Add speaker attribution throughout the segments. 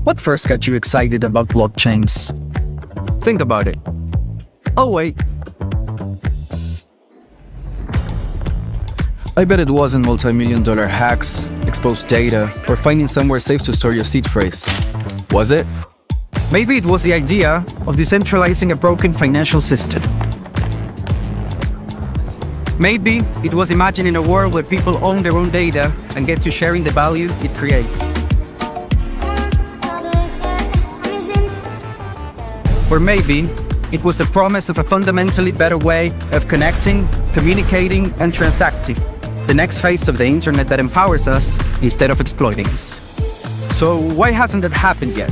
Speaker 1: What first got you excited about blockchains? Think about it. Oh wait. I bet it wasn't multi-million-dollar hacks, exposed data, or finding somewhere safe to store your seed phrase. Was it? Maybe it was the idea of decentralizing a broken financial system. Maybe it was imagining a world where people own their own data and get to sharing the value it creates. Or maybe it was the promise of a fundamentally better way of connecting, communicating, and transacting. The next phase of the internet that empowers us instead of exploiting us. So why hasn't that happened yet?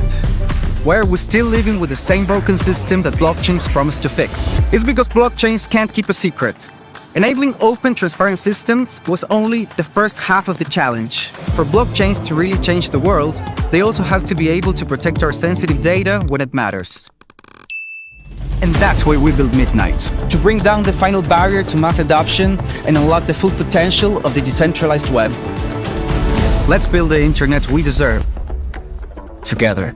Speaker 1: Why are we still living with the same broken system that blockchains promise to fix? It's because blockchains can't keep a secret. Enabling open, transparent systems was only the first half of the challenge. For blockchains to really change the world, they also have to be able to protect our sensitive data when it matters. And that's why we built Midnight, to bring down the final barrier to mass adoption and unlock the full potential of the decentralized web. Let's build the internet we deserve, together.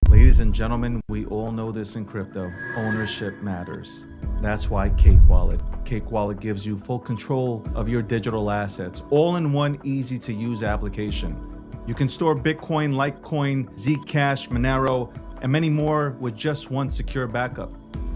Speaker 2: Ladies and gentlemen, we all know this in crypto. Ownership matters. That's why Cake Wallet. Cake Wallet gives you full control of your digital assets, all in one easy-to-use application. You can store Bitcoin, Litecoin, Zcash, Monero, and many more with just one secure backup.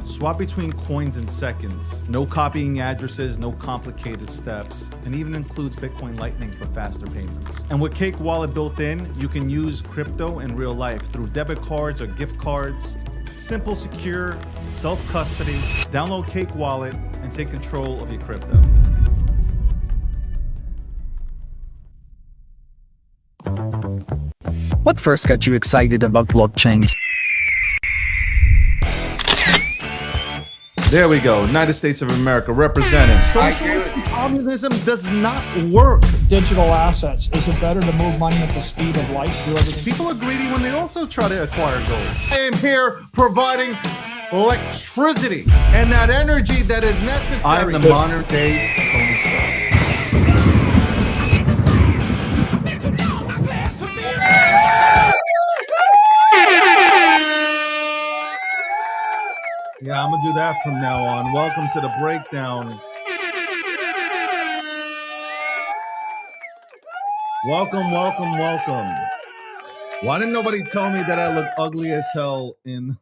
Speaker 2: Swap between coins in seconds. No copying addresses, no complicated steps, and even includes Bitcoin Lightning for faster payments. And with Cake Wallet built in, you can use crypto in real life through debit cards or gift cards. Simple, secure, self-custody. Download Cake Wallet and take control of your crypto.
Speaker 1: What first got you excited about blockchains?
Speaker 2: There we go. United States of America representing. Socialism, communism does not work.
Speaker 3: Digital assets. Is it better to move money at the speed of light? Do everything?
Speaker 2: People are greedy when they also try to acquire gold. I am here providing electricity and that energy that is necessary. I'm the modern day Tony Stark. Yeah, I'm gonna do that from now on. Welcome to the breakdown. Welcome, welcome, welcome. Why didn't nobody tell me that I look ugly as hell in...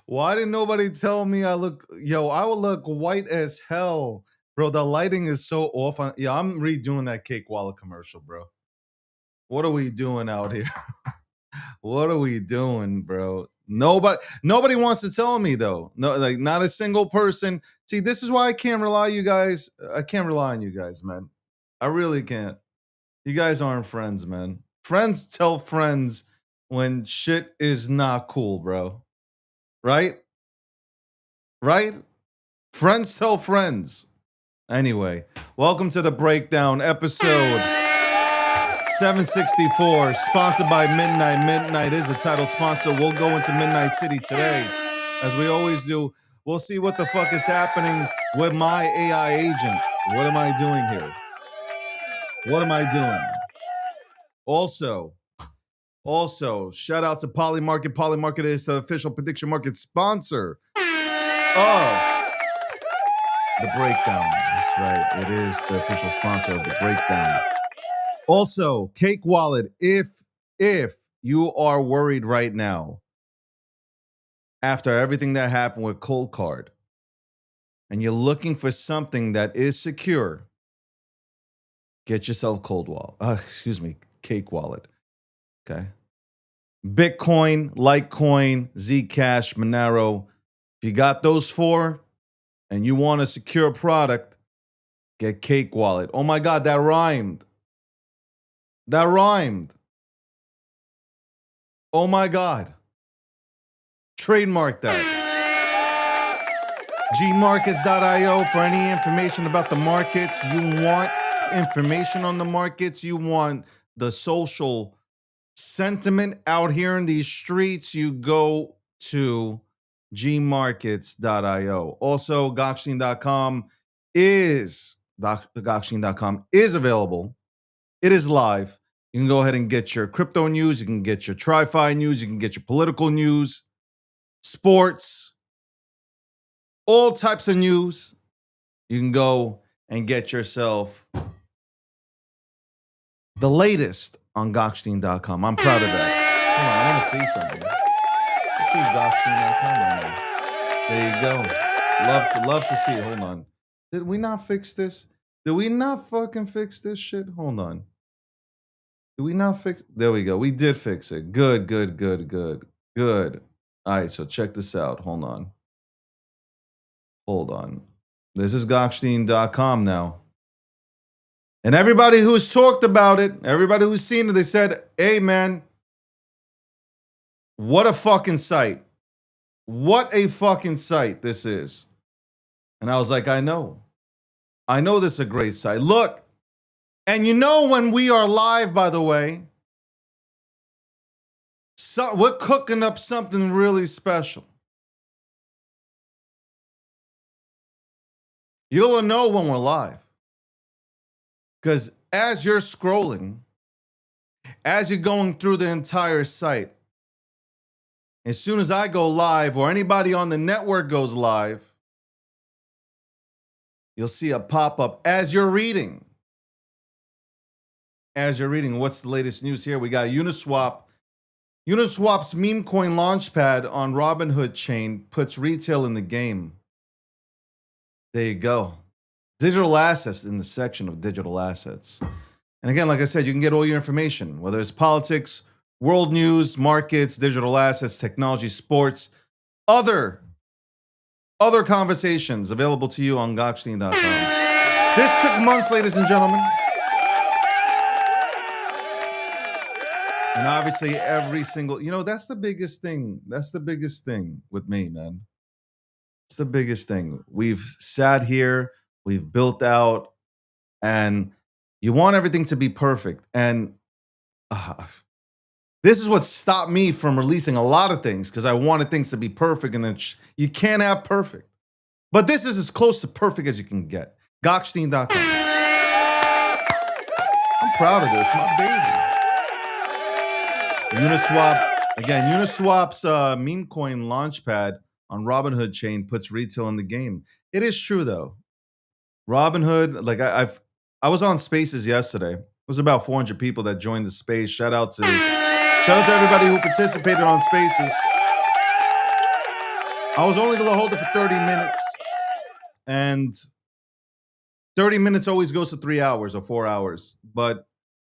Speaker 2: Why didn't nobody tell me I look... Yo, I would look white as hell. Bro, the lighting is so off. Yeah, I'm redoing that Cake Wallet commercial, bro. What are we doing out here? What are we doing, bro? Nobody wants to tell me though. No, like not a single person. See, this is why I can't rely on you guys. I can't rely on you guys, man. I really can't. You guys aren't friends, man. Friends tell friends when shit is not cool, bro. Right? Right? Friends tell friends. Anyway, welcome to the breakdown episode 764, sponsored by Midnight. Midnight is the title sponsor. We'll go into Midnight City today. As we always do, we'll see what the fuck is happening with my AI agent. What am I doing here? What am I doing? Also, shout out to Polymarket. Polymarket is the official prediction market sponsor of the breakdown. That's right. It is the official sponsor of the breakdown. Also, Cake Wallet, if you are worried right now after everything that happened with Cold Card and you're looking for something that is secure, get yourself Cake Wallet. Okay. Bitcoin, Litecoin, Zcash, Monero. If you got those four and you want a secure product, get Cake Wallet. Oh my God, that rhymed. That rhymed. Oh my God. Trademark that. gmarkets.io for any information about the markets. You want information on the markets. You want the social sentiment out here in these streets. You go to gmarkets.io. Also, Gokshin.com is Gokshin.com is available. It is live. You can go ahead and get your crypto news. You can get your TriFi news. You can get your political news, sports, all types of news. You can go and get yourself the latest on Gokshin.com. I'm proud of that. Hold on, I want to see something. Let's see Gokshin.com on there. There you go. Love to see it. Hold on. Did we not fix this? Did we not fucking fix this shit? Hold on. Did we not fix? There we go. We did fix it. Good. All right, so check this out. Hold on. This is Gokshin.com now. And everybody who's talked about it, everybody who's seen it, they said, hey, man, what a fucking site. What a fucking site this is. And I was like, I know this is a great site. Look, and you know when we are live, by the way, we're cooking up something really special. You'll know when we're live. Because as you're scrolling, as you're going through the entire site, as soon as I go live or anybody on the network goes live, you'll see a pop-up as you're reading. What's the latest news here? We got Uniswap. Uniswap's meme coin launchpad on Robinhood chain puts retail in the game. There you go. Digital assets in the section of digital assets. And again, like I said, you can get all your information, whether it's politics, world news, markets, digital assets, technology, sports, other conversations available to you on Gokshin.com. This took months, ladies and gentlemen. And obviously every single, that's the biggest thing. That's the biggest thing with me, man. It's the biggest thing. We've sat here, we've built out, and you want everything to be perfect. And this is what stopped me from releasing a lot of things, because I wanted things to be perfect, and then you can't have perfect. But this is as close to perfect as you can get. Gokshin.com. I'm proud of this, my baby. Uniswap's meme coin launchpad on Robinhood chain puts retail in the game. It is true though. Robinhood, like I was on Spaces yesterday. It was about 400 people that joined the space. Shout out to everybody who participated on Spaces. I was only going to hold it for 30 minutes, and 30 minutes always goes to 3 hours or 4 hours. But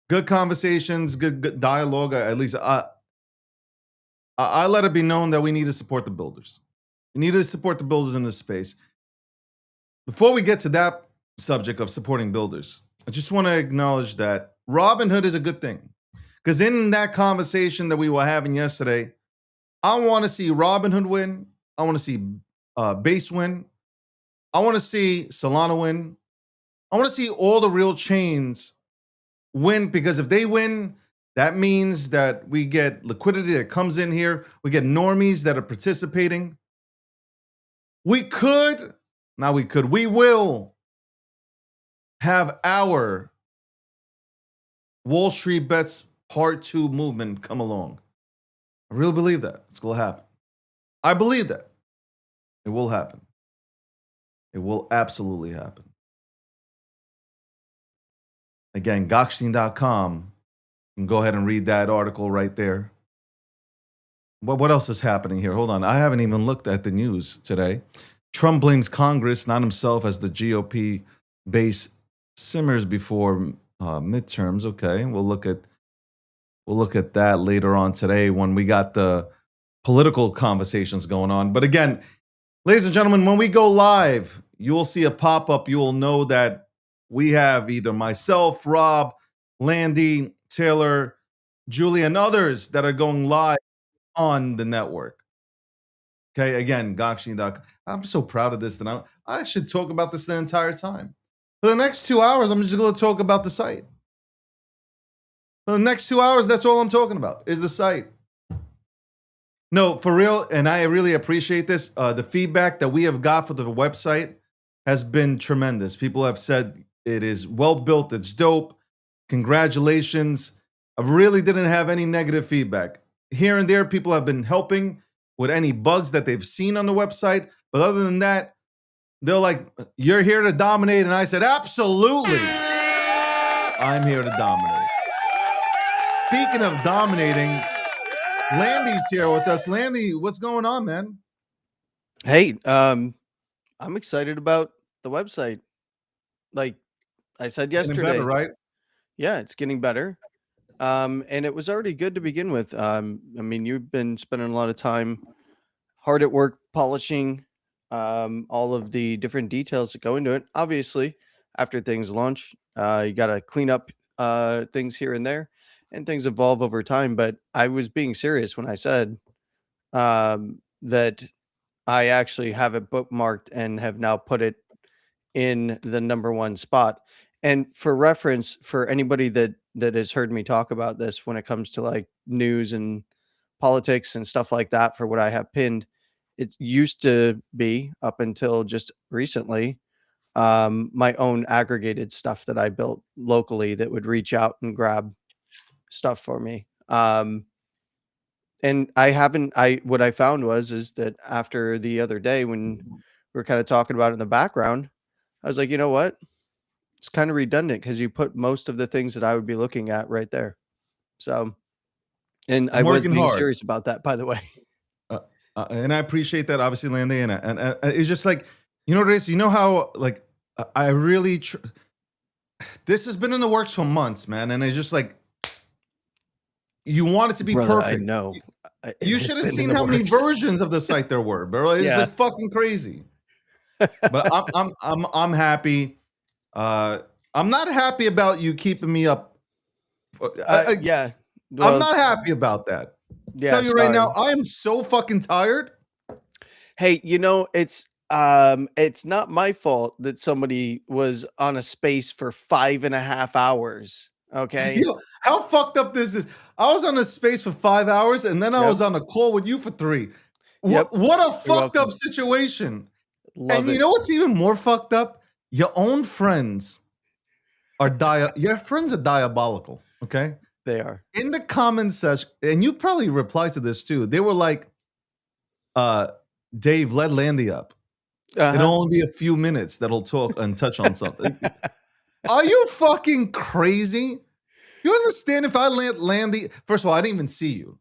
Speaker 2: good conversations, good dialogue. At least I let it be known that we need to support the builders. We need to support the builders in this space. Before we get to that subject of supporting builders, I just want to acknowledge that Robinhood is a good thing. Because in that conversation that we were having yesterday, I want to see Robinhood win. I want to see Base win. I want to see Solana win. I want to see all the real chains win, because if they win, that means that we get liquidity that comes in here. We get normies that are participating. We will have our Wall Street Bets Part 2 movement come along. I really believe that. It's going to happen. I believe that. It will happen. It will absolutely happen. Again, Gokshin.com. You can go ahead and read that article right there. What else is happening here? Hold on. I haven't even looked at the news today. Trump blames Congress, not himself, as the GOP base simmers before midterms. Okay, we'll look at that later on today when we got the political conversations going on. But again, ladies and gentlemen, when we go live, you'll see a pop-up. You will know that we have either myself, Rob, Landy, Taylor, Julie, and others that are going live on the network. Okay, again, Gokshin.com. I'm so proud of this that I should talk about this the entire time. For the next 2 hours, I'm just going to talk about the site. For the next 2 hours, that's all I'm talking about, is the site. No, for real, and I really appreciate this. The feedback that we have got for the website has been tremendous. People have said, It is well built. It's dope. Congratulations. I really didn't have any negative feedback. Here and there, people have been helping with any bugs that they've seen on the website. But other than that, they're like, "You're here to dominate." And I said, "Absolutely. I'm here to dominate." Speaking of dominating, Landy's here with us. Landy, what's going on, man?
Speaker 4: Hey, I'm excited about the website. Like I said
Speaker 2: It's getting
Speaker 4: yesterday,
Speaker 2: better, right?
Speaker 4: yeah, it's getting better. And it was already good to begin with. I mean, you've been spending a lot of time hard at work polishing all of the different details that go into it. Obviously, after things launch, you got to clean up things here and there, and things evolve over time. But I was being serious when I said that I actually have it bookmarked and have now put it in the number one spot. And for reference, for anybody that has heard me talk about this when it comes to like news and politics and stuff like that, for what I have pinned, it used to be up until just recently my own aggregated stuff that I built locally that would reach out and grab stuff for me. And I haven't I what I found was is that after the other day when we were kind of talking about it in the background, I was like, you know what? It's kind of redundant because you put most of the things that I would be looking at right there. So, and I
Speaker 2: I'm
Speaker 4: was
Speaker 2: working
Speaker 4: being
Speaker 2: hard.
Speaker 4: serious about that, by the way.
Speaker 2: Uh, and I appreciate that, obviously, Landy. And it's just like, you know what it is? You know how, like, I really, this has been in the works for months, man. And it's just like, you want it to be
Speaker 4: Brother, I
Speaker 2: perfect.
Speaker 4: know. It
Speaker 2: You
Speaker 4: has
Speaker 2: should have
Speaker 4: been in
Speaker 2: seen
Speaker 4: the
Speaker 2: how many
Speaker 4: works.
Speaker 2: versions of the site there were, bro. It's
Speaker 4: Yeah.
Speaker 2: like fucking crazy. But I'm happy. I'm not happy about you keeping me up.
Speaker 4: Yeah.
Speaker 2: I'm
Speaker 4: Well,
Speaker 2: not happy about that.
Speaker 4: yeah,
Speaker 2: Tell you right now,
Speaker 4: sorry.
Speaker 2: I am so fucking tired.
Speaker 4: Hey, it's not my fault that somebody was on a space for 5.5 hours. Okay.
Speaker 2: Yo, how fucked up this is. I was on a space for 5 hours and then I
Speaker 4: Yep.
Speaker 2: was on a call with you for 3.
Speaker 4: Yep.
Speaker 2: What a
Speaker 4: You're
Speaker 2: fucked up
Speaker 4: welcome.
Speaker 2: situation.
Speaker 4: Love
Speaker 2: And you
Speaker 4: it.
Speaker 2: know what's even more fucked up? Your own friends are your friends are diabolical, okay?
Speaker 4: They are.
Speaker 2: In the comments section, and you probably replied to this too. They were like, Dave, let Landy up. It'll
Speaker 4: Uh-huh.
Speaker 2: only be a few minutes that'll talk and touch on something. Are you fucking crazy? You understand if I let Landy, first of all, I didn't even see you.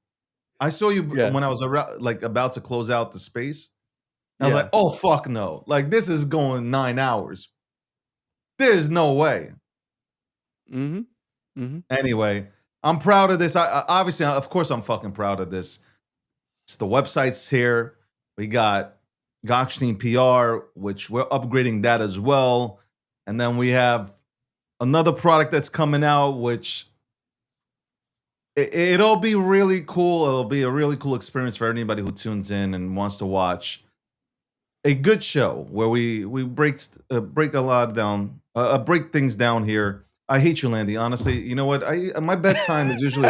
Speaker 2: I saw you
Speaker 4: Yeah.
Speaker 2: when I was like about to close out the space. I was
Speaker 4: Yeah.
Speaker 2: like, oh fuck no. Like this is going 9 hours. There's no way.
Speaker 4: Mm-hmm. Mm-hmm.
Speaker 2: Anyway, I'm proud of this. I obviously, of course, I'm fucking proud of this. It's the website's here. We got Gokshtein PR, which we're upgrading that as well. And then we have another product that's coming out, which it'll be really cool. It'll be a really cool experience for anybody who tunes in and wants to watch a good show where we break a lot down, break things down here. I hate you, Landy. Honestly, you know what? My bedtime is usually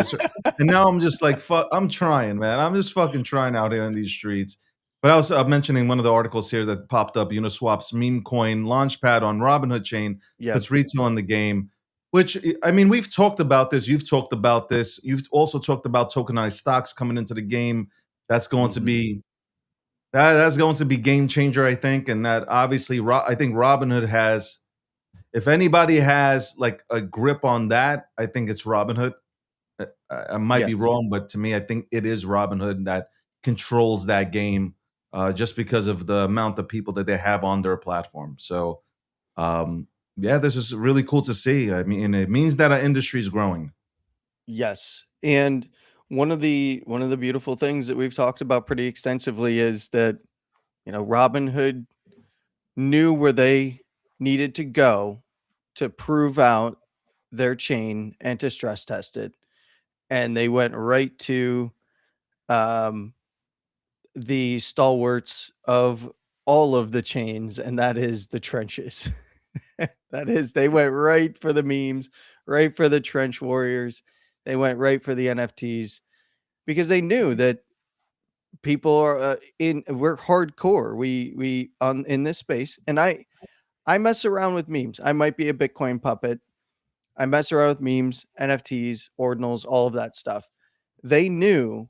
Speaker 2: and now I'm just like fuck. I'm trying, man. I'm just fucking trying out here in these streets. But I was mentioning one of the articles here that popped up. Uniswap's meme coin launchpad on Robinhood chain.
Speaker 4: Yeah.
Speaker 2: It's retail in the game. Which I mean, we've talked about this. You've talked about this. You've also talked about tokenized stocks coming into the game. That's going to be that's going to be game changer, I think. And that obviously, I think Robinhood has. If anybody has like a grip on that, I think it's Robinhood. I might be
Speaker 4: Yes.
Speaker 2: wrong, but to me, I think it is Robinhood that controls that game, just because of the amount of people that they have on their platform. So, yeah, this is really cool to see. I mean, it means that our industry is growing.
Speaker 4: Yes. And one of the beautiful things that we've talked about pretty extensively is that, Robinhood knew where they needed to go to prove out their chain and to stress test it. And they went right to um, the stalwarts of all of the chains, and that is the trenches. That is, they went right for the memes, right for the trench warriors. They went right for the NFTs because they knew that people are we're hardcore. We on in this space, and I mess around with memes. I might be a Bitcoin puppet. I mess around with memes, NFTs, ordinals, all of that stuff. They knew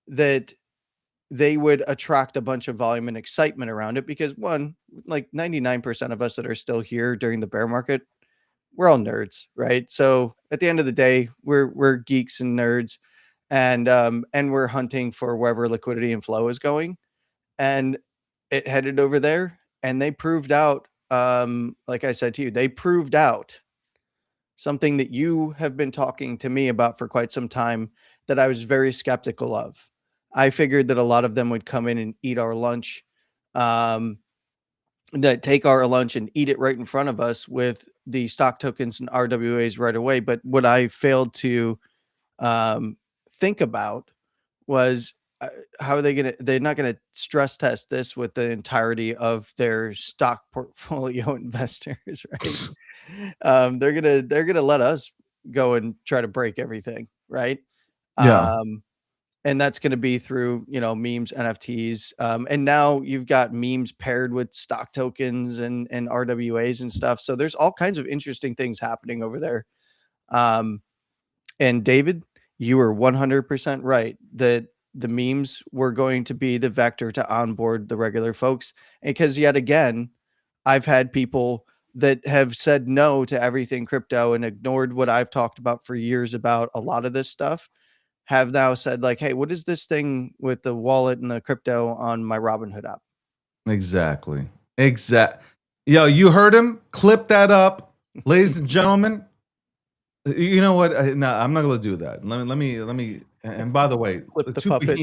Speaker 4: that they would attract a bunch of volume and excitement around it because one, like 99% of us that are still here during the bear market, we're all nerds, right? So at the end of the day, we're geeks and nerds, and we're hunting for wherever liquidity and flow is going. And it headed over there, and they proved out, like I said to you, they proved out something that you have been talking to me about for quite some time that I was very skeptical of. I figured that a lot of them would come in and eat our lunch, um, that take our lunch and eat it right in front of us with the stock tokens and RWAs right away. But what I failed to um, think about was how are they going to, they're not going to stress test this with the entirety of their stock portfolio investors, right? They're gonna let us go and try to break everything, right?
Speaker 2: Yeah.
Speaker 4: Um, and that's going to be through, memes, NFTs, and now you've got memes paired with stock tokens and RWAs and stuff. So there's all kinds of interesting things happening over there. Um, and David, you were 100% right that the memes were going to be the vector to onboard the regular folks. Because yet again, I've had people that have said no to everything crypto and ignored what I've talked about for years about a lot of this stuff, have now said like, "Hey, what is this thing with the wallet and the crypto on my Robinhood app?"
Speaker 2: Exactly. Yo, you heard him. Clip that up, ladies and gentlemen. You know what? No, I'm not gonna do that. Let me. And by the way,
Speaker 4: Flip
Speaker 2: the
Speaker 4: the
Speaker 2: two
Speaker 4: puppet.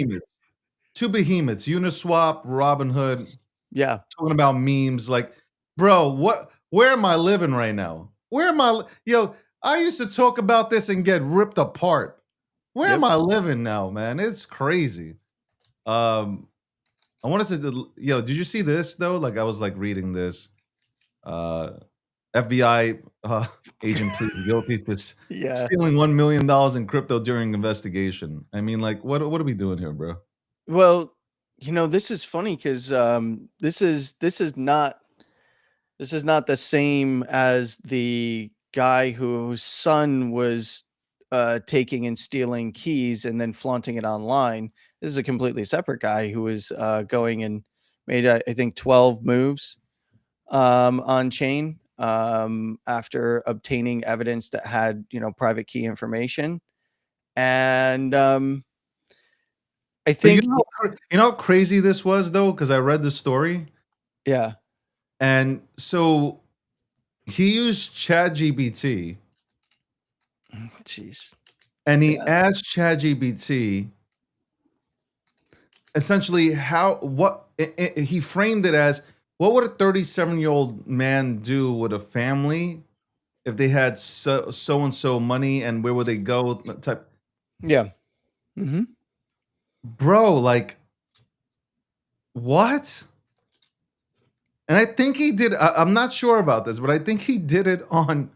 Speaker 2: behemoths, Uniswap, Robinhood,
Speaker 4: Yeah.
Speaker 2: talking about memes. Like, bro, what? Where am I living right now? Where am I? Yo, I used to talk about this and get ripped apart. Where am
Speaker 4: Yep.
Speaker 2: I living now, man? It's crazy. Um, I wanted to, yo, did you see this though? Like, I was like reading this. FBI agent pleads guilty to
Speaker 4: Yeah.
Speaker 2: stealing $1 million in crypto during investigation. I mean, like, what are we doing here, bro?
Speaker 4: Well, this is funny because this is not the same as the guy whose son was taking and stealing keys and then flaunting it online. This is a completely separate guy who was going and made, I think, 12 moves on chain after obtaining evidence that had, private key information. And I
Speaker 2: But you
Speaker 4: think,
Speaker 2: know, you know how crazy this was though, because I read the story,
Speaker 4: yeah,
Speaker 2: and so he used ChatGPT,
Speaker 4: jeez,
Speaker 2: and he
Speaker 4: yeah,
Speaker 2: asked ChatGPT essentially he framed it as, what would a 37-year-old man do with a family if they had so and so money, and where would they go type.
Speaker 4: yeah. Hmm.
Speaker 2: Bro, like, what? And I think he did. I'm not sure about this, but I think he did it on.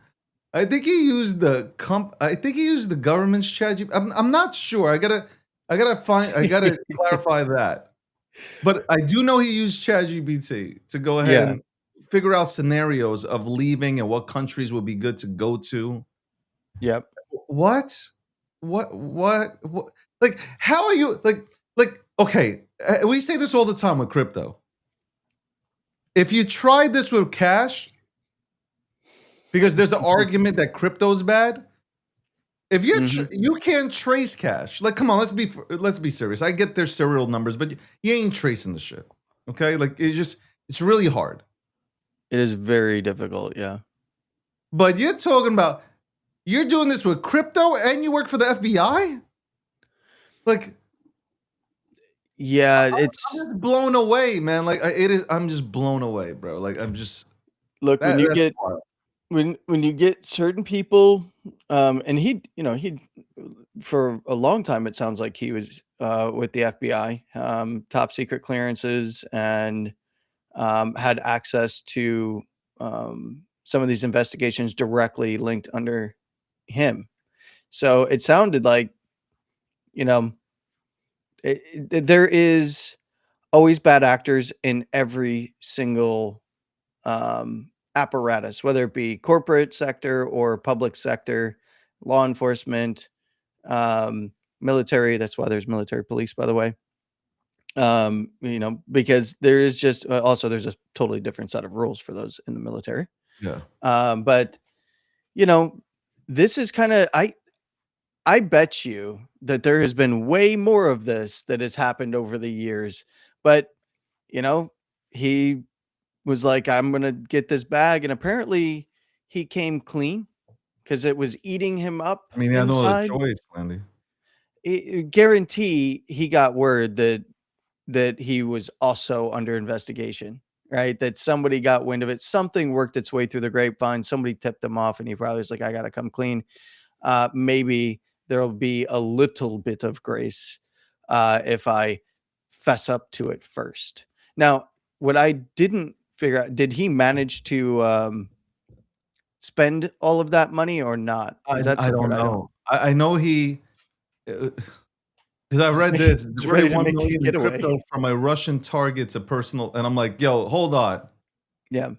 Speaker 2: I think he used I think he used the government's ChatGPT. I'm not sure. I gotta clarify that. But I do know he used ChatGPT to go ahead
Speaker 4: Yeah.
Speaker 2: and figure out scenarios of leaving and what countries would be good to go to.
Speaker 4: Yep.
Speaker 2: What? What? Like, how are you like? Okay, we say this all the time with crypto. If you tried this with cash, because there's an argument that crypto's bad. If you're you can't trace cash. Like, come on, let's be serious. I get their serial numbers, but you ain't tracing the shit. Okay, like it's really hard.
Speaker 4: It is very difficult. Yeah.
Speaker 2: But you're talking about you're doing this with crypto and you work for the FBI. Like,
Speaker 4: Yeah.
Speaker 2: I'm
Speaker 4: It's
Speaker 2: just blown away, man. Like, it is. I'm just blown away, bro. Like, I'm just
Speaker 4: look when you
Speaker 2: that's
Speaker 4: get
Speaker 2: wild.
Speaker 4: when you get certain people, and he for a long time it sounds like he was with the FBI, top secret clearances, and had access to some of these investigations directly linked under him. So it sounded like, you know, there is always bad actors in every single apparatus, whether it be corporate sector or public sector, law enforcement, military. That's why there's military police, by the way. Because there is just also there's a totally different set of rules for those in the military.
Speaker 2: Yeah.
Speaker 4: But you know, this is kind of I bet you that there has been way more of this that has happened over the years. But he was like, I'm gonna get this bag, and apparently he came clean because it was eating him up
Speaker 2: I mean, he had no other
Speaker 4: inside.
Speaker 2: choice, Landy.
Speaker 4: Guarantee he got word that he was also under investigation, right? That somebody got wind of it. Something worked its way through the grapevine. Somebody tipped him off, and he probably was like, I got to come clean. Maybe there'll be a little bit of grace if I fess up to it first. Now, what I didn't figure out, did he manage to spend all of that money or not? 'Cause that's
Speaker 2: I
Speaker 4: the
Speaker 2: don't
Speaker 4: part
Speaker 2: know. I know he because I
Speaker 4: He's
Speaker 2: read
Speaker 4: ready-
Speaker 2: this.
Speaker 4: he's ready to
Speaker 2: 41
Speaker 4: make a
Speaker 2: million in
Speaker 4: getaway.
Speaker 2: crypto from a Russian target to personal, and I'm like, yo, hold on.
Speaker 4: Yeah.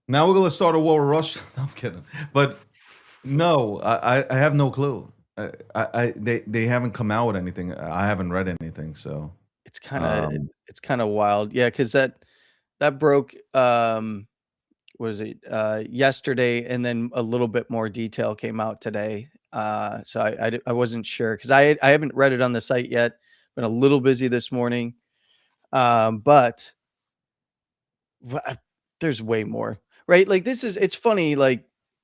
Speaker 2: Now we're gonna start a war with Russia. No, I'm kidding, but no, I have no clue. They haven't come out with anything. I haven't read anything, so
Speaker 4: It's kind of
Speaker 2: um,
Speaker 4: it's kind of wild. Yeah, because that broke was it yesterday, and then a little bit more detail came out today. So I wasn't sure because I haven't read it on the site yet. Been a little busy this morning. But there's way more, right? Like it's funny, like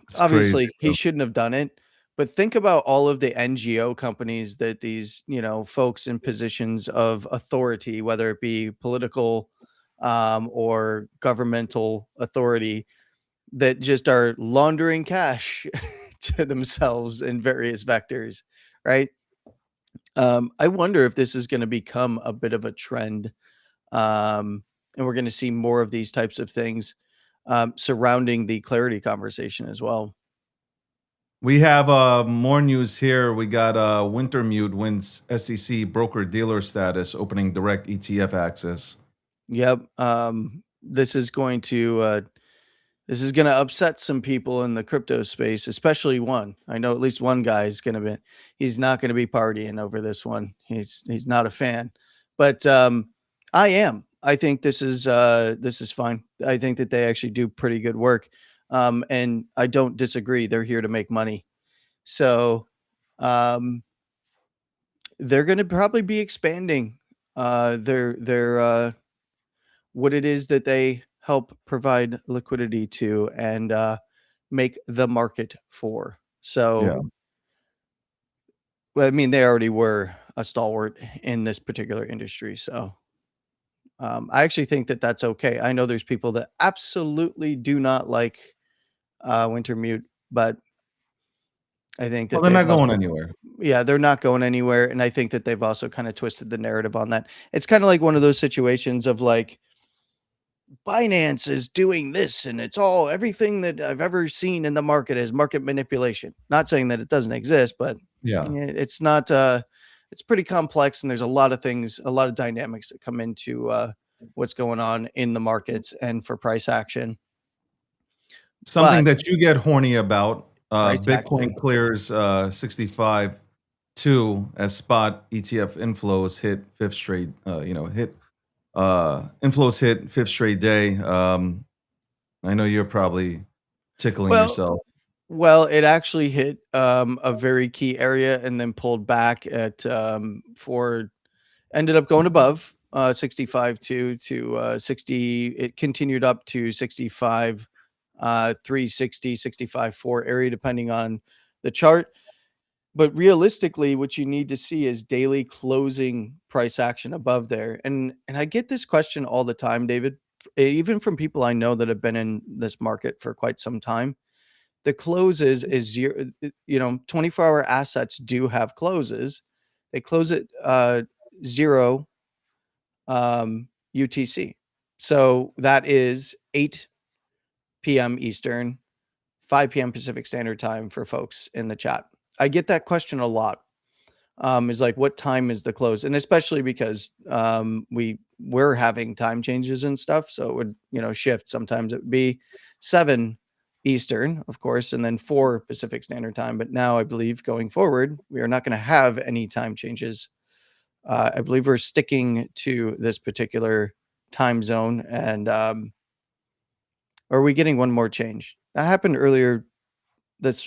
Speaker 2: it's
Speaker 4: obviously
Speaker 2: crazy.
Speaker 4: he
Speaker 2: Bro.
Speaker 4: shouldn't have done it, but think about all of the NGO companies that these, folks in positions of authority, whether it be political or governmental authority, that just are laundering cash to themselves in various vectors, right? I wonder if this is going to become a bit of a trend, and we're going to see more of these types of things surrounding the clarity conversation as well.
Speaker 2: We have more news here. We got Wintermute wins SEC broker dealer status, opening direct ETF access.
Speaker 4: Yep. This is going to upset some people in the crypto space, especially one. I know at least one guy is going to be. He's not going to be partying over this one. He's not a fan, but I am. I think this is fine. I think that they actually do pretty good work, and I don't disagree. They're here to make money, so they're going to probably be expanding their what it is that they help provide liquidity to and make the market for. So,
Speaker 2: Yeah.
Speaker 4: well, I mean, they already were a stalwart in this particular industry. So, I actually think that that's okay. I know there's people that absolutely do not like Wintermute, but I think
Speaker 2: Well,
Speaker 4: that
Speaker 2: they're
Speaker 4: they've
Speaker 2: not going
Speaker 4: also,
Speaker 2: anywhere.
Speaker 4: yeah, they're not going anywhere. And I think that they've also kind of twisted the narrative on that. It's kind of like one of those situations of like, Binance is doing this, and it's all everything that I've ever seen in the market is market manipulation. Not saying that it doesn't exist, but
Speaker 2: Yeah.
Speaker 4: it's not. It's pretty complex, and there's a lot of things, a lot of dynamics that come into what's going on in the markets and for price action.
Speaker 2: Something
Speaker 4: But
Speaker 2: that you get horny about.
Speaker 4: price
Speaker 2: Bitcoin
Speaker 4: action,
Speaker 2: clears 65.2 as spot ETF inflows hit fifth straight. Inflows hit fifth straight day. I know you're probably tickling
Speaker 4: well,
Speaker 2: yourself.
Speaker 4: well, it actually hit a very key area and then pulled back at for ended up going above 65 to 60. It continued up to 65 360 65 4 area depending on the chart. But realistically, what you need to see is daily closing price action above there. And I get this question all the time, David, even from people I know that have been in this market for quite some time. The closes is zero. 24-hour assets do have closes. They close at 0 UTC. So that is 8 p.m. Eastern, 5 p.m. Pacific Standard Time for folks in the chat. I get that question a lot. is like what time is the close, and especially because we're having time changes and stuff, so it would shift. Sometimes it would be 7 Eastern, of course, and then 4 Pacific Standard Time. But now I believe going forward, we are not going to have any time changes. I believe we're sticking to this particular time zone, and are we getting one more change? That happened earlier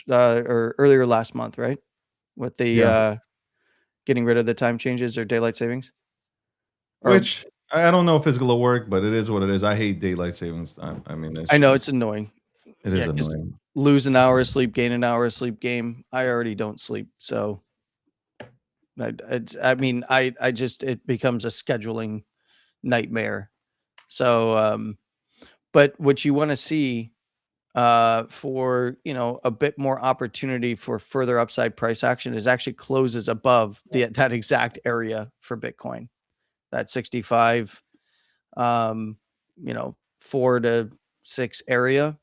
Speaker 4: or earlier last month, right? With the
Speaker 2: Yeah.
Speaker 4: getting rid of the time changes or daylight savings? Or
Speaker 2: Which I don't know if it's gonna work, but it is what it is. I hate daylight savings time. I mean, it's
Speaker 4: I know it's
Speaker 2: just
Speaker 4: annoying.
Speaker 2: it
Speaker 4: Yeah,
Speaker 2: is
Speaker 4: just
Speaker 2: annoying.
Speaker 4: lose an hour of sleep, gain an hour of sleep game. I already don't sleep, so I mean, I just it becomes a scheduling nightmare. So, but what you want to see for a bit more opportunity for further upside price action is actually closes above that exact area for Bitcoin, that 65, um, 4 to 6 area,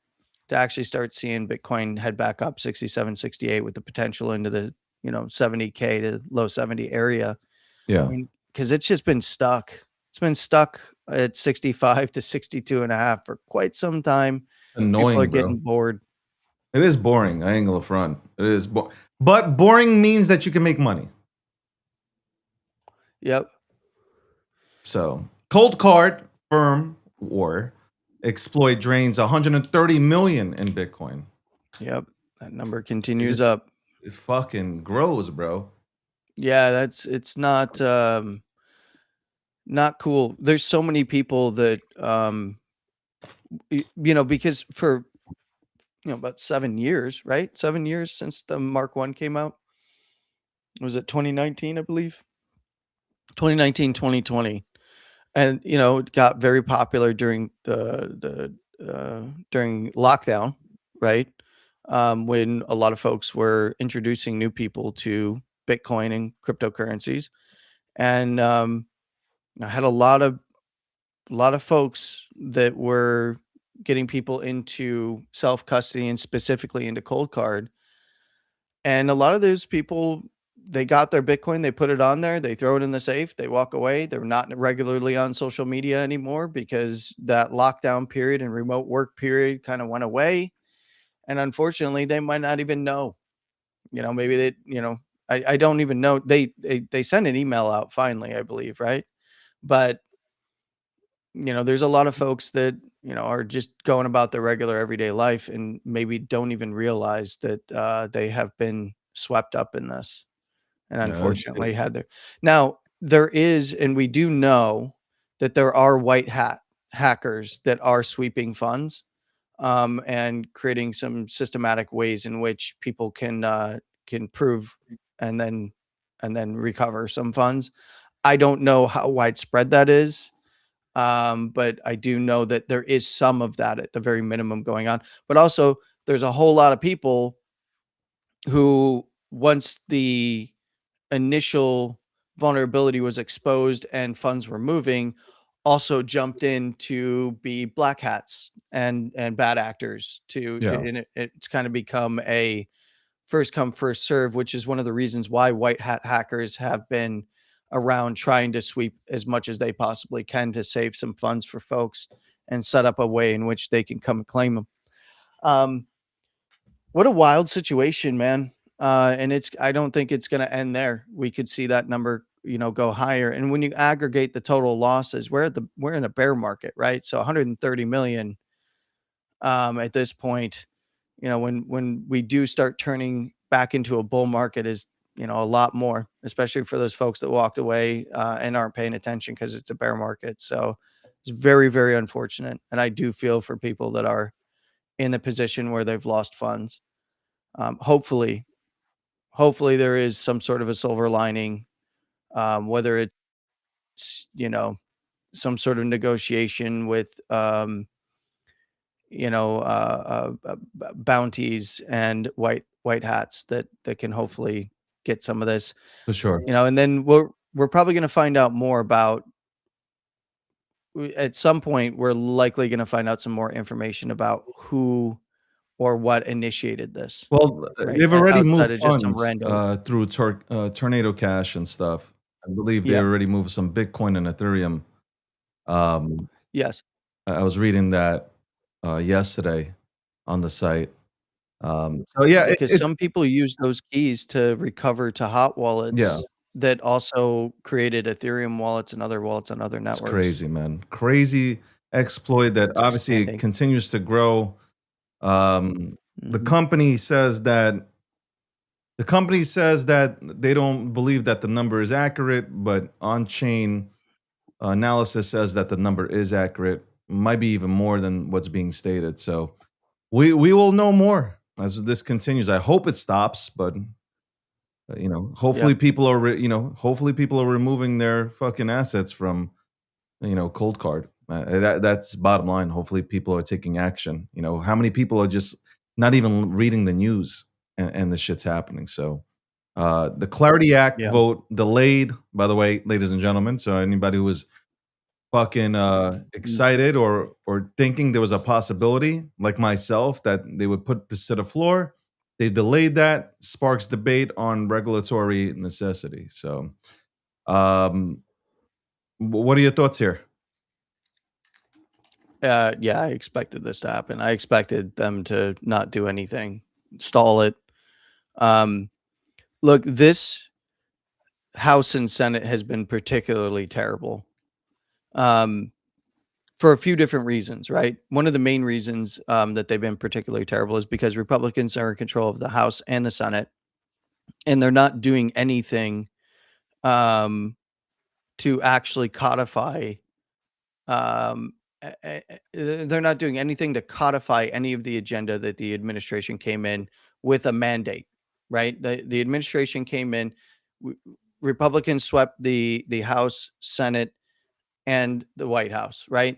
Speaker 4: to actually start seeing Bitcoin head back up 67, 68 with the potential into the 70K to low 70 area. I
Speaker 2: Yeah.
Speaker 4: mean, because it's just been stuck. It's been stuck at 65 to 62 and a half for quite some time. People are
Speaker 2: Annoying, bro.
Speaker 4: getting bored.
Speaker 2: It is boring. I ain't gonna front. It is, but boring means that you can make money.
Speaker 4: Yep.
Speaker 2: So, cold card firm or exploit drains 130 million in Bitcoin.
Speaker 4: Yep. That number continues up.
Speaker 2: It fucking grows, bro.
Speaker 4: Yeah, it's not cool. There's so many people that because for about 7 years, right? 7 years since the Mark 1 came out. Was it 2019, I believe? 2019, 2020. And it got very popular during during lockdown, right? When a lot of folks were introducing new people to Bitcoin and cryptocurrencies, and I had a lot of folks that were getting people into self custody and specifically into cold card. And a lot of those people, they got their Bitcoin, they put it on there, they throw it in the safe, they walk away. They're not regularly on social media anymore because that lockdown period and remote work period kind of went away. And unfortunately, they might not even know. Maybe I don't even know. They send an email out finally, I believe, right? But there's a lot of folks that are just going about their regular everyday life and maybe don't even realize that they have been swept up in this, and
Speaker 2: Yeah,
Speaker 4: unfortunately had their now there is, and we do know that there are white hat hackers that are sweeping funds, and creating some systematic ways in which people can prove and then recover some funds. I don't know how widespread that is, but I do know that there is some of that at the very minimum going on. But also, there's a whole lot of people who, once the initial vulnerability was exposed and funds were moving, also jumped in to be black hats and bad actors
Speaker 2: yeah.
Speaker 4: and it's kind of become a first come first serve, which is one of the reasons why white hat hackers have been around trying to sweep as much as they possibly can to save some funds for folks and set up a way in which they can come and claim them. Um, what a wild situation, man. And I don't think it's going to end there. We could see that number, go higher. And when you aggregate the total losses, we're in a bear market, right? So 130 million at this point, when we do start turning back into a bull market is, a lot more, especially for those folks that walked away and aren't paying attention because it's a bear market. So it's very, very unfortunate. And I do feel for people that are in the position where they've lost funds. Hopefully there is some sort of a silver lining, whether it's, some sort of negotiation with, bounties and white hats that can hopefully get some of this,
Speaker 2: For sure.
Speaker 4: and then we're probably going to find out more about at some point we're likely going to find out some more information about who or what initiated this,
Speaker 2: Well,
Speaker 4: right?
Speaker 2: they've already
Speaker 4: Outside
Speaker 2: moved
Speaker 4: of just some
Speaker 2: funds
Speaker 4: random.
Speaker 2: through Tornado Cash and stuff. I believe they
Speaker 4: Yep.
Speaker 2: already moved some Bitcoin and Ethereum. Um,
Speaker 4: Yes.
Speaker 2: I was reading that yesterday on the site. So yeah,
Speaker 4: Because some people use those keys to recover to hot
Speaker 2: yeah,
Speaker 4: wallets that also created Ethereum wallets and other wallets on other
Speaker 2: it's
Speaker 4: networks.
Speaker 2: crazy, man. Crazy exploit that
Speaker 4: It's
Speaker 2: obviously
Speaker 4: expanding.
Speaker 2: continues to grow. The
Speaker 4: Mhm.
Speaker 2: company says that they don't believe that the number is accurate, but on-chain analysis says that the number is accurate, might be even more than what's being stated. So we will know more as this continues. I hope it stops, but hopefully
Speaker 4: Yep.
Speaker 2: hopefully people are removing their fucking assets from Cold Card. That's bottom line. Hopefully people are taking action. How many people are just not even reading the news and the shit's happening. So the Clarity Act
Speaker 4: Yeah.
Speaker 2: vote delayed, by the way, ladies and gentlemen. So anybody who was fucking
Speaker 4: Mm.
Speaker 2: excited or thinking there was a possibility, like myself, that they would put this to the floor, they delayed that. Sparks debate on regulatory necessity. So, um, what are your thoughts here?
Speaker 4: Yeah, I expected this to happen. I expected them to not do anything, stall it. Um, Look, this House and Senate has been particularly terrible. Um, for a few different reasons, right? One of the main reasons that they've been particularly terrible is because Republicans are in control of the House and the Senate, and they're not doing anything um, to actually codify. They're not doing anything to codify any of the agenda that the administration came in with a mandate, right? The administration came in, w- Republicans swept the House, Senate, and the White House, right?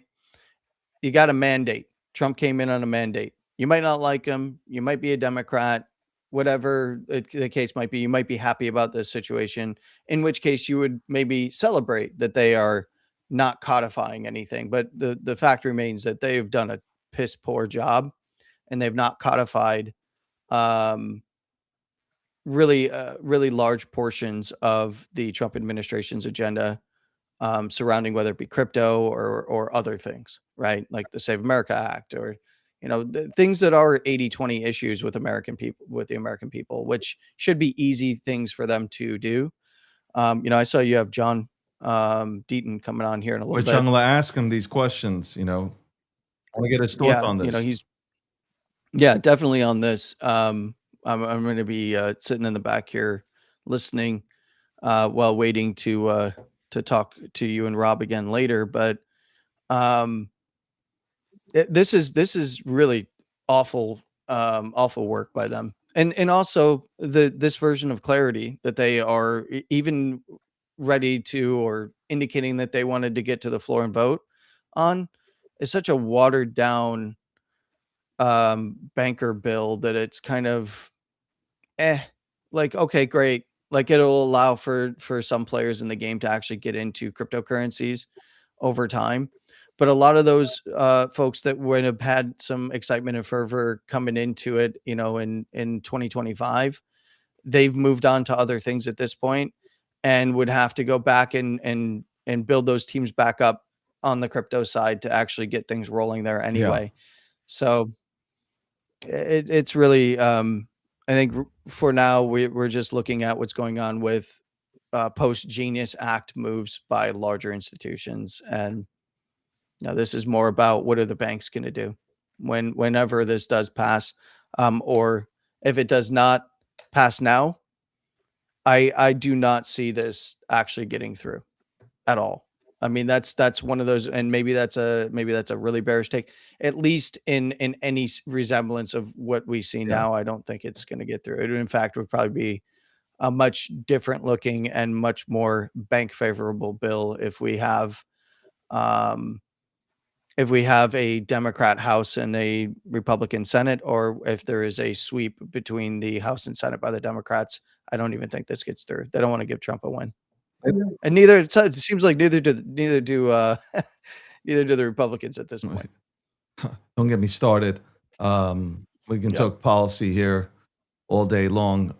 Speaker 4: You got a mandate. Trump came in on a mandate. You might not like him. You might be a Democrat, whatever the case might be. You might be happy about this situation, in which case you would maybe celebrate that they are not codifying anything. But the fact remains that they've done a piss poor job and they've not codified um, really large portions of the Trump administration's agenda surrounding whether it be crypto or other things, right? Like the Save America Act or the things that are 80-20 issues with the American people, which should be easy things for them to do. I saw you have John Deaton coming on here in a little
Speaker 2: Which
Speaker 4: bit.
Speaker 2: I'm gonna ask him these questions. I want to get his thoughts
Speaker 4: Yeah,
Speaker 2: on this.
Speaker 4: he's definitely on this. I'm going to be sitting in the back here listening while waiting to talk to you and Rob again later, but um this is really awful, awful work by them. And also this version of clarity that they are even ready to or indicating that they wanted to get to the floor and vote on is such a watered down banker bill that it's kind of eh, like, okay, great. Like it'll allow for some players in the game to actually get into cryptocurrencies over time. But a lot of those folks that would have had some excitement and fervor coming into it, in 2025, they've moved on to other things at this point and would have to go back and build those teams back up on the crypto side to actually get things rolling there
Speaker 2: Yeah.
Speaker 4: anyway. So it's really I think for now we're just looking at what's going on with post Genius Act moves by larger institutions, and this is more about what are the banks going to do whenever this does pass, or if it does not pass now. I do not see this actually getting through at all. I mean, that's one of those, and maybe that's a really bearish take. At least in any resemblance of what we see
Speaker 2: Yeah.
Speaker 4: now, I don't think it's going to get through. It, in fact, would probably be a much different looking and much more bank favorable bill um, if we have a Democrat House and a Republican Senate, or if there is a sweep between the House and Senate by the Democrats. I don't even think this gets through. They don't want to give Trump a win. And it seems like neither do the Republicans at this point.
Speaker 2: Don't get me started. We can
Speaker 4: Yep.
Speaker 2: talk policy here all day long.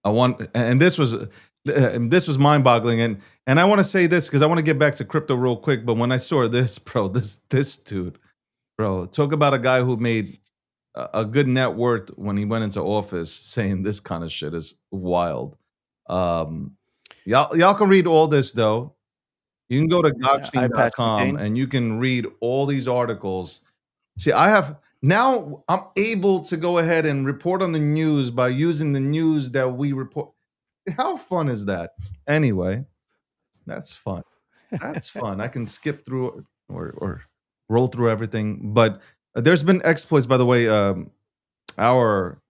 Speaker 2: This was mind-boggling, and I want to say this because I want to get back to crypto real quick. But when I saw this, bro, this dude, bro, talk about a guy who made a good net worth when he went into office, saying this kind of shit is wild. Y'all can read all this though. You can go to gotstein.com
Speaker 4: McCain.
Speaker 2: and you can read all these articles. See, I'm able to go ahead and report on the news by using the news that we report. How fun is that? Anyway, that's fun. That's fun. I can skip through or roll through everything. But there's been exploits, by the way. Our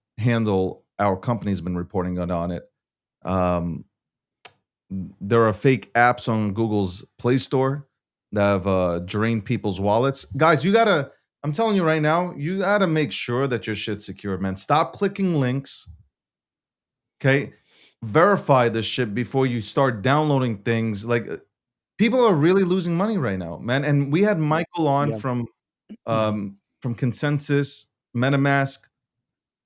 Speaker 2: company's been reporting on it. There are fake apps on Google's Play Store that have drained people's wallets. Guys, I'm telling you right now, you gotta make sure that your shit's secure, man. Stop clicking links. Okay? Verify this shit before you start downloading things. Like, people are really losing money right now, man. And we had Michael on
Speaker 4: Yeah.
Speaker 2: from Consensus, MetaMask.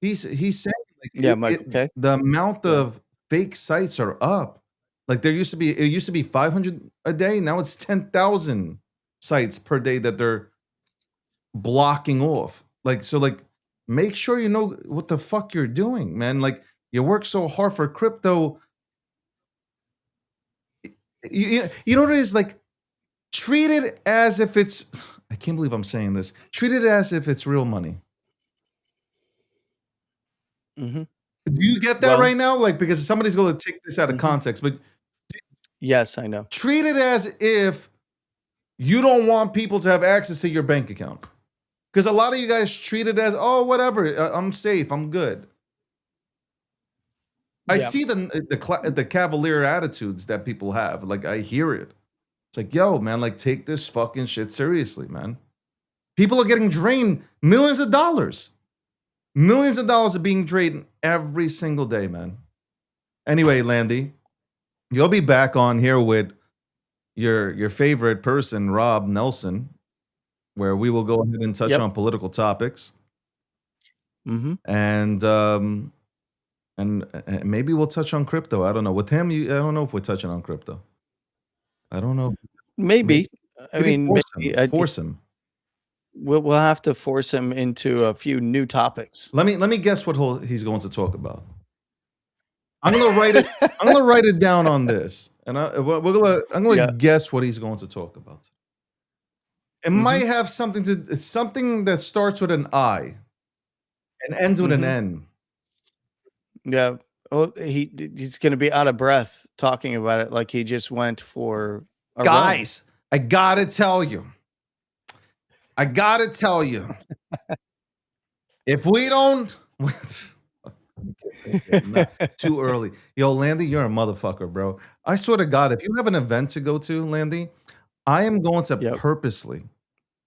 Speaker 2: He's saying like
Speaker 4: Michael K.
Speaker 2: the amount of fake sites are up. Like it used to be 500 a day. Now it's 10,000 sites per day that they're blocking off. Like, make sure you know what the fuck you're doing, man. Like, you work so hard for crypto. You know what it is? Like, treat it as if it's, I can't believe I'm saying this. Treat it as if it's real money.
Speaker 4: Mm-hmm.
Speaker 2: Do you get that right now? Like, because somebody's going to take this out of context, but
Speaker 4: yes, I know.
Speaker 2: Treat it as if you don't want people to have access to your bank account. Because a lot of you guys treat it as, oh, whatever, I'm safe, I'm good. I see the cavalier attitudes that people have. Like, I hear it. It's like, yo, man, like, take this fucking shit seriously, man. People are getting drained millions of dollars. Millions of dollars are being drained every single day, man. Anyway, Landy, you'll be back on here with your favorite person, Rob Nelson, where we will go ahead and touch on political topics.
Speaker 4: Mm-hmm.
Speaker 2: And maybe we'll touch on crypto. I don't know. With him, I don't know if we're touching on crypto. I don't know.
Speaker 4: Maybe.
Speaker 2: Force him.
Speaker 4: We'll have to force him into a few new topics.
Speaker 2: Let me guess what he's going to talk about. I'm gonna write it. I'm gonna write it down on this, and I'm gonna guess what he's going to talk about. It might have something that starts with an I and ends with an N.
Speaker 4: Yeah. Oh, he's going to be out of breath talking about it, like he just went for a
Speaker 2: Guys, run. I gotta tell you. If we don't. Too early. Yo, Landy, you're a motherfucker, bro. I swear to God, if you have an event to go to, Landy, I am going to purposely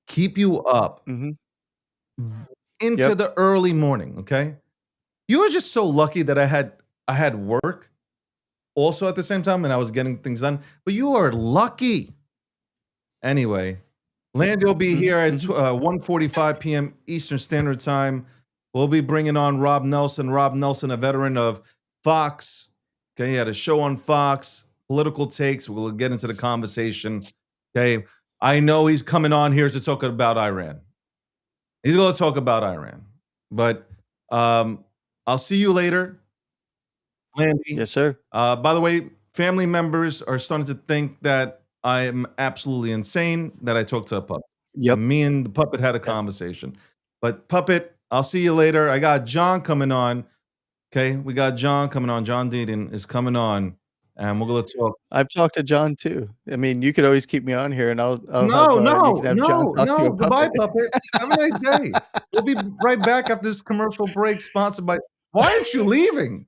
Speaker 2: keep you up into the early morning, okay? You were just so lucky that I had work also at the same time and I was getting things done, but you are lucky. Anyway, Landy will be here at 1:45 p.m. Eastern Standard Time. We'll be bringing on Rob Nelson. Rob Nelson, a veteran of Fox. Okay, he had a show on Fox, Political Takes. We'll get into the conversation. Okay, I know he's coming on here to talk about Iran. He's going to talk about Iran. But I'll see you later, Landy.
Speaker 4: Yes, sir.
Speaker 2: By the way, family members are starting to think that I am absolutely insane, that I talked to a puppet.
Speaker 4: Yep.
Speaker 2: Me and the puppet had a conversation. But puppet, I'll see you later. I got John coming on. Okay, we got John coming on. John Deedon is coming on, and we're going to talk.
Speaker 4: I've talked to John too. I mean, you could always keep me on here, and I'll
Speaker 2: No. Goodbye, puppet. Have a nice day. We'll be right back after this commercial break, sponsored by. Why aren't you leaving?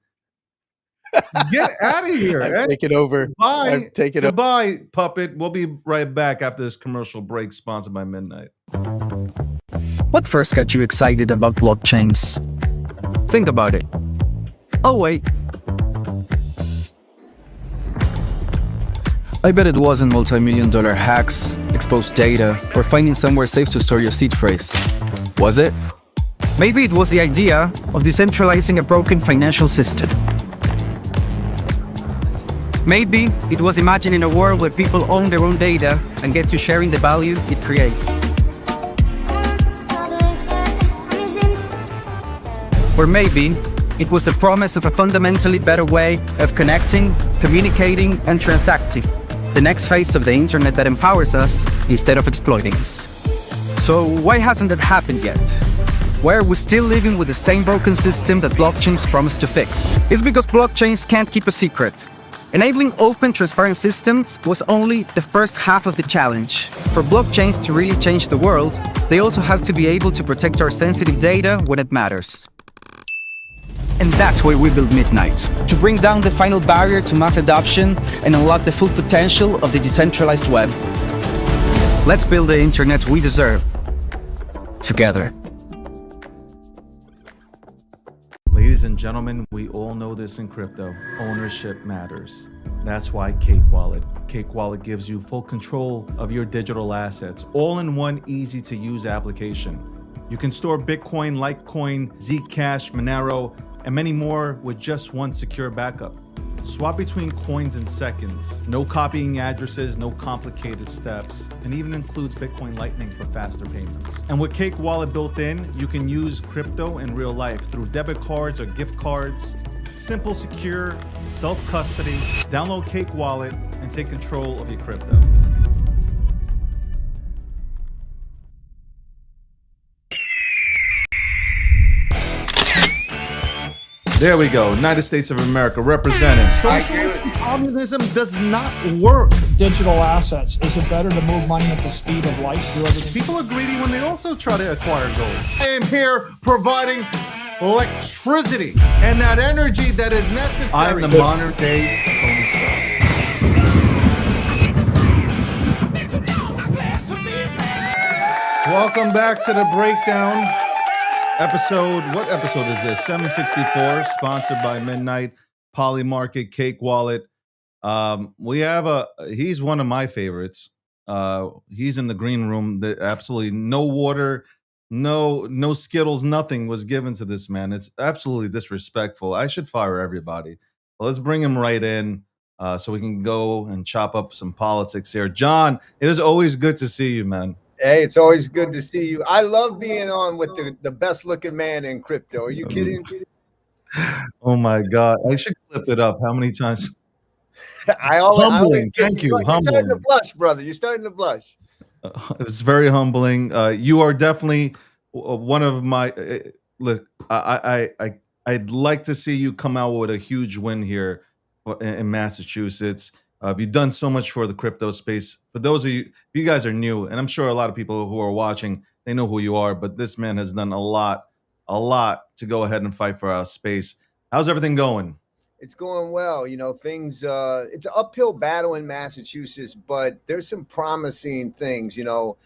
Speaker 2: Get out of here.
Speaker 4: I've taken over.
Speaker 2: Bye.
Speaker 4: Goodbye,
Speaker 2: puppet. We'll be right back after this commercial break, sponsored by Midnight.
Speaker 1: What first got you excited about blockchains? Think about it. Oh, wait. I bet it wasn't multi-million-dollar hacks, exposed data, or finding somewhere safe to store your seed phrase. Was it? Maybe it was the idea of decentralizing a broken financial system. Maybe it was imagining a world where people own their own data and get to sharing the value it creates. Or maybe it was the promise of a fundamentally better way of connecting, communicating, and transacting. The next phase of the internet that empowers us instead of exploiting us. So why hasn't that happened yet? Why are we still living with the same broken system that blockchains promise to fix? It's because blockchains can't keep a secret. Enabling open, transparent systems was only the first half of the challenge. For blockchains to really change the world, they also have to be able to protect our sensitive data when it matters. And that's why we built Midnight, to bring down the final barrier to mass adoption and unlock the full potential of the decentralized web. Let's build the internet we deserve, together.
Speaker 2: Ladies and gentlemen, we all know this in crypto. Ownership matters. That's why Cake Wallet. Cake Wallet gives you full control of your digital assets, all in one easy-to-use application. You can store Bitcoin, Litecoin, Zcash, Monero, and many more with just one secure backup. Swap between coins in seconds. No copying addresses, no complicated steps, and even includes Bitcoin Lightning for faster payments. And with Cake Wallet built in, you can use crypto in real life through debit cards or gift cards. Simple, secure, self-custody. Download Cake Wallet and take control of your crypto. There we go. United States of America representing. Social communism does not work.
Speaker 3: Digital assets. Is it better to move money at the speed of light? Do everything?
Speaker 2: People are greedy when they also try to acquire gold. I am here providing electricity and that energy that is necessary. I'm the modern day Tony Stark. Welcome back to the breakdown. What episode is this? 764, sponsored by Midnight, Polymarket, Cake Wallet. We have he's one of my favorites. He's in the green room. Absolutely no water, no Skittles, nothing was given to this man. It's absolutely disrespectful. I should fire everybody. Well, let's bring him right in so we can go and chop up some politics here. John, it is always good to see you, man.
Speaker 5: Hey, it's always good to see you. I love being on with the best looking man in crypto. Are you kidding me?
Speaker 2: Oh my God. I should clip it up. How many times?
Speaker 5: Humbling.
Speaker 2: Thank you.
Speaker 5: You're starting to blush, brother. You're starting to blush.
Speaker 2: It's very humbling. You are definitely one of my look, I'd like to see you come out with a huge win here in Massachusetts. You've done so much for the crypto space. For those of you, you guys are new, and I'm sure a lot of people who are watching, they know who you are, but this man has done a lot to go ahead and fight for our space. How's everything going?
Speaker 5: It's going well. You know, things, it's an uphill battle in Massachusetts, but there's some promising things. You know,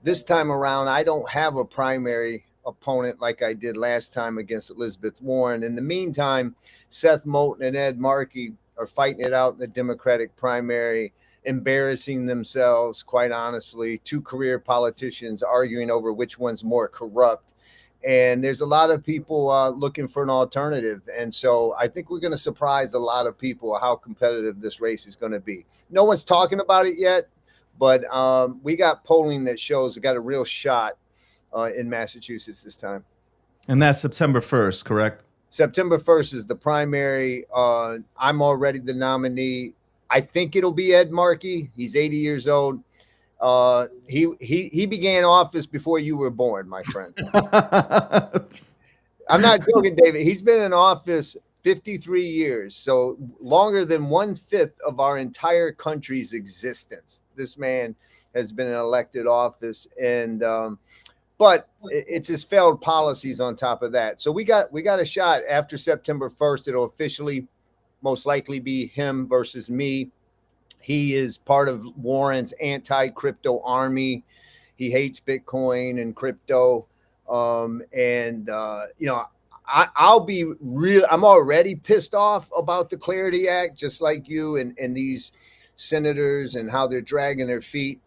Speaker 5: this time around, I don't have a primary opponent like I did last time against Elizabeth Warren. In the meantime, Seth Moulton and Ed Markey are fighting it out in the Democratic primary, embarrassing themselves, quite honestly. Two career politicians arguing over which one's more corrupt. And there's a lot of people looking for an alternative. And so I think we're going to surprise a lot of people how competitive this race is going to be. No one's talking about it yet, but we got polling that shows we got a real shot in Massachusetts this time.
Speaker 2: And that's September 1st, correct?
Speaker 5: September 1st is the primary. I'm already the nominee. I think it'll be Ed Markey. He's 80 years old. He began office before you were born, my friend. I'm not joking, David. He's been in office 53 years, so longer than 1/5 of our entire country's existence. This man has been in elected office, and but it's his failed policies on top of that. So we got a shot after September 1st. It'll officially most likely be him versus me. He is part of Warren's anti-crypto army. He hates Bitcoin and crypto. You know, I'll be real. I'm already pissed off about the Clarity Act, just like you and these senators and how they're dragging their feet.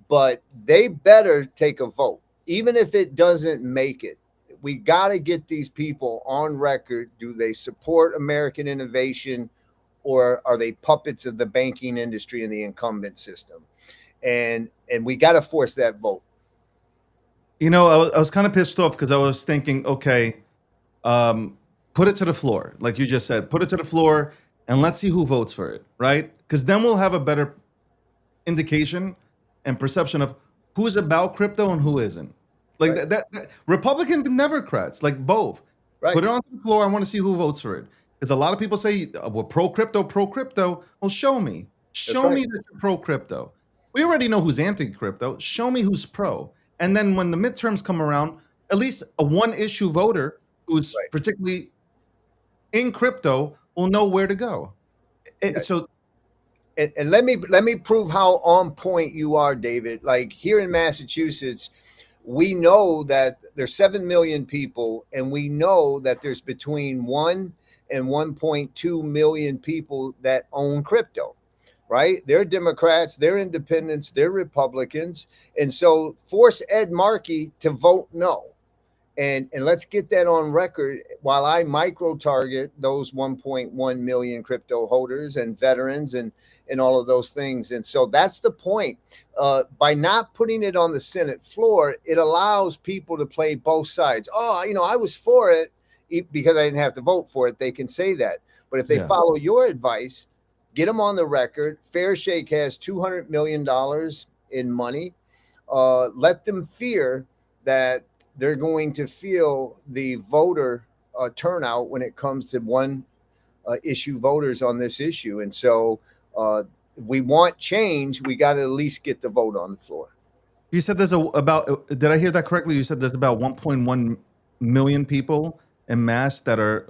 Speaker 5: But they better take a vote. Even if it doesn't make it, we got to get these people on record. Do they support American innovation, or are they puppets of the banking industry and the incumbent system? And we got to force that vote.
Speaker 2: You know, I was kind of pissed off because I was thinking, okay, put it to the floor, like you just said, put it to the floor, and let's see who votes for it, right? Because then we'll have a better indication and perception of who's about crypto and who isn't. Like
Speaker 5: Right.
Speaker 2: that Republicans and Democrats, like both.
Speaker 5: Right.
Speaker 2: Put it onto the floor. I want to see who votes for it. Because a lot of people say, we're pro crypto, pro crypto. Well, show me. Show
Speaker 5: right.
Speaker 2: me that you're pro crypto. We already know who's anti crypto. Show me who's pro. And then when the midterms come around, at least a one issue voter who's
Speaker 5: Right.
Speaker 2: particularly in crypto will know where to go. So
Speaker 5: And let me prove how on point you are, David. Like here in Massachusetts, we know that there's 7 million people, and we know that there's between 1 and 1.2 million people that own crypto, right? They're Democrats, they're independents, they're Republicans. And so force Ed Markey to vote no. And let's get that on record while I micro target those 1.1 million crypto holders and veterans and all of those things. And so that's the point. By not putting it on the Senate floor, it allows people to play both sides. Oh, I was for it because I didn't have to vote for it. They can say that. But if they follow your advice, get them on the record. Fairshake has $200 million in money. Let them fear that they're going to feel the voter turnout when it comes to one issue voters on this issue. And so we want change. We got to at least get the vote on the floor.
Speaker 2: you said there's did I hear that correctly? You said there's about 1.1 million people en masse that are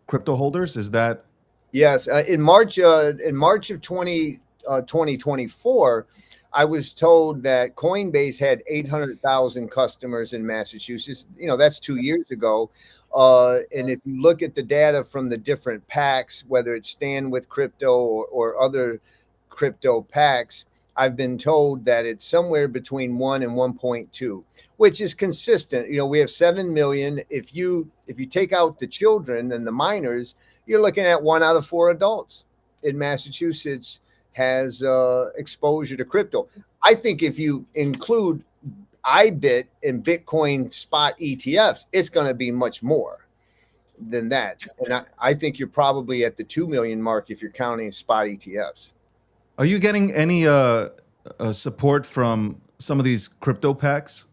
Speaker 2: crypto holders. Is that?
Speaker 5: Yes. In March of 2024, I was told that Coinbase had 800,000 customers in Massachusetts. That's 2 years ago. And if you look at the data from the different PACs, whether it's Stand with Crypto or other crypto PACs, I've been told that it's somewhere between 1 and 1.2, which is consistent. We have 7 million. If you take out the children and the minors, you're looking at 1 out of 4 adults in Massachusetts has exposure to crypto. I think if you include IBIT and Bitcoin spot ETFs, it's going to be much more than that. And I think you're probably at the 2 million mark if you're counting spot ETFs.
Speaker 2: Are you getting any support from some of these crypto PACs?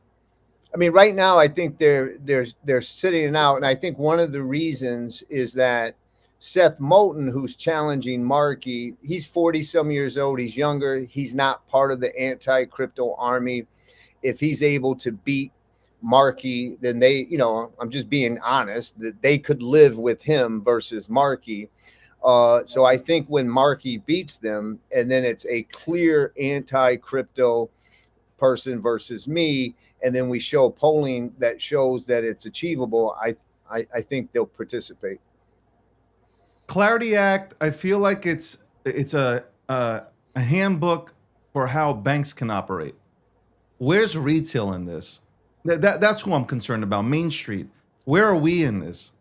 Speaker 5: I mean, right now, I think they're sitting it out. And I think one of the reasons is that Seth Moulton, who's challenging Markey, he's 40 some years old. He's younger. He's not part of the anti-crypto army. If he's able to beat Markey, then they, I'm just being honest, that they could live with him versus Markey. So I think when Markey beats them, and then it's a clear anti-crypto person versus me, and then we show polling that shows that it's achievable, I think they'll participate.
Speaker 2: Clarity Act, I feel like it's a handbook for how banks can operate. Where's retail in this? That's who I'm concerned about. Main Street. Where are we in this?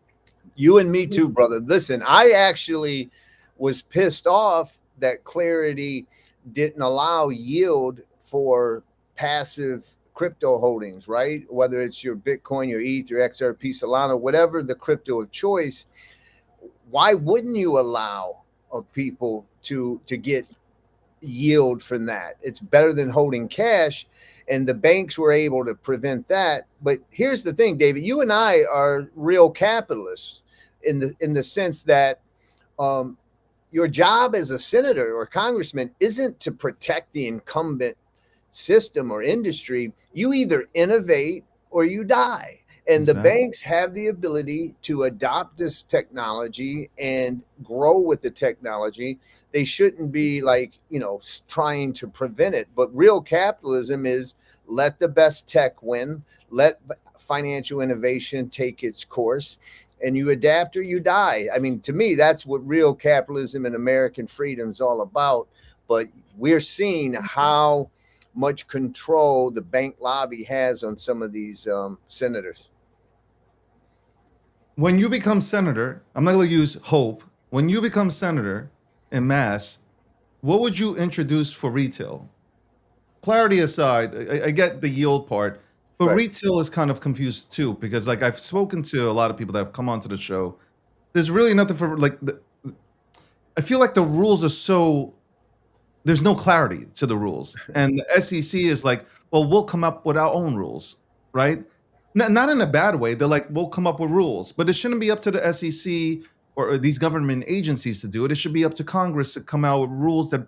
Speaker 5: You and me too, brother. Listen, I actually was pissed off that Clarity didn't allow yield for passive crypto holdings, right? Whether it's your Bitcoin, your ETH, your XRP, Solana, whatever the crypto of choice. Why wouldn't you allow people to get yield from that? It's better than holding cash, and the banks were able to prevent that. But here's the thing, David, you and I are real capitalists in the sense that your job as a senator or congressman isn't to protect the incumbent system or industry. You either innovate or you die. And the banks have the ability to adopt this technology and grow with the technology. They shouldn't be trying to prevent it. But real capitalism is let the best tech win, let financial innovation take its course, and you adapt or you die. I mean, to me, that's what real capitalism and American freedom is all about. But we're seeing how much control the bank lobby has on some of these senators.
Speaker 2: when you become senator, I'm not going to use hope. When you become senator in Mass, what would you introduce for retail? Clarity aside, I get the yield part, but
Speaker 5: Right.
Speaker 2: retail is kind of confused too, because like I've spoken to a lot of people that have come onto the show. There's really nothing for like. I feel like the rules are so. There's no clarity to the rules, and the SEC is like, well, we'll come up with our own rules, right? Not in a bad way. They're like, we'll come up with rules, but it shouldn't be up to the SEC or these government agencies to do it. It should be up to Congress to come out with rules that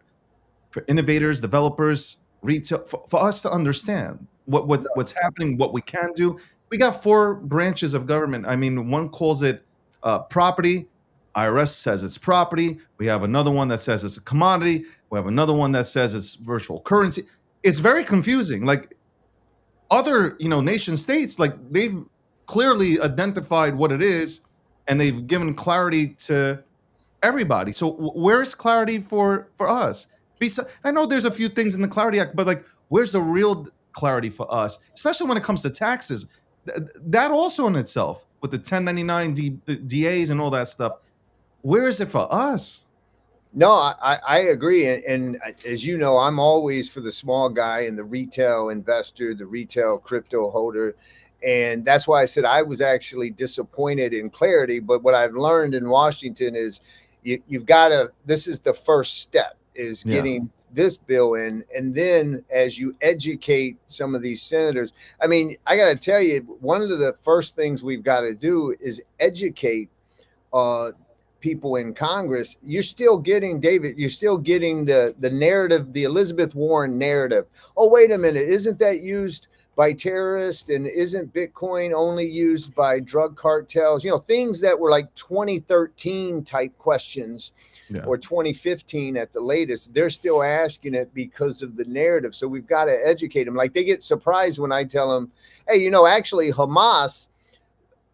Speaker 2: for innovators, developers, retail, for us to understand what's happening, what we can do. We got 4 branches of government. I mean, one calls it property. IRS says it's property. We have another one that says it's a commodity. We have another one that says it's virtual currency. It's very confusing. Like other, nation states, like they've clearly identified what it is, and they've given clarity to everybody. So where's clarity for us? I know there's a few things in the Clarity Act, but like, where's the real clarity for us, especially when it comes to taxes? That also in itself, with the 1099 DAs and all that stuff, where is it for us?
Speaker 5: No, I agree. And as you know, I'm always for the small guy and the retail investor, the retail crypto holder. And that's why I said I was actually disappointed in Clarity. But what I've learned in Washington is you've got to, this is the first step, is getting this bill in. And then as you educate some of these senators, I mean, I got to tell you, one of the first things we've got to do is educate people in Congress. You're still getting, David, you're still getting the narrative, the Elizabeth Warren narrative. Oh, wait a minute. Isn't that used by terrorists? And isn't Bitcoin only used by drug cartels? Things that were like 2013 type questions or 2015 at the latest. They're still asking it because of the narrative. So we've got to educate them. Like they get surprised when I tell them, hey, actually Hamas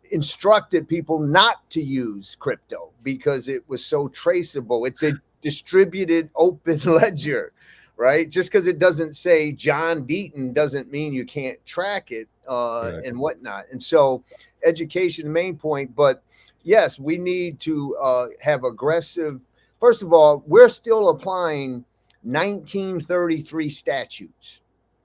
Speaker 5: instructed people not to use crypto because it was so traceable. It's a distributed open ledger, right? Just because it doesn't say John Deaton doesn't mean you can't track it and whatnot. And so education, main point. But yes, we need to have aggressive. First of all, we're still applying 1933 statutes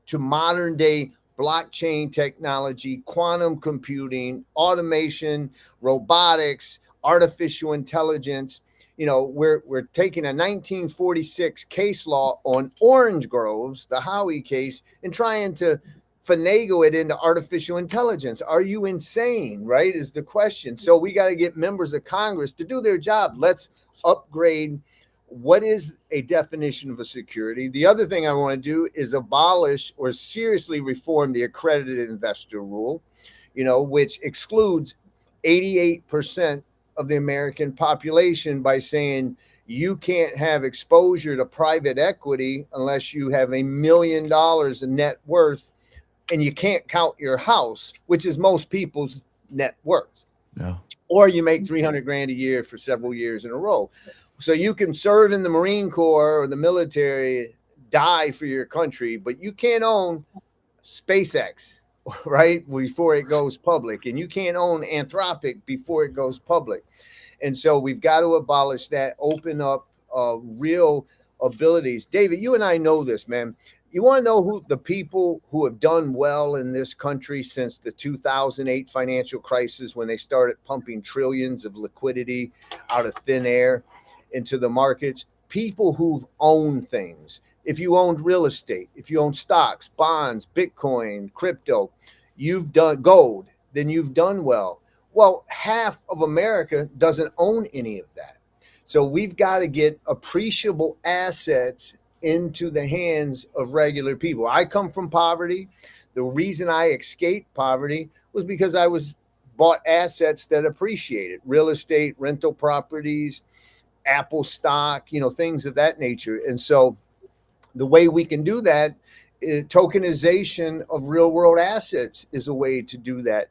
Speaker 5: to modern day blockchain technology, quantum computing, automation, robotics, artificial intelligence. We're taking a 1946 case law on orange groves, the Howey case, and trying to finagle it into artificial intelligence. Are you insane, right, is the question. So we got to get members of Congress to do their job. Let's upgrade what is a definition of a security. The other thing I want to do is abolish or seriously reform the accredited investor rule, which excludes 88% of the American population by saying you can't have exposure to private equity unless you have $1 million in net worth, and you can't count your house, which is most people's net worth.
Speaker 2: Yeah.
Speaker 5: Or you make 300 grand a year for several years in a row. So you can serve in the Marine Corps or the military, die for your country, but you can't own SpaceX, right, before it goes public. And you can't own Anthropic before it goes public. And so we've got to abolish that, open up real abilities. David, you and I know this, man. You want to know who the people who have done well in this country since the 2008 financial crisis, when they started pumping trillions of liquidity out of thin air into the markets? People who've owned things. If you owned real estate, if you own stocks, bonds, Bitcoin, crypto, you've done gold, then you've done well. Well, half of America doesn't own any of that. So we've got to get appreciable assets into the hands of regular people. I come from poverty. The reason I escaped poverty was because I bought assets that appreciated: real estate, rental properties, Apple stock, things of that nature. And so the way we can do that is tokenization of real world assets is a way to do that.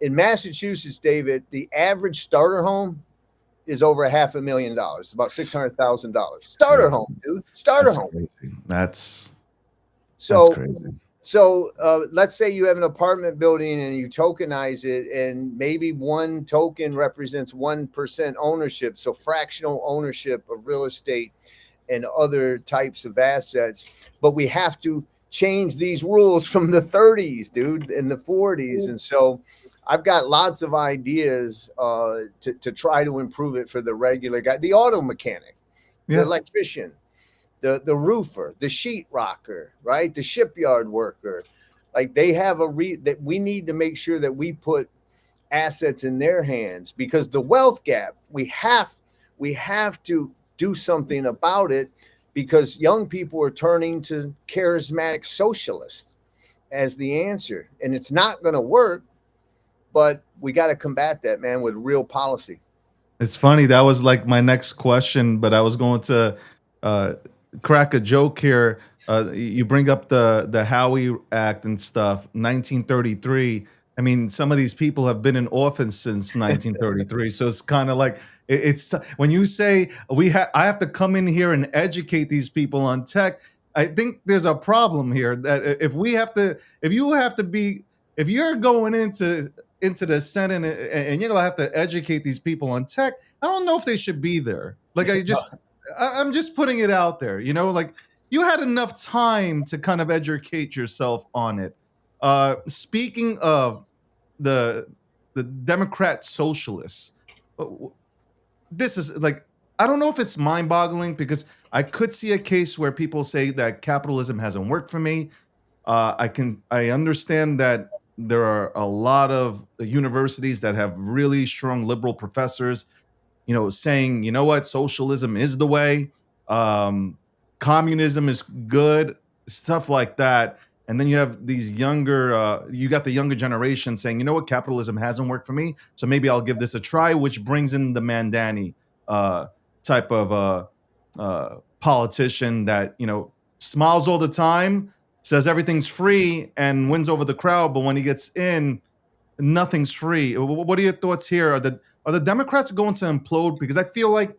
Speaker 5: In Massachusetts, David, the average starter home is over $500,000, about $600,000. Starter home, dude. Starter home.
Speaker 2: Crazy. That's
Speaker 5: so
Speaker 2: crazy.
Speaker 5: So let's say you have an apartment building and you tokenize it, and maybe one token represents 1% ownership, so fractional ownership of real estate and other types of assets. But we have to change these rules from the 30s, dude, and the 40s. And so I've got lots of ideas to try to improve it for the regular guy, the auto mechanic, the electrician, the roofer, the sheet rocker, right? The shipyard worker. Like they have that we need to make sure that we put assets in their hands, because the wealth gap, we have to do something about it, because young people are turning to charismatic socialists as the answer, and it's not going to work, but we got to combat that, man, with real policy.
Speaker 2: It's funny. That was like my next question, but I was going to crack a joke here. You bring up the Howie Act and stuff, 1933. I mean, some of these people have been in office since 1933. So it's kind of like it's when you say I have to come in here and educate these people on tech. I think there's a problem here that if you're going into the Senate and you're gonna have to educate these people on tech, I don't know if they should be there. Like I'm just putting it out there, you know, like you had enough time to kind of educate yourself on it. Speaking of the Democrat socialists, this is like, I don't know if it's mind-boggling, because I could see a case where people say that capitalism hasn't worked for me. I understand that there are a lot of universities that have really strong liberal professors, you know, saying, you know what, socialism is the way, communism is good, stuff like that. And then you have these you got the younger generation saying, you know what, capitalism hasn't worked for me, so maybe I'll give this a try, which brings in the Mandani type of politician that, you know, smiles all the time, says everything's free, and wins over the crowd. But when he gets in, nothing's free. What are your thoughts here? Are the Democrats going to implode? Because I feel like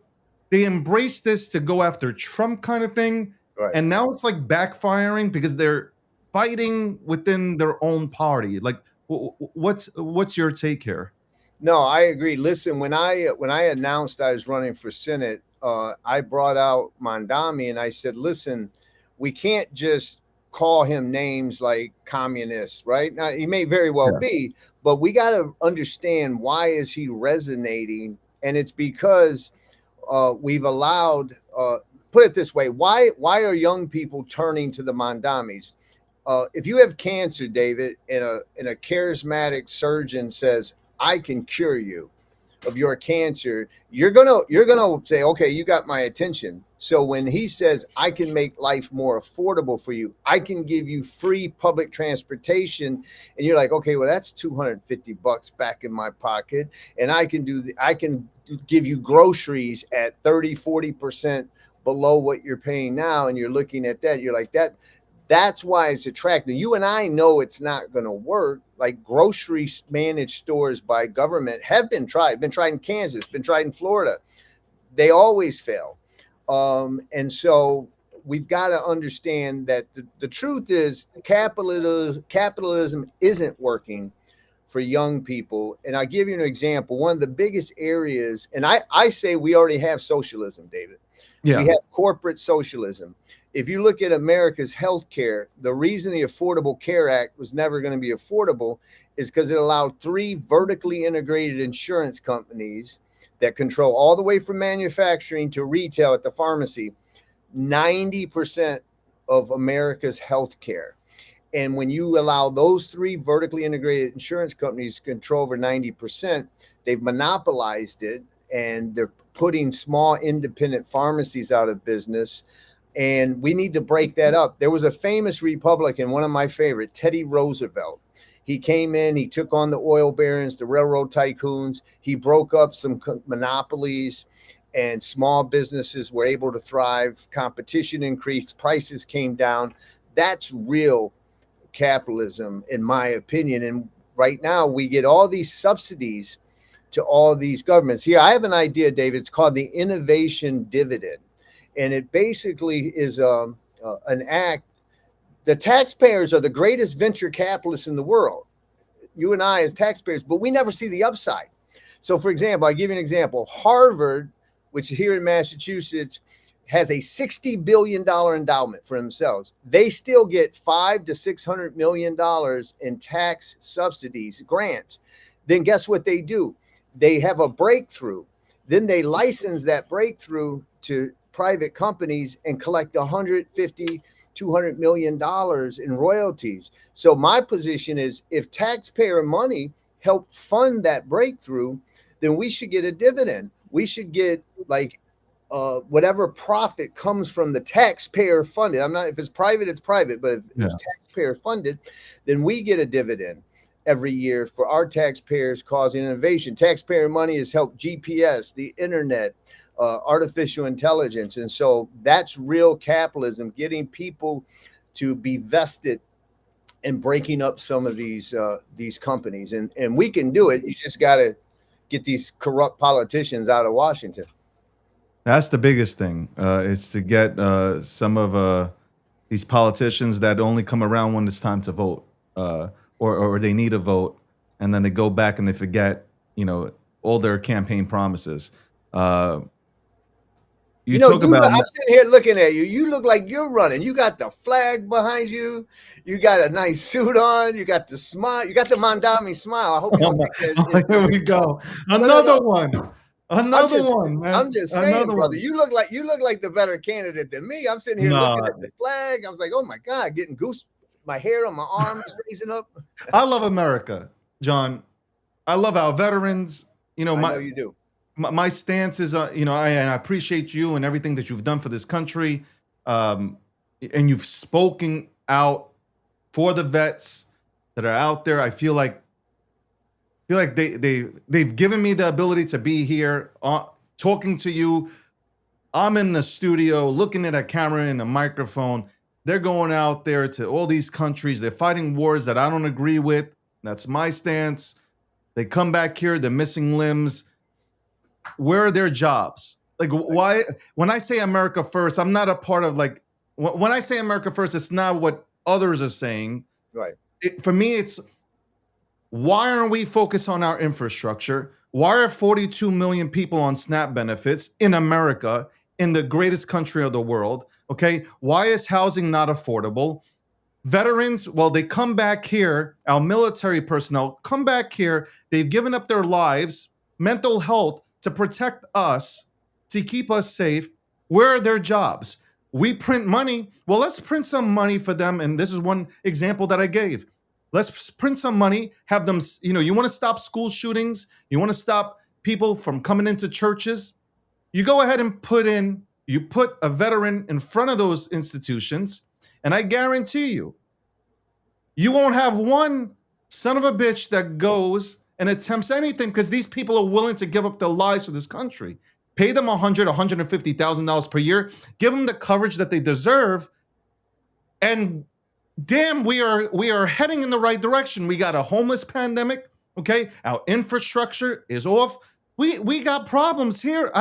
Speaker 2: they embraced this to go after Trump kind of thing.
Speaker 5: Right.
Speaker 2: And now it's like backfiring because they're fighting within their own party. Like, what's your take here?
Speaker 5: No, I agree. Listen, when I announced I was running for Senate, I brought out Mandami and I said, listen, we can't just call him names like communist, right? Now, he may very well be, but we got to understand, why is he resonating? And it's because we've allowed, put it this way, why are young people turning to the Mandamis? If you have cancer, David, and a charismatic surgeon says, I can cure you of your cancer, you're gonna say, okay, you got my attention. So when he says, I can make life more affordable for you, I can give you free public transportation, and you're like, okay, well, that's $250 back in my pocket, and I can give you groceries at 30-40% below what you're paying now, and you're looking at that, you're like, that's why it's attractive. You and I know it's not going to work. Like grocery managed stores by government have been tried in Kansas, been tried in Florida. They always fail. And so we've got to understand that the truth is capitalism isn't working for young people. And I'll give you an example. One of the biggest areas, and I say we already have socialism, David. Yeah. We have corporate socialism. If you look at America's healthcare, the reason the Affordable Care Act was never going to be affordable is because it allowed 3 vertically integrated insurance companies that control all the way from manufacturing to retail at the pharmacy, 90% of America's healthcare. And when you allow those 3 vertically integrated insurance companies to control over 90%, they've monopolized it, and they're putting small independent pharmacies out of business. And we need to break that up. There was a famous Republican, one of my favorite, Teddy Roosevelt. He came in, he took on the oil barons, the railroad tycoons. He broke up some monopolies, and small businesses were able to thrive. Competition increased, prices came down. That's real capitalism, in my opinion. And right now we get all these subsidies to all these governments. Here, I have an idea, David. It's called the innovation dividend. And it basically is an act The taxpayers are the greatest venture capitalists in the world. You and I as taxpayers, but we never see the upside. So, for example, I give you an example. Harvard, which is here in Massachusetts, has a $60 billion endowment for themselves. They still get $500 to $600 million in tax subsidies, grants. Then guess what they do? They have a breakthrough. Then they license that breakthrough to private companies and collect $150, $200 million in royalties. So my position is, if taxpayer money helped fund that breakthrough, then we should get a dividend. We should get like whatever profit comes from the taxpayer funded. I'm not, if it's private, it's private, but if it's taxpayer funded, then we get a dividend every year for our taxpayers causing innovation. Taxpayer money has helped GPS, the internet, artificial intelligence. And so that's real capitalism, getting people to be vested in breaking up some of these companies. And we can do it. You just got to get these corrupt politicians out of Washington.
Speaker 2: That's the biggest thing, is to get some of these politicians that only come around when it's time to vote, or they need a vote, and then they go back and they forget, all their campaign promises. I'm sitting
Speaker 5: here looking at you. You look like you're running. You got the flag behind you. You got a nice suit on. You got the smile. You got the Mandami smile. I hope you don't think that.
Speaker 2: Here we go. Another one. Another one, man.
Speaker 5: I'm just saying, brother. You look like the better candidate than me. I'm sitting here looking at the flag. I was like, oh my God, getting goose. My hair on my arm is raising up.
Speaker 2: I love America, John. I love our veterans.
Speaker 5: I know you do.
Speaker 2: My stance is, I appreciate you and everything that you've done for this country, and you've spoken out for the vets that are out there. I feel like they've given me the ability to be here talking to you. I'm in the studio looking at a camera and a microphone. They're going out there to all these countries. They're fighting wars that I don't agree with. That's my stance. They come back here. They're missing limbs. Where are their jobs? Like, why? When I say America first, I'm not a part of when I say America first, it's not what others are saying.
Speaker 5: Right.
Speaker 2: For me, it's, why aren't we focused on our infrastructure? Why are 42 million people on SNAP benefits in America, in the greatest country of the world? Okay. Why is housing not affordable? Veterans, well, they come back here. Our military personnel come back here. They've given up their lives, mental health, to protect us, to keep us safe. Where are their jobs? We print money. Well, let's print some money for them. And this is one example that I gave. Let's print some money, have them, you want to stop school shootings? You want to stop people from coming into churches? You go ahead and put a veteran in front of those institutions, and I guarantee you won't have one son of a bitch that goes and attempts anything, because these people are willing to give up their lives for this country. Pay them $150,000 per year. Give them the coverage that they deserve. And damn, we are heading in the right direction. We got a homeless pandemic. Okay, our infrastructure is off. We got problems here.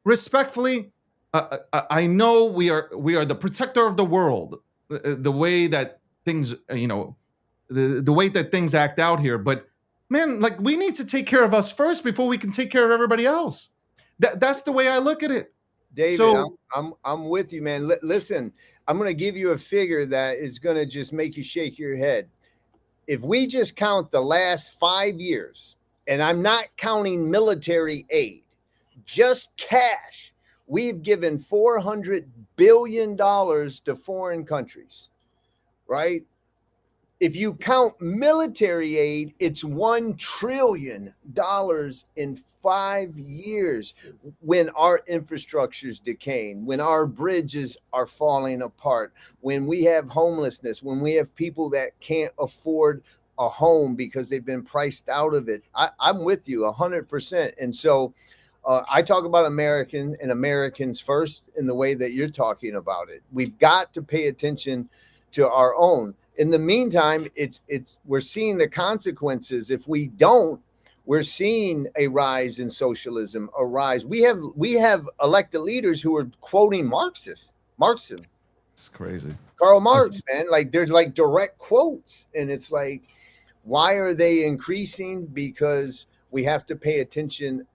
Speaker 2: Respectfully, I know we are the protector of the world. The way that things, the way that things act out here, but man, we need to take care of us first before we can take care of everybody else. That's the way I look at it.
Speaker 5: David,
Speaker 2: so,
Speaker 5: I'm with you, man. Listen, I'm going to give you a figure that is going to just make you shake your head. If we just count the last 5 years, and I'm not counting military aid, just cash, we've given $400 billion to foreign countries, right? If you count military aid, it's $1 trillion in 5 years, when our infrastructure is decaying, when our bridges are falling apart, when we have homelessness, when we have people that can't afford a home because they've been priced out of it. I'm with you 100%. And so I talk about Americans first in the way that you're talking about it. We've got to pay attention to our own. In the meantime, we're seeing the consequences. If we don't, we're seeing a rise in socialism, a rise. We have elected leaders who are quoting Marxism.
Speaker 2: It's crazy.
Speaker 5: Karl Marx, man. Like there's like direct quotes, and it's like, why are they increasing? Because we have to pay attention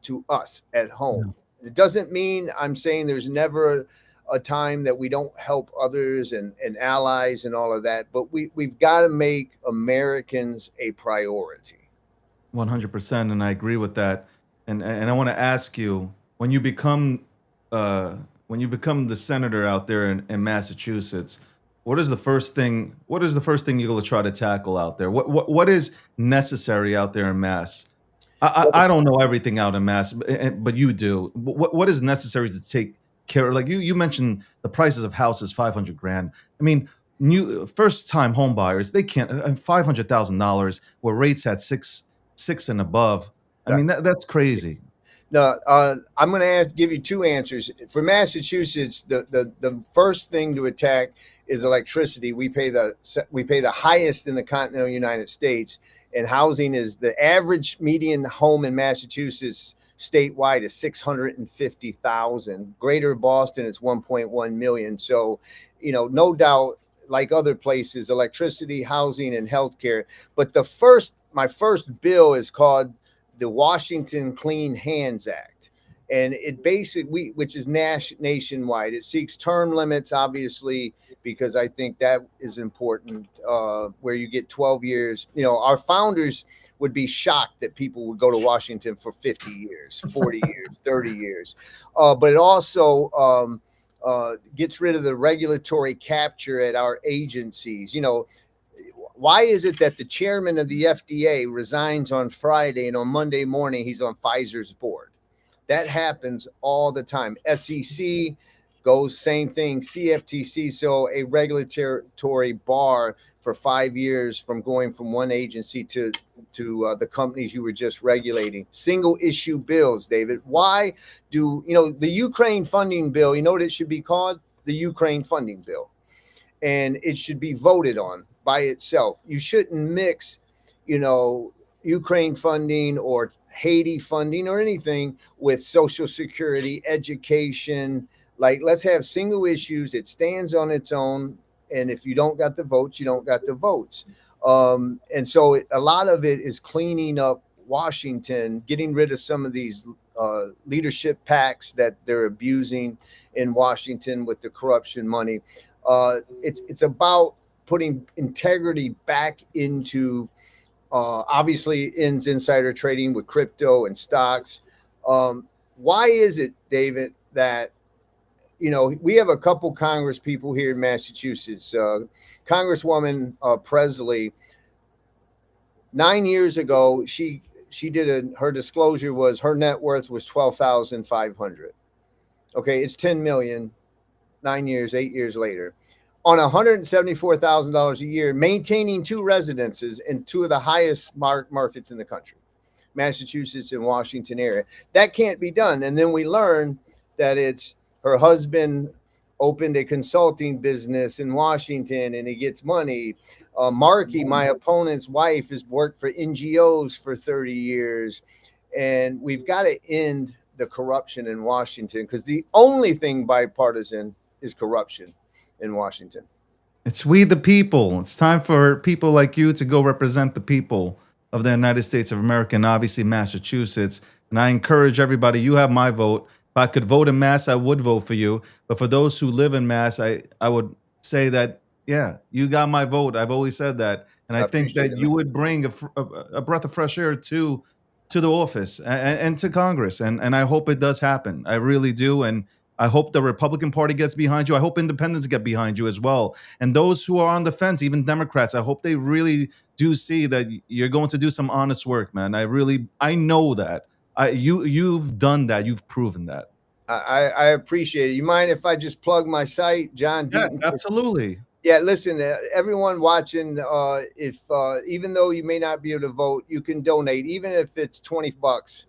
Speaker 5: to us at home. It doesn't mean I'm saying there's never a time that we don't help others and allies and all of that, but we've got to make Americans a priority.
Speaker 2: 100%, and I agree with that. And I want to ask you, when you become the senator out there in Massachusetts, what is the first thing you're going to try to tackle out there? What is necessary out there in Mass? I don't know everything out in Mass, but you do. What is necessary to take care of? Like you mentioned the prices of houses, 500 grand. I mean, new first time home buyers, they can't $500,000 where rates at six and above. I mean, that's crazy.
Speaker 5: No, I'm going to give you two answers. For Massachusetts, the first thing to attack is electricity. We pay the highest in the continental United States, and housing is the average median home in Massachusetts statewide is 650,000. Greater Boston is 1.1 million. So, no doubt, like other places, electricity, housing, and healthcare. But my first bill is called the Washington Clean Hands Act. And it basically, which is nationwide, it seeks term limits, obviously, because I think that is important, where you get 12 years. Our founders would be shocked that people would go to Washington for 50 years, 40 years, 30 years. But it also gets rid of the regulatory capture at our agencies. Why is it that the chairman of the FDA resigns on Friday and on Monday morning he's on Pfizer's board? That happens all the time. SEC goes same thing. CFTC, so a regulatory bar for 5 years from going from one agency to the companies you were just regulating. Single issue bills, David. Why do the Ukraine funding bill? You know what it should be called? The Ukraine funding bill, and it should be voted on by itself. You shouldn't mix, Ukraine funding or Haiti funding or anything with Social Security, education. Like, let's have single issues. It stands on its own. And if you don't got the votes, you don't got the votes. And so a lot of it is cleaning up Washington, getting rid of some of these leadership packs that they're abusing in Washington with the corruption money. It's about putting integrity back into, obviously, insider trading with crypto and stocks. Why is it, David, that, we have a couple Congress people here in Massachusetts. Congresswoman Presley, 9 years ago, she did her disclosure was her net worth was $12,500. Okay, it's 10 million. 8 years later. On $174,000 a year, maintaining two residences in two of the highest markets in the country, Massachusetts and Washington area. That can't be done. And then we learn that it's her husband opened a consulting business in Washington and he gets money. Markey, my opponent's wife, has worked for NGOs for 30 years. And we've got to end the corruption in Washington, because the only thing bipartisan is corruption in Washington.
Speaker 2: It's we the people. It's time for people like you to go represent the people of the United States of America, and obviously Massachusetts. And I encourage everybody, you have my vote. If I could vote in Mass, I would vote for you. But for those who live in Mass, I would say that, yeah, you got my vote. I've always said that. And I think that you would bring a breath of fresh air to the office and to Congress. And I hope it does happen. I really do. And I hope the Republican Party gets behind you. I hope independents get behind you as well. And those who are on the fence, even Democrats, I hope they really do see that you're going to do some honest work, man. I know that. You've done that. You've proven that.
Speaker 5: I appreciate it. You mind if I just plug my site, John Deaton?
Speaker 2: Yeah, absolutely.
Speaker 5: Yeah, listen, everyone watching, if even though you may not be able to vote, you can donate, even if it's $20.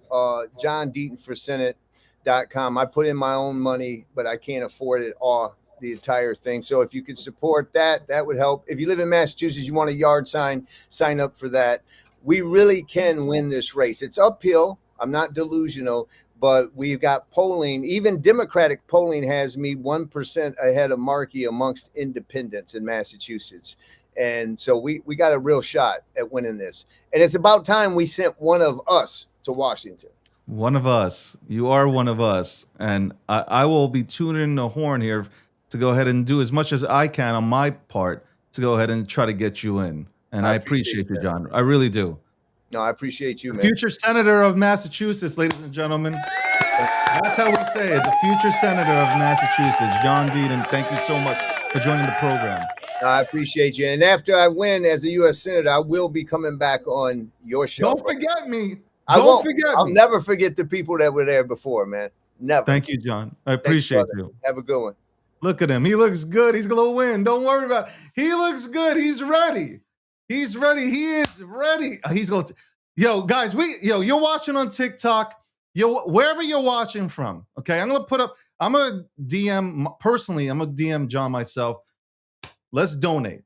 Speaker 5: John Deaton for Senate.com. I put in my own money, but I can't afford it all, the entire thing. So if you could support that, that would help. If you live in Massachusetts, you want a yard sign, sign up for that. We really can win this race. It's uphill. I'm not delusional, but we've got polling. Even Democratic polling has me 1% ahead of Markey amongst independents in Massachusetts. And so we got a real shot at winning this. And it's about time we sent one of us to Washington.
Speaker 2: One of us. You are one of us. And I will be tuning the horn here to go ahead and do as much as I can on my part to go ahead and try to get you in. And I appreciate you, John. I really do.
Speaker 5: No, I appreciate you, man.
Speaker 2: Future Senator of Massachusetts, ladies and gentlemen. That's how we say it. The future Senator of Massachusetts, John Deedon. Thank you so much for joining the program.
Speaker 5: I appreciate you. And after I win as a U.S. Senator, I will be coming back on your show.
Speaker 2: Don't forget me.
Speaker 5: I'll never forget the people that were there before, man. Never.
Speaker 2: Thank you, John. I appreciate you.
Speaker 5: Have a good one.
Speaker 2: Look at him. He looks good. He's going to win. Don't worry about it. He looks good. He's ready. He's ready. He is ready. He's going to. Yo, guys, you're watching on TikTok. Wherever you're watching from. Okay. I'm going to DM personally. I'm going to DM John myself. Let's donate.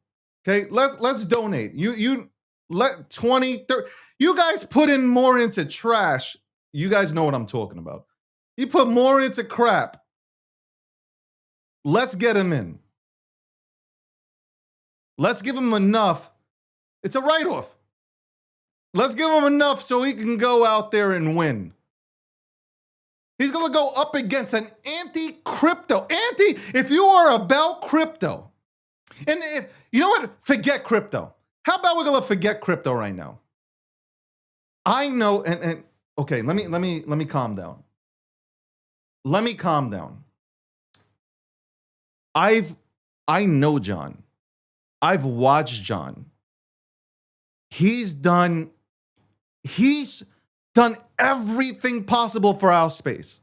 Speaker 2: Okay. Let's donate. You let 20, 30. You guys put in more into trash. You guys know what I'm talking about. You put more into crap. Let's get him in. Let's give him enough. It's a write-off. Let's give him enough so he can go out there and win. He's going to go up against an anti-crypto. If you are about crypto, and if, you know what? Forget crypto. How about we're going to forget crypto right now? I know, and okay, let me calm down. Let me calm down. I know John. I've watched John. He's done everything possible for our space.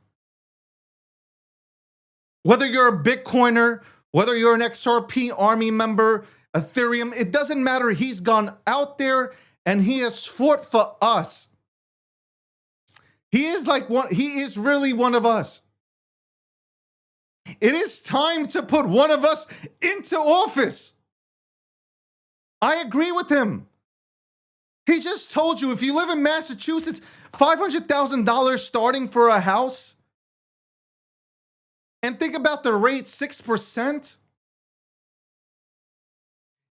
Speaker 2: Whether you're a Bitcoiner, whether you're an XRP Army member, Ethereum, it doesn't matter. He's gone out there and he has fought for us. He is really one of us. It is time to put one of us into office. I agree with him. He just told you if you live in Massachusetts, $500,000 starting for a house. And think about the rate, 6%.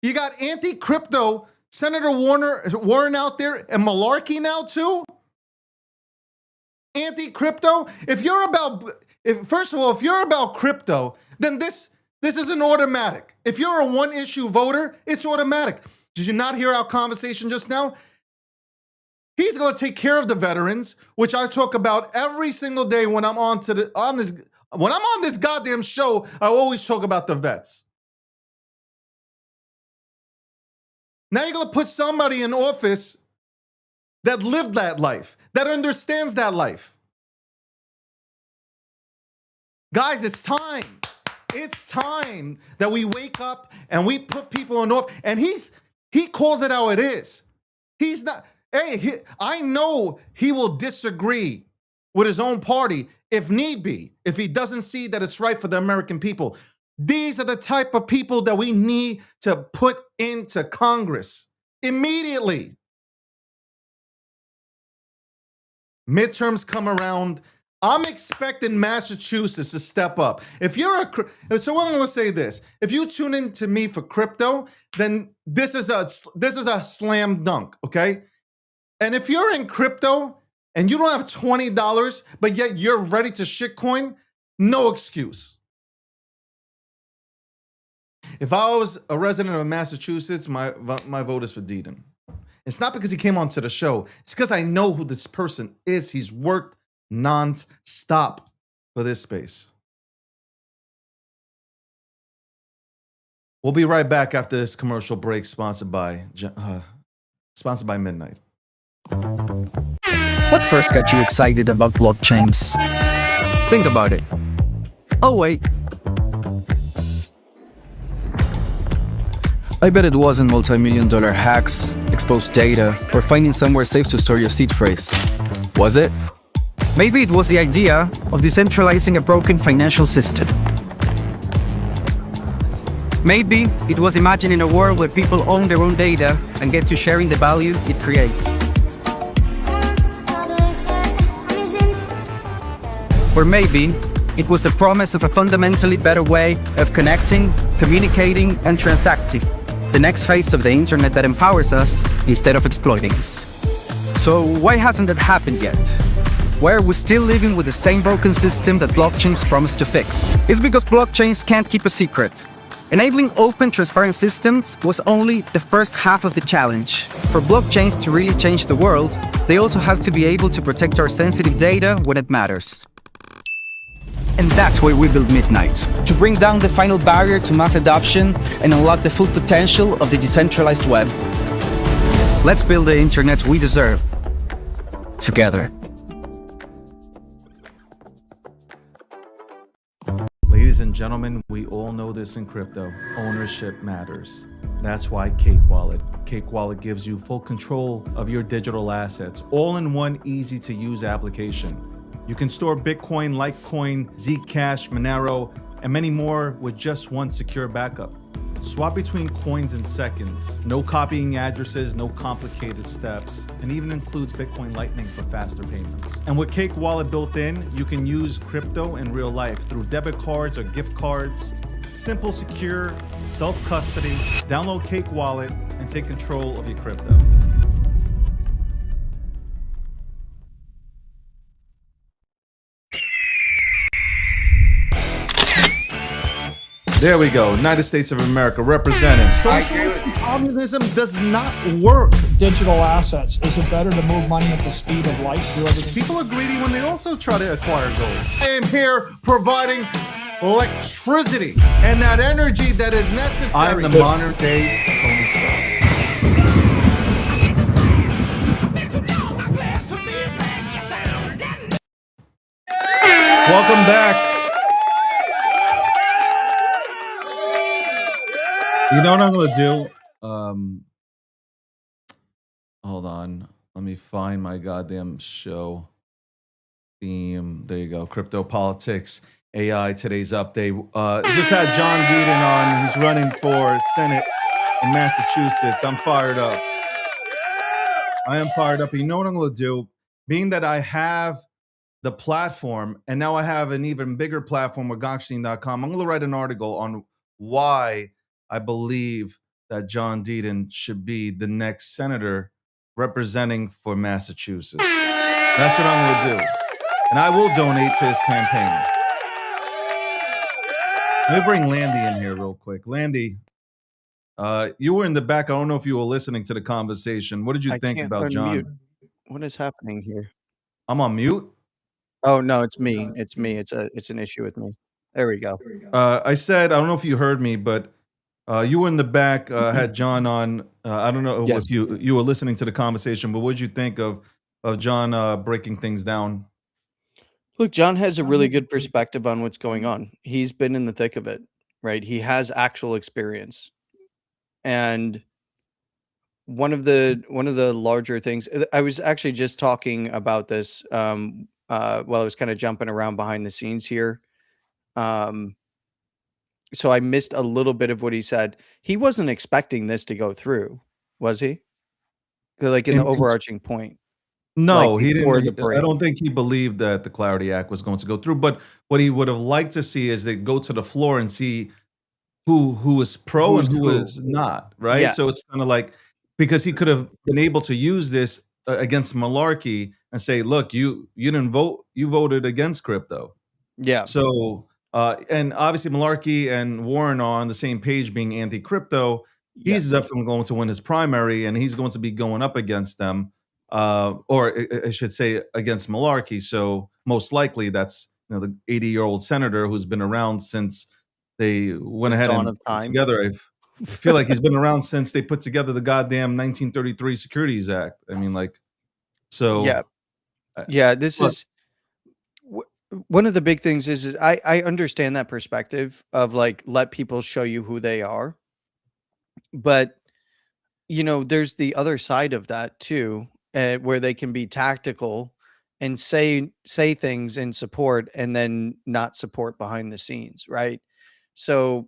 Speaker 2: You got anti-crypto, Senator Warren out there, and Malarkey now too. Anti-crypto. First of all, if you're about crypto, then this is an automatic. If you're a one-issue voter, it's automatic. Did you not hear our conversation just now? He's going to take care of the veterans, which I talk about every single day when I'm on this goddamn show. I always talk about the vets. Now you're going to put somebody in office that lived that life, that understands that life. Guys, it's time. It's time that we wake up and we put people in office. And he calls it how it is. He's not. I know he will disagree with his own party if need be, if he doesn't see that it's right for the American people. These are the type of people that we need to put into Congress immediately. Midterms come around. I'm expecting Massachusetts to step up. So I'm going to say this. If you tune in to me for crypto, then this is a slam dunk, okay? And if you're in crypto and you don't have $20, but yet you're ready to shitcoin, no excuse. If I was a resident of Massachusetts, my vote is for Deedon. It's not because he came onto the show. It's because I know who this person is. He's worked non-stop for this space. We'll be right back after this commercial break, sponsored by Midnight.
Speaker 1: What first got you excited about blockchains? Think about it. Oh, wait. I bet it wasn't multi-million-dollar hacks, exposed data, or finding somewhere safe to store your seed phrase. Was it? Maybe it was the idea of decentralizing a broken financial system. Maybe it was imagining a world where people own their own data and get to sharing the value it creates. Or maybe it was a promise of a fundamentally better way of connecting, communicating, and transacting. The next phase of the internet that empowers us instead of exploiting us. So why hasn't that happened yet? Why are we still living with the same broken system that blockchains promise to fix? It's because blockchains can't keep a secret. Enabling open, transparent systems was only the first half of the challenge. For blockchains to really change the world, they also have to be able to protect our sensitive data when it matters. And that's why we built Midnight, to bring down the final barrier to mass adoption and unlock the full potential of the decentralized web. Let's build the internet we deserve, together.
Speaker 2: Ladies and gentlemen, we all know this in crypto. Ownership matters. That's why Cake Wallet. Cake Wallet gives you full control of your digital assets, all in one easy-to-use application. You can store Bitcoin, Litecoin, Zcash, Monero, and many more with just one secure backup. Swap between coins in seconds. No copying addresses, no complicated steps, and even includes Bitcoin Lightning for faster payments. And with Cake Wallet built in, you can use crypto in real life through debit cards or gift cards. Simple, secure, self-custody. Download Cake Wallet and take control of your crypto. There we go. United States of America representing. Socialism, communism does not work.
Speaker 3: Digital assets. Is it better to move money at the speed of light? Do everything.
Speaker 2: People are greedy when they also try to acquire gold. I am here providing electricity and that energy that is necessary. I'm the modern day Tony Stark. Welcome back. You know what I'm gonna do? Hold on. Let me find my goddamn show theme. There you go. Crypto politics, AI. Today's update. Just had John Deaton on. He's running for Senate in Massachusetts. I'm fired up. I am fired up. You know what I'm gonna do? Being that I have the platform, and now I have an even bigger platform with Gokstein.com, I'm gonna write an article on why I believe that John Deaton should be the next senator representing for Massachusetts. That's what I'm going to do. And I will donate to his campaign. Let me bring Landy in here real quick. Landy, you were in the back. I don't know if you were listening to the conversation. What did you think about John?
Speaker 4: Unmute. What is happening here?
Speaker 2: I'm on mute?
Speaker 4: Oh, no, it's me. It's me. It's an issue with me. There we go.
Speaker 2: I said, I don't know if you heard me, but you were in the back, had John on. I don't know if you were listening to the conversation, but what did you think of John breaking things down?
Speaker 4: Look, John has a really good perspective on what's going on. He's been in the thick of it, right? He has actual experience. And one of the larger things, I was actually just talking about this while I was kind of jumping around behind the scenes here. So I missed a little bit of what he said. He wasn't expecting this to go through, was he? Like in the overarching point.
Speaker 2: No,
Speaker 4: like
Speaker 2: he
Speaker 4: before
Speaker 2: didn't.
Speaker 4: the break.
Speaker 2: I don't think he believed that the Clarity Act was going to go through. But what he would have liked to see is they go to the floor and see who is pro
Speaker 4: Who's
Speaker 2: and who
Speaker 4: who.
Speaker 2: is not, right?
Speaker 4: Yeah.
Speaker 2: So it's kind of like, because he could have been able to use this against Malarkey and say, look, you didn't vote, you voted against crypto.
Speaker 4: Yeah.
Speaker 2: So and obviously Malarkey and Warren are on the same page being anti-crypto. He's definitely going to win his primary, and he's going to be going up against them, or I should say against Malarkey. So most likely that's the 80-year-old senator who's been around since they went ahead and put together. I feel like he's been around since they put together the goddamn 1933 Securities Act. I mean, like, so
Speaker 4: yeah. This is one of the big things is I understand that perspective of like, let people show you who they are. But, there's the other side of that too, where they can be tactical and say things in support and then not support behind the scenes. Right. So,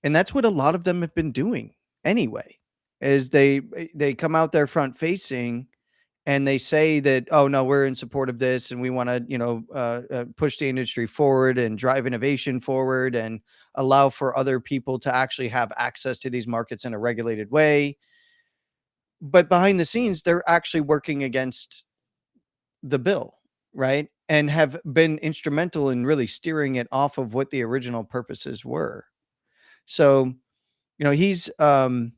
Speaker 4: and that's what a lot of them have been doing anyway, is they come out there front facing and they say that, oh no, we're in support of this and we want to push the industry forward and drive innovation forward and allow for other people to actually have access to these markets in a regulated way, but behind the scenes they're actually working against the bill, right, and have been instrumental in really steering it off of what the original purposes were. So he's look,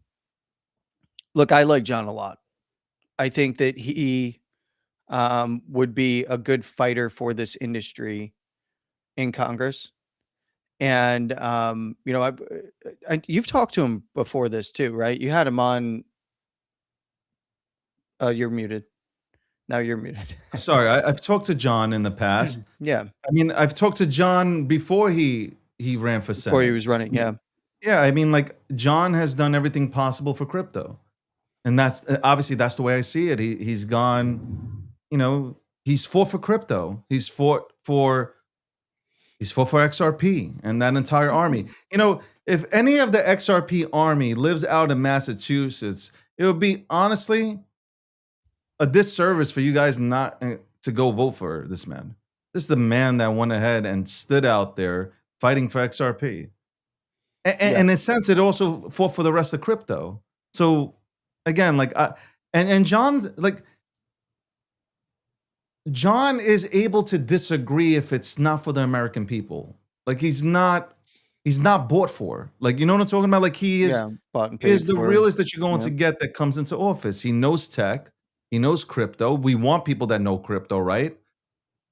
Speaker 4: I like John a lot. I think that he would be a good fighter for this industry in Congress. And you've talked to him before this too, right? You had him on. You're muted. Now you're muted.
Speaker 2: Sorry, I've talked to John in the past.
Speaker 4: Yeah,
Speaker 2: I mean, I've talked to John before he ran for Senate.
Speaker 4: before he was running. Yeah,
Speaker 2: Yeah, I mean, like, John has done everything possible for crypto, and that's obviously that's the way I see it. He's gone, he's fought for crypto. He's fought for XRP and that entire army. If any of the XRP army lives out in Massachusetts, it would be honestly a disservice for you guys not to go vote for this man. This is the man that went ahead and stood out there fighting for XRP. And in a sense, it also fought for the rest of crypto. So again, like, and John's like, John is able to disagree if it's not for the American people. Like, he's not bought for. Like, you know what I'm talking about? Like, he is
Speaker 4: bought and
Speaker 2: he is
Speaker 4: paid
Speaker 2: the
Speaker 4: for.
Speaker 2: realist that you're going to get that comes into office. He knows tech. He knows crypto. We want people that know crypto, right?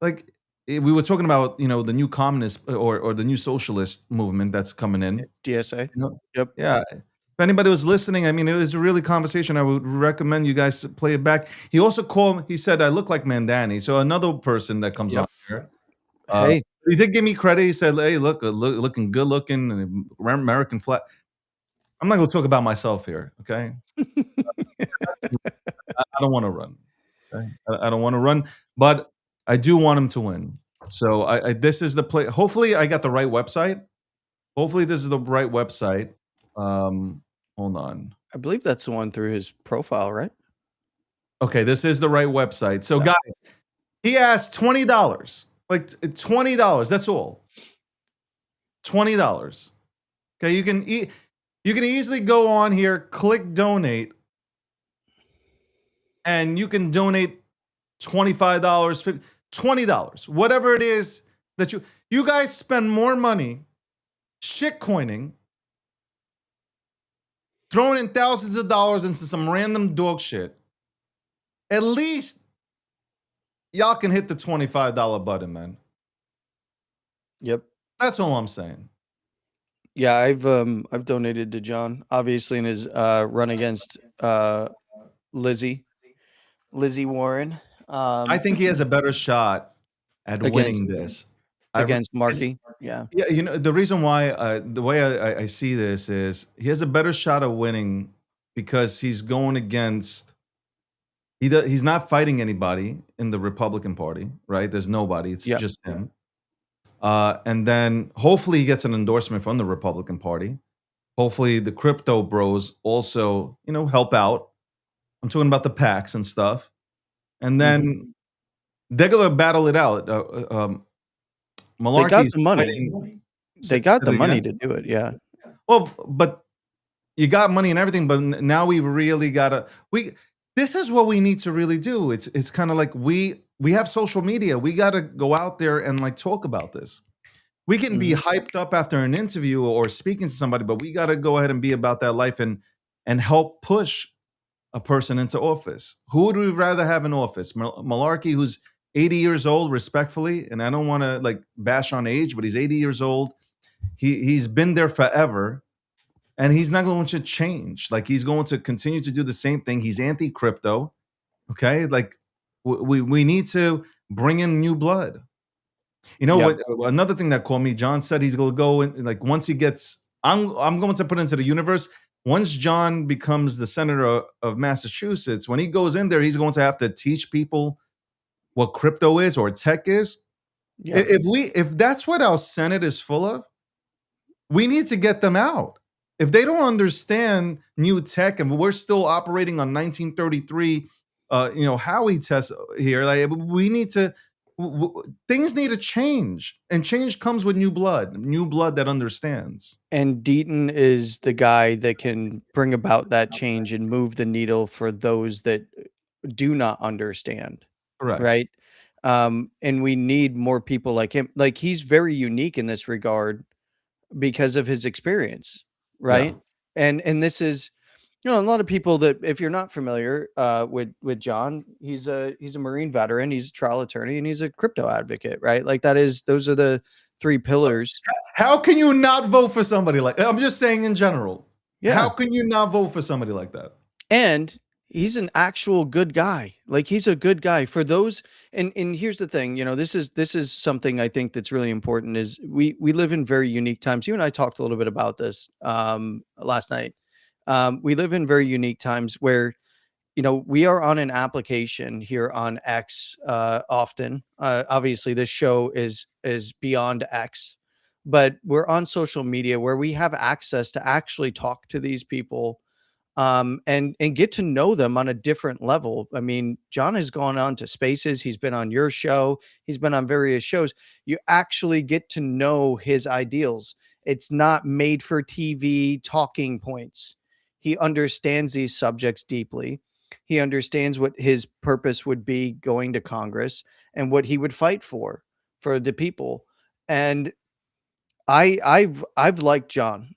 Speaker 2: Like, we were talking about, the new communist or the new socialist movement that's coming in.
Speaker 4: DSA.
Speaker 2: Yep. Yeah. If anybody was listening, I mean, it was a really conversation. I would recommend you guys to play it back. He also he said, I look like Mandani. So another person that comes on here.
Speaker 4: Hey,
Speaker 2: He did give me credit. He said, hey, looking good looking, and American flag. I'm not going to talk about myself here, okay? I don't want to run. Okay? I don't want to run, but I do want him to win. So this is the play. Hopefully, I got the right website. Hopefully, this is the right website. Hold on.
Speaker 4: I believe that's the one through his profile, right?
Speaker 2: Okay, this is the right website. So, guys, he asked $20. Like $20. That's all. $20. Okay, you can easily go on here, click donate, and you can donate $25, $20, whatever it is that you guys spend more money shitcoining, throwing in thousands of dollars into some random dog shit. At least y'all can hit the $25 button, man.
Speaker 4: Yep.
Speaker 2: That's all I'm saying.
Speaker 4: Yeah, I've donated to John, obviously, in his run against Lizzie Warren.
Speaker 2: I think he has a better shot at winning this
Speaker 4: against Markey. Yeah.
Speaker 2: Yeah, the reason why the way I see this is he has a better shot at winning because he's going against. He's not fighting anybody in the Republican Party, right? There's nobody. It's just him. And then hopefully he gets an endorsement from the Republican Party. Hopefully the crypto bros also, help out. I'm talking about the PACs and stuff. And then they're going to battle it out. Malarkey's
Speaker 4: they got the money. They got the money to do it, yeah.
Speaker 2: Well, but you got money and everything, but now we've really got to... This is what we need to really do. It's kind of like we have social media. We got to go out there and like talk about this. We can be hyped up after an interview or speaking to somebody, but we got to go ahead and be about that life and help push a person into office. Who would we rather have in office? Malarkey, who's 80 years old, respectfully, and I don't want to like bash on age, but he's 80 years old. He's been there forever. And he's not going to change. Like, he's going to continue to do the same thing. He's anti-crypto. Okay? Like, we need to bring in new blood. What? Another thing that caught me, John said he's going to go in, like, once he gets, I'm going to put into the universe. Once John becomes the senator of Massachusetts, when he goes in there, he's going to have to teach people what crypto is or tech is. Yeah. If that's what our Senate is full of, we need to get them out. If they don't understand new tech and we're still operating on 1933 Howie tests here. Like we need to, things need to change, and change comes with new blood that understands.
Speaker 4: And Deaton is the guy that can bring about that change and move the needle for those that do not understand,
Speaker 2: Correct.
Speaker 4: right? And we need more people like him. Like, he's very unique in this regard because of his experience, right? And this is, a lot of people that, if you're not familiar with John, he's a Marine veteran, he's a trial attorney, and he's a crypto advocate, right? Like, those are the three pillars.
Speaker 2: How can you not vote for somebody like? I'm just saying in general.
Speaker 4: Yeah.
Speaker 2: How can you not vote for somebody like that?
Speaker 4: And he's an actual good guy. Like, he's a good guy for those. And here's the thing, this is something I think that's really important is we live in very unique times. You and I talked a little bit about this last night. We live in very unique times where, we are on an application here on X often. Obviously, this show is beyond X, but we're on social media where we have access to actually talk to these people and get to know them on a different level. I mean, John has gone on to Spaces. He's been on your show. He's been on various shows. You actually get to know his ideals. It's not made for TV talking points. He understands these subjects deeply. He understands what his purpose would be going to Congress and what he would fight for the people. And I've liked John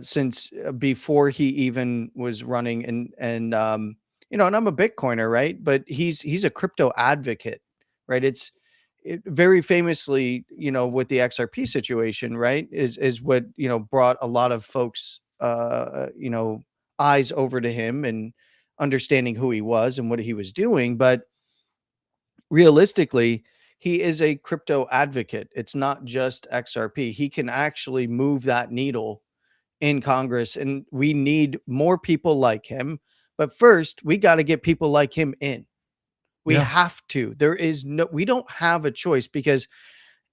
Speaker 4: since before he even was running, and and I'm a Bitcoiner, right? But he's a crypto advocate, right? Very famously, with the XRP situation, right, is what brought a lot of folks eyes over to him and understanding who he was and what he was doing. But realistically, he is a crypto advocate. It's not just XRP. He can actually move that needle in Congress, and we need more people like him. But first, we got to get people like him in. We have to. We don't have a choice, because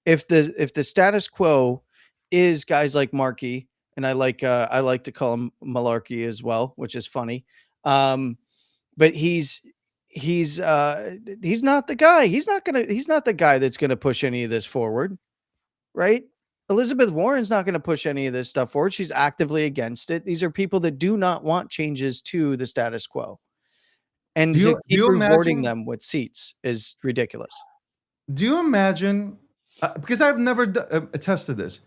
Speaker 4: if the status quo is guys like Markey, and I like to call him Malarkey as well, which is funny. But he's not the guy. He's not the guy that's gonna push any of this forward, right? Elizabeth Warren's not going to push any of this stuff forward. She's actively against it. These are people that do not want changes to the status quo. And to keep rewarding them with seats is ridiculous.
Speaker 2: Do you imagine, because I've never tested this,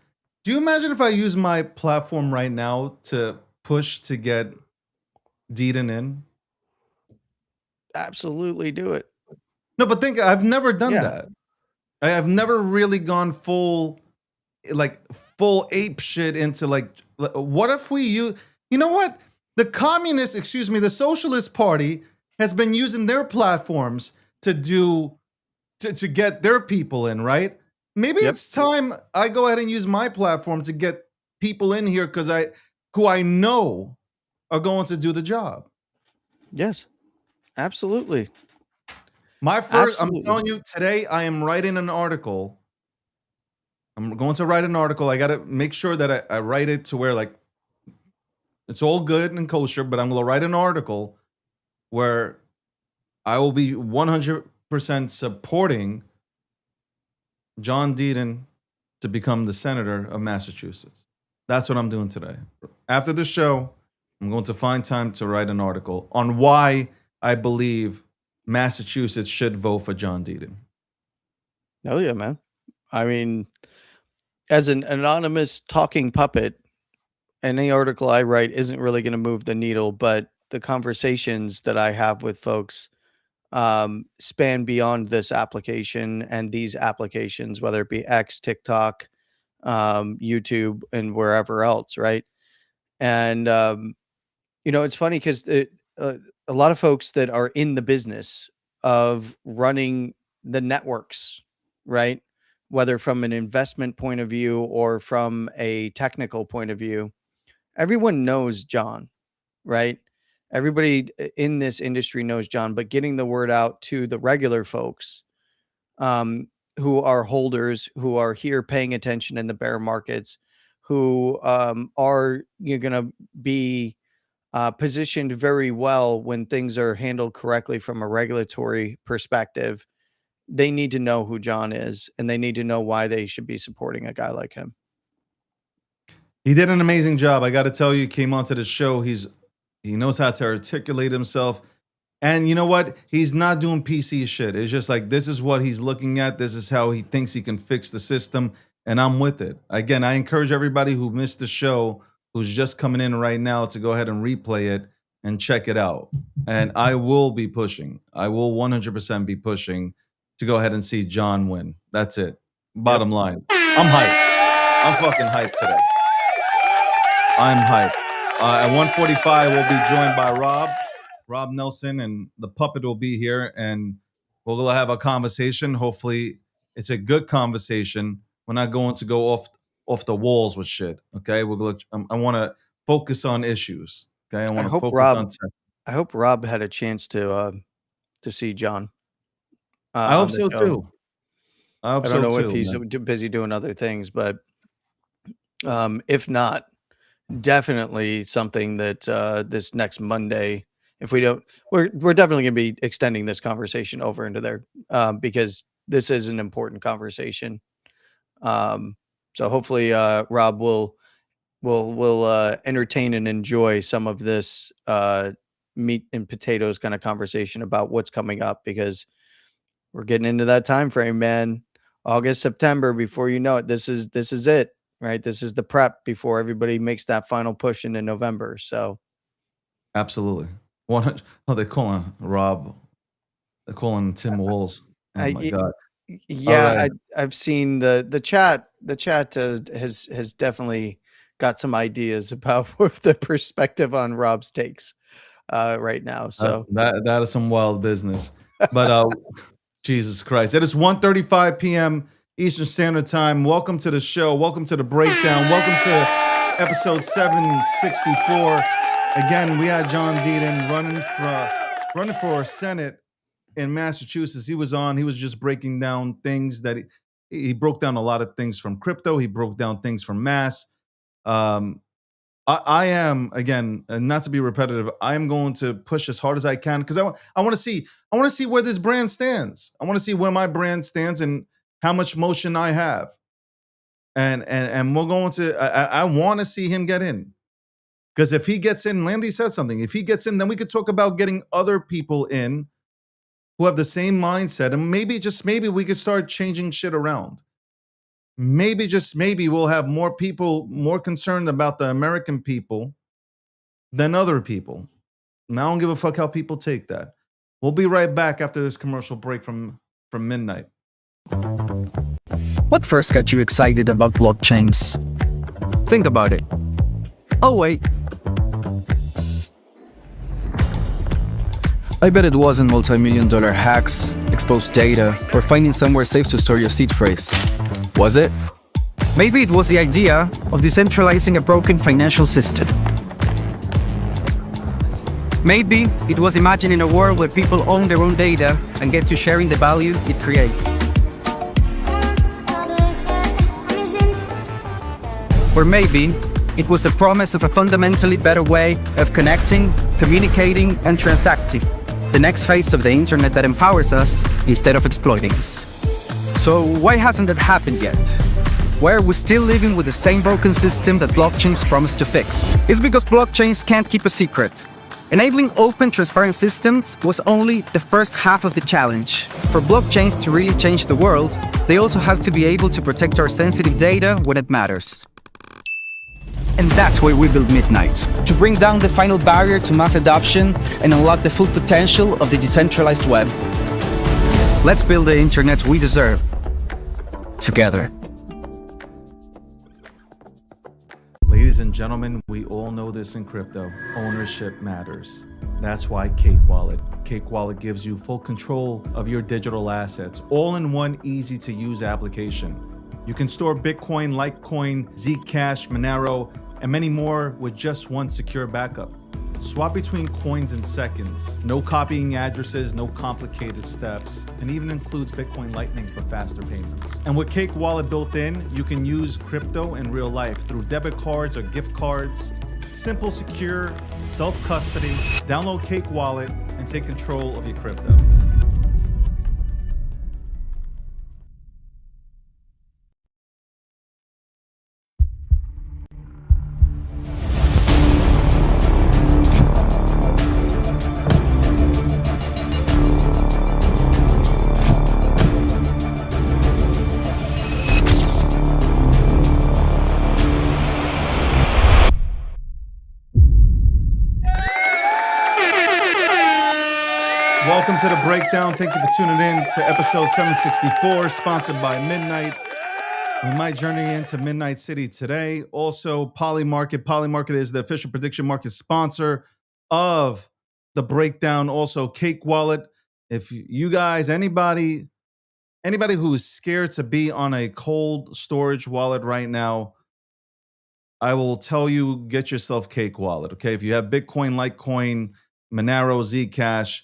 Speaker 2: do you imagine if I use my platform right now to push to get Deaton in?
Speaker 4: Absolutely do it.
Speaker 2: No, but I've never done that. I have never really gone full ape shit into what if we use, what? The the Socialist Party has been using their platforms to get their people in, right? Maybe it's time I go ahead and use my platform to get people in here who I know are going to do the job.
Speaker 4: Yes, absolutely.
Speaker 2: I'm telling you, today I am writing an article. I'm going to write an article. I got to make sure that I write it to where it's all good and kosher, but I'm going to write an article where I will be 100% supporting John Deaton to become the senator of Massachusetts. That's what I'm doing today. After the show, I'm going to find time to write an article on why I believe Massachusetts should vote for John Deaton.
Speaker 4: Oh yeah, man. I mean, as an anonymous talking puppet, any article I write isn't really going to move the needle, but the conversations that I have with folks span beyond this application and these applications, whether it be X, TikTok, YouTube, and wherever else, right? And it's funny because a lot of folks that are in the business of running the networks, right, whether from an investment point of view or from a technical point of view, everyone knows John, right? Everybody in this industry knows John, but getting the word out to the regular folks who are holders, who are here paying attention in the bear markets, who are going to be positioned very well when things are handled correctly from a regulatory perspective. They need to know who John is, and they need to know why they should be supporting a guy like him.
Speaker 2: He did an amazing job. I got to tell you, he came onto the show. He knows how to articulate himself. And you know what? He's not doing PC shit. It's just like, this is what he's looking at. This is how he thinks he can fix the system. And I'm with it. Again, I encourage everybody who missed the show, who's just coming in right now, to go ahead and replay it and check it out. And I will be pushing. I will 100% be pushing to go ahead and see John win. That's it. Bottom line. I'm hyped. I'm fucking hyped today. I'm hyped. At 1:45, we'll be joined by Rob Nelson, and the puppet will be here, and we'll have a conversation. Hopefully, it's a good conversation. We're not going to go off the walls with shit. Okay, I want to focus on issues. Okay, I want to focus on tech.
Speaker 4: I hope Rob had a chance to see John.
Speaker 2: I hope so too. I
Speaker 4: don't know if he's busy doing other things, but if not, definitely something that this next Monday, if we don't, we're definitely going to be extending this conversation over into there because this is an important conversation. So hopefully Rob will entertain and enjoy some of this meat and potatoes kind of conversation about what's coming up, because we're getting into that time frame, man. August, September, before you know it, this is it. Right, this is the prep before everybody makes that final push into November. So,
Speaker 2: absolutely. They're calling Rob. They're calling Tim Walls. Oh my god.
Speaker 4: Yeah, right. I've seen the chat. The chat has definitely got some ideas about the perspective on Rob's takes right now. So
Speaker 2: that is some wild business. But Jesus Christ, it is 1:35 p.m. Eastern Standard Time. Welcome to the show. Welcome to the breakdown. Welcome to episode 764. Again, we had John Deaton running for Senate in Massachusetts. He was just breaking down things that he broke down a lot of things from crypto. He broke down things from mass. I am, again, not to be repetitive, I am going to push as hard as I can because I want to see where this brand stands. I want to see where my brand stands and how much motion I have. And we're going to, I want to see him get in. Because if he gets in, Landy said something, if he gets in, then we could talk about getting other people in who have the same mindset. And maybe we could start changing shit around. Maybe we'll have more people more concerned about the American people than other people. And I don't give a fuck how people take that. We'll be right back after this commercial break from midnight.
Speaker 1: What first got you excited about blockchains? Think about it. Oh, wait. I bet it wasn't multi-million-dollar hacks, exposed data, or finding somewhere safe to store your seed phrase. Was it? Maybe it was the idea of decentralizing a broken financial system. Maybe it was imagining a world where people own their own data and get to sharing the value it creates. Or maybe it was the promise of a fundamentally better way of connecting, communicating, and transacting. The next phase of the internet that empowers us instead of exploiting us. So why hasn't that happened yet? Why are we still living with the same broken system that blockchains promise to fix? It's because blockchains can't keep a secret. Enabling open, transparent systems was only the first half of the challenge. For blockchains to really change the world, they also have to be able to protect our sensitive data when it matters. And that's why we build Midnight, to bring down the final barrier to mass adoption and unlock the full potential of the decentralized web. Let's build the internet we deserve, together.
Speaker 2: Ladies and gentlemen, we all know this in crypto. Ownership matters. That's why Cake Wallet. Cake Wallet gives you full control of your digital assets, all in one easy-to-use application. You can store Bitcoin, Litecoin, Zcash, Monero, and many more with just one secure backup. Swap between coins in seconds. No copying addresses, no complicated steps, and even includes Bitcoin Lightning for faster payments. And with Cake Wallet built in, you can use crypto in real life through debit cards or gift cards. Simple, secure, self-custody. Download Cake Wallet and take control of your crypto. Welcome to the breakdown. Thank you for tuning in to episode 764, sponsored by Midnight. We might journey into Midnight City today. Also, Polymarket. Polymarket is the official prediction market sponsor of the breakdown. Also, Cake Wallet. If you guys, anybody who is scared to be on a cold storage wallet right now, I will tell you, get yourself Cake Wallet. Okay, if you have Bitcoin, Litecoin, Monero, Zcash,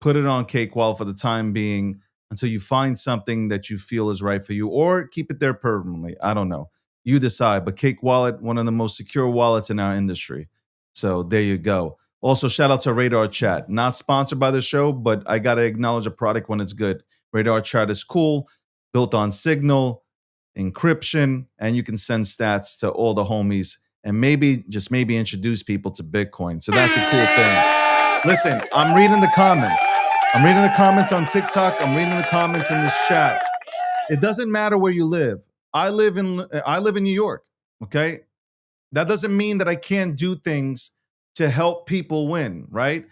Speaker 2: put it on Cake Wallet for the time being until you find something that you feel is right for you, or keep it there permanently. I don't know. You decide. But Cake Wallet, one of the most secure wallets in our industry. So there you go. Also, shout out to Radar Chat. Not sponsored by the show, but I got to acknowledge a product when it's good. Radar Chat is cool, built on Signal, encryption, and you can send stats to all the homies and maybe, just maybe, introduce people to Bitcoin. So that's a cool thing. Listen, I'm reading the comments. I'm reading the comments on TikTok. I'm reading the comments in this chat. It doesn't matter where you live. I live in New York, okay? That doesn't mean that I can't do things to help people win, right?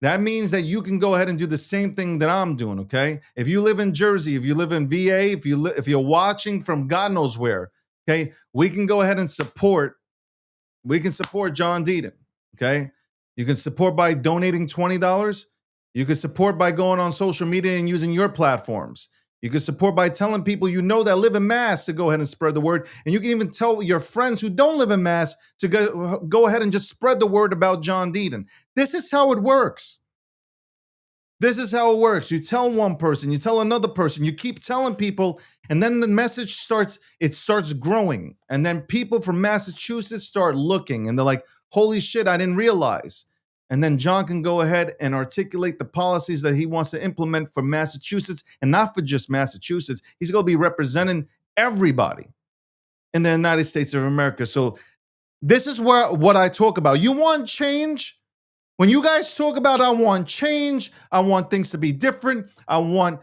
Speaker 2: That means that you can go ahead and do the same thing that I'm doing, okay? If you live in Jersey, if you live in VA, if you're watching from God knows where, okay? We can go ahead and support John Deedon, okay? You can support by donating $20. You can support by going on social media and using your platforms. You can support by telling people you know that live in Mass to go ahead and spread the word. And you can even tell your friends who don't live in Mass to go ahead and just spread the word about John Deedon. This is how it works. This is how it works. You tell one person, you tell another person, you keep telling people, and then the message starts growing. And then people from Massachusetts start looking, and they're like, holy shit, I didn't realize. And then John can go ahead and articulate the policies that he wants to implement for Massachusetts, and not for just Massachusetts. He's going to be representing everybody in the United States of America. So this is what I talk about. You want change? When you guys talk about, I want change, I want things to be different, I want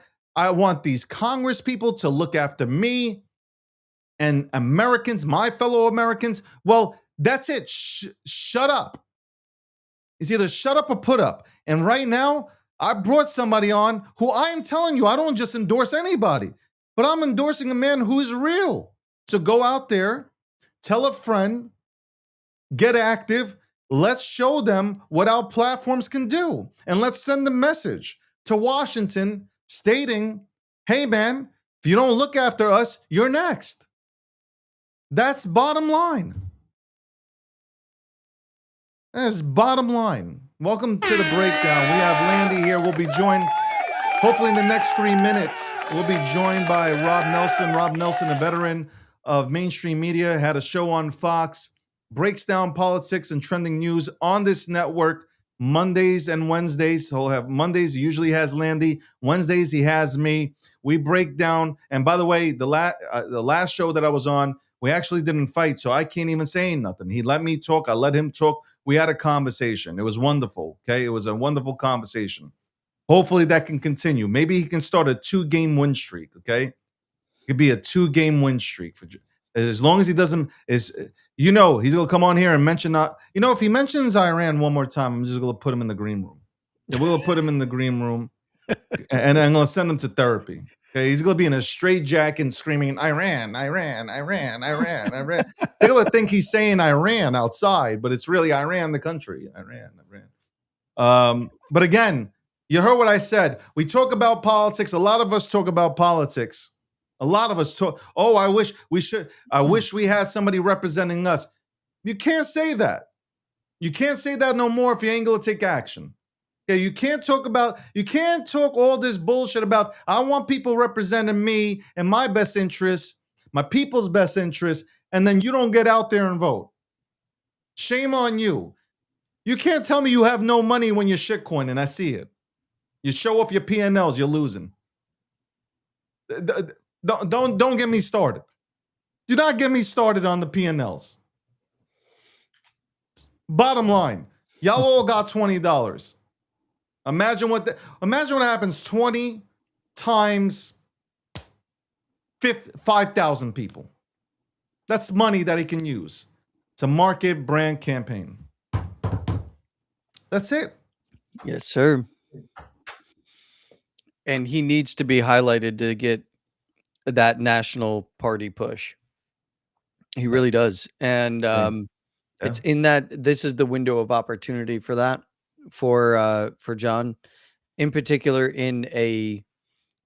Speaker 2: these Congress people to look after me and Americans, my fellow Americans, well, that's it. Shut up. It's either shut up or put up. And right now, I brought somebody on who I am telling you, I don't just endorse anybody, but I'm endorsing a man who is real. So go out there, tell a friend, get active. Let's show them what our platforms can do. And let's send a message to Washington stating, hey, man, if you don't look after us, you're next. That's bottom line. That's bottom line. Welcome to the breakdown. We have Landy here. We'll be joined, hopefully in the next 3 minutes, we'll be joined by Rob Nelson. Rob Nelson, a veteran of mainstream media, had a show on Fox, breaks down politics and trending news on this network Mondays and Wednesdays. So he'll have Mondays, he usually has Landy. Wednesdays, he has me. We break down. And by the way, the last show that I was on, we actually didn't fight, so I can't even say nothing. He let me talk. I let him talk. We had a conversation. It was wonderful, okay? It was a wonderful conversation. Hopefully that can continue. Maybe he can start a 2-game win streak, okay? It could be a 2-game win streak. As long as he doesn't, he's going to come on here and mention, if he mentions Iran one more time, I'm just going to put him in the green room. And we'll put him in the green room, and I'm going to send him to therapy. Okay, he's going to be in a straitjacket screaming, Iran, Iran, Iran, Iran, Iran. They're going to think he's saying Iran outside, but it's really Iran, the country. Iran, Iran. But again, you heard what I said. We talk about politics. A lot of us talk about politics. A lot of us talk, I wish we had somebody representing us. You can't say that. You can't say that no more if you ain't going to take action. Okay, you can't talk all this bullshit about, I want people representing me and my best interests, my people's best interests, and then you don't get out there and vote. Shame on you. You can't tell me you have no money when you're shitcoining. I see it. You show off your P&Ls, you're losing. Don't get me started. Do not get me started on the P&Ls. Bottom line, y'all all got $20. Imagine what happens 20 times 5,000 people. That's money that he can use to market brand campaign. That's it.
Speaker 4: Yes, sir. And he needs to be highlighted to get that national party push. He really does. And it's in that this is the window of opportunity for that for John, in particular in a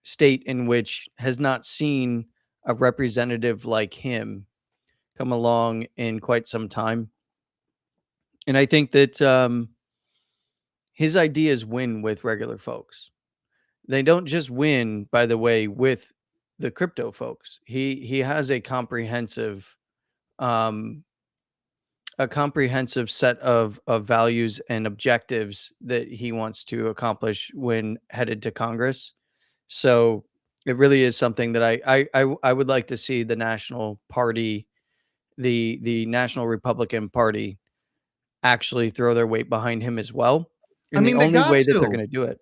Speaker 4: state in which has not seen a representative like him come along in quite some time. And I think that his ideas win with regular folks. They don't just win, by the way, with the crypto folks. He has um, a comprehensive set of values and objectives that he wants to accomplish when headed to Congress. So it really is something that I would like to see the national party, the National Republican Party, actually throw their weight behind him as well. And
Speaker 2: I mean,
Speaker 4: the
Speaker 2: they
Speaker 4: only
Speaker 2: got
Speaker 4: way that they're
Speaker 2: to.
Speaker 4: going to do it,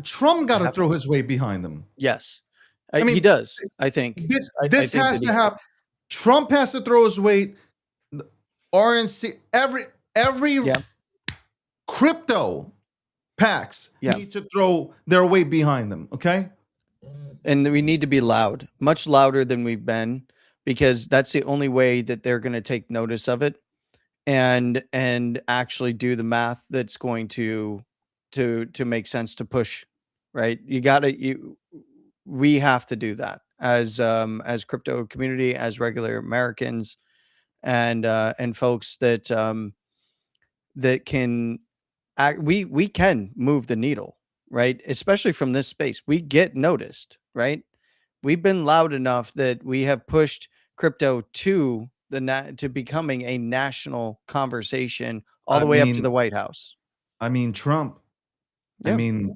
Speaker 2: Trump got to
Speaker 4: have
Speaker 2: throw his weight behind them.
Speaker 4: yes,
Speaker 2: I
Speaker 4: he
Speaker 2: mean,
Speaker 4: does. I think
Speaker 2: this
Speaker 4: I
Speaker 2: this
Speaker 4: think
Speaker 2: has
Speaker 4: that
Speaker 2: to
Speaker 4: he
Speaker 2: happen. Trump has to throw his weight. The RNC, every
Speaker 4: Yeah.
Speaker 2: crypto PACs
Speaker 4: Yeah.
Speaker 2: need to throw their weight behind them. Okay.
Speaker 4: And we need to be loud, much louder than we've been, because that's the only way that they're going to take notice of it and actually do the math that's going to make sense to push, right? We have to do that as crypto community, as regular Americans, and folks that that can act. We can move the needle, right? Especially from this space, we get noticed, right? We've been loud enough that we have pushed crypto to to becoming a national conversation all
Speaker 2: I
Speaker 4: the way up to
Speaker 2: mean,
Speaker 4: the White House.
Speaker 2: Trump. I
Speaker 4: Yeah.
Speaker 2: mean,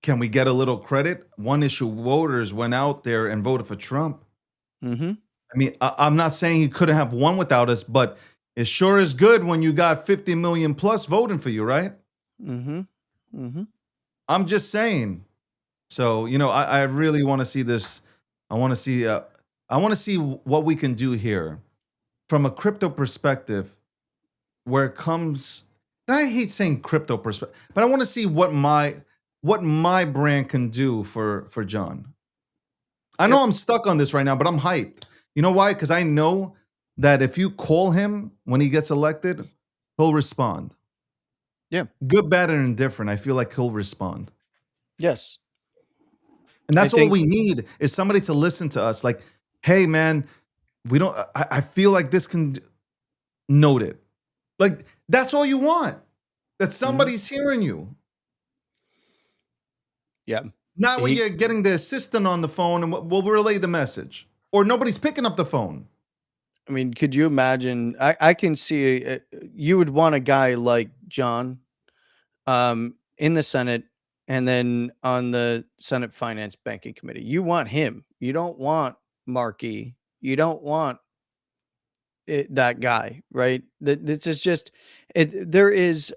Speaker 2: can we get a little credit? One issue voters went out there and voted for Trump.
Speaker 4: Mm-hmm.
Speaker 2: I mean, I'm not saying he couldn't have won without us, but it sure is good when you got 50 million plus voting for you, right?
Speaker 4: Mm-hmm. Mm-hmm.
Speaker 2: I'm just saying. So, I really want to see this. I want to see what we can do here from a crypto perspective where it comes. And I hate saying crypto perspective, but I want to see what my brand can do for John. I know I'm stuck on this right now, but I'm hyped. You know why? Because I know that if you call him when he gets elected, he'll respond.
Speaker 4: Yeah.
Speaker 2: Good, bad, and indifferent. I feel like he'll respond.
Speaker 4: Yes.
Speaker 2: And that's
Speaker 4: I
Speaker 2: all
Speaker 4: think-
Speaker 2: we need is somebody to listen to us. Like, hey, man, I feel like this can note it. Like, that's all you want. That somebody's hearing you.
Speaker 4: Yeah.
Speaker 2: Not when you're getting the assistant on the phone and we'll relay the message. Or nobody's picking up the phone.
Speaker 4: I mean, could you imagine? I can see you would want a guy like John in the Senate and then on the Senate Finance Banking Committee. You want him. You don't want Markey. You don't want that guy, right? This is just there's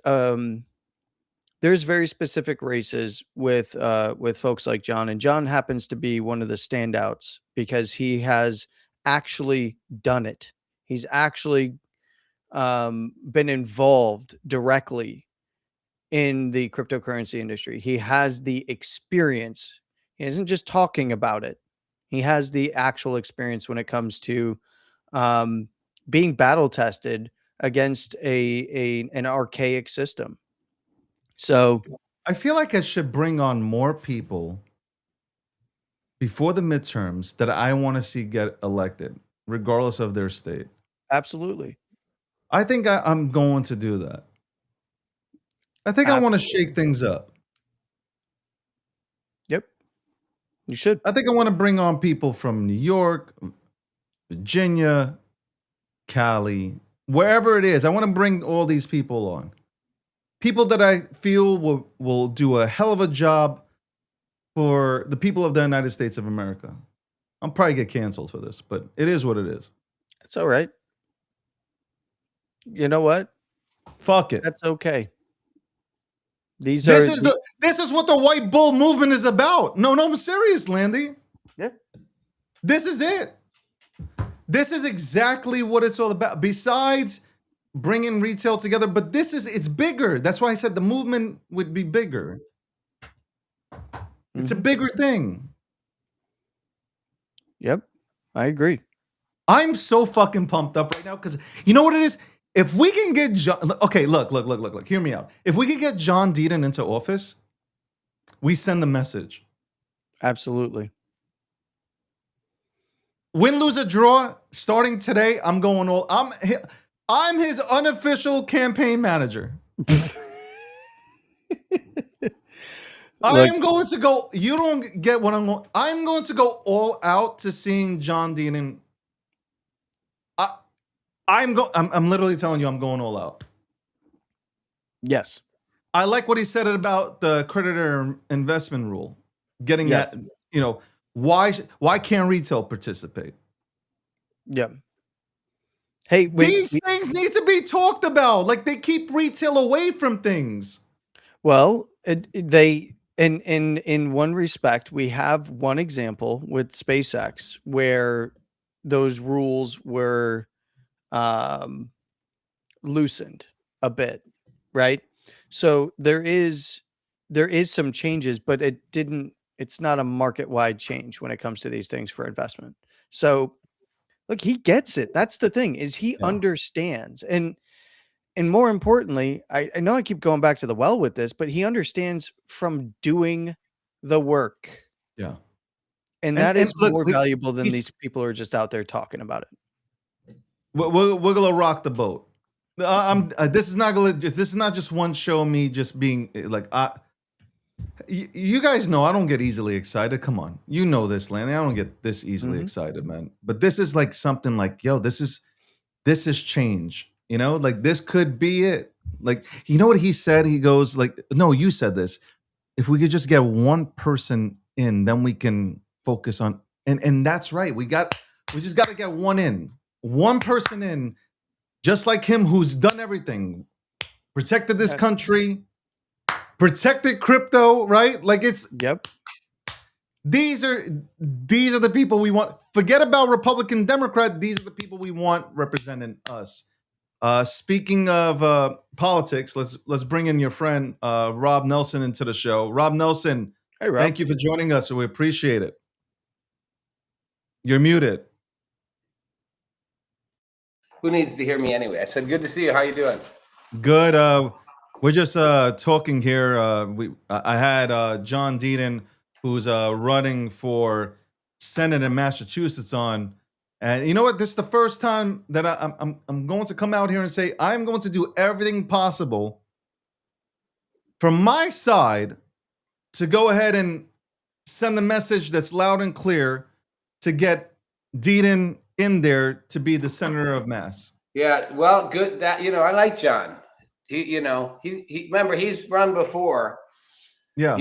Speaker 4: very specific races with folks like John, and John happens to be one of the standouts because he has actually done it. He's actually been involved directly in the cryptocurrency industry. He has the experience. He isn't just talking about it. He has the actual experience when it comes to being battle tested against an archaic system. So
Speaker 2: I feel like I should bring on more people before the midterms that I want to see get elected, regardless of their state.
Speaker 4: absolutely.
Speaker 2: I think I'm going to do that. I think I want to shake things up.
Speaker 4: Yep. You should.
Speaker 2: I think I want to bring on people from New York, Virginia, Cali, wherever it is, I want to bring all these people on. People that I feel will do a hell of a job for the people of the United States of America. I'll probably get canceled for this, but it is what it is.
Speaker 4: It's all right. You know what?
Speaker 2: Fuck it.
Speaker 4: That's okay. These
Speaker 2: This
Speaker 4: are
Speaker 2: is this is what the white bull movement is about. No, I'm serious, Landy.
Speaker 4: yeah.
Speaker 2: This is it. This is exactly what it's all about. Besides bringing retail together, but it's bigger. That's why I said the movement would be bigger. It's a bigger thing.
Speaker 4: Yep. I agree.
Speaker 2: I'm so fucking pumped up right now because you know what it is? If we can get okay, look, hear me out. If we can get John Deaton into office, we send the message.
Speaker 4: Absolutely.
Speaker 2: Win, lose, or draw, starting today, I'm going all. I'm his unofficial campaign manager. I am going to go. You don't get what I'm going. I'm going to go all out to seeing John Deaton. I'm literally telling you, I'm going all out.
Speaker 4: Yes.
Speaker 2: I like what he said about the creditor investment rule. Getting that, why can't retail participate?
Speaker 4: Yeah. Hey,
Speaker 2: these things need to be talked about. Like they keep retail away from things.
Speaker 4: Well, they in one respect, we have one example with SpaceX where those rules were loosened a bit, right? So there is some changes, but it's not a market-wide change when it comes to these things for investment. So look, he gets it. That's the thing, is he understands. And more importantly, I know I keep going back to the well with this, but he understands from doing the work.
Speaker 2: Yeah.
Speaker 4: And that is more valuable than these people who are just out there talking about it.
Speaker 2: We're gonna rock the boat. This is not just one show. Me just being like, you guys know I don't get easily excited. Come on, you know this, Lanny. I don't get this easily excited, man. But this is like something like, yo, this is change. You know, like this could be it. Like, you know what he said? He goes like, no, you said this. If we could just get one person in, then we can focus on. And that's right. We just got to get one person in, just like him, who's done everything, protected this country, protected crypto, right? Like these are the people we want. Forget about Republican, Democrat. These are the people we want representing us. Speaking of politics, let's bring in your friend Rob Nelson into the show. Rob Nelson,
Speaker 4: hey, Rob.
Speaker 2: Thank you for joining us. We appreciate it. You're muted.
Speaker 6: Who needs to hear me anyway? I said, good to see you. How you doing?
Speaker 2: Good. We're just talking here. I had John Deaton, who's running for Senate in Massachusetts on. And you know what? This is the first time that I'm going to come out here and say I'm going to do everything possible from my side to go ahead and send the message that's loud and clear to get Deaton in there to be the senator of Mass.
Speaker 6: Yeah, well, good. That I like John. He remember he's run before.
Speaker 2: Yeah.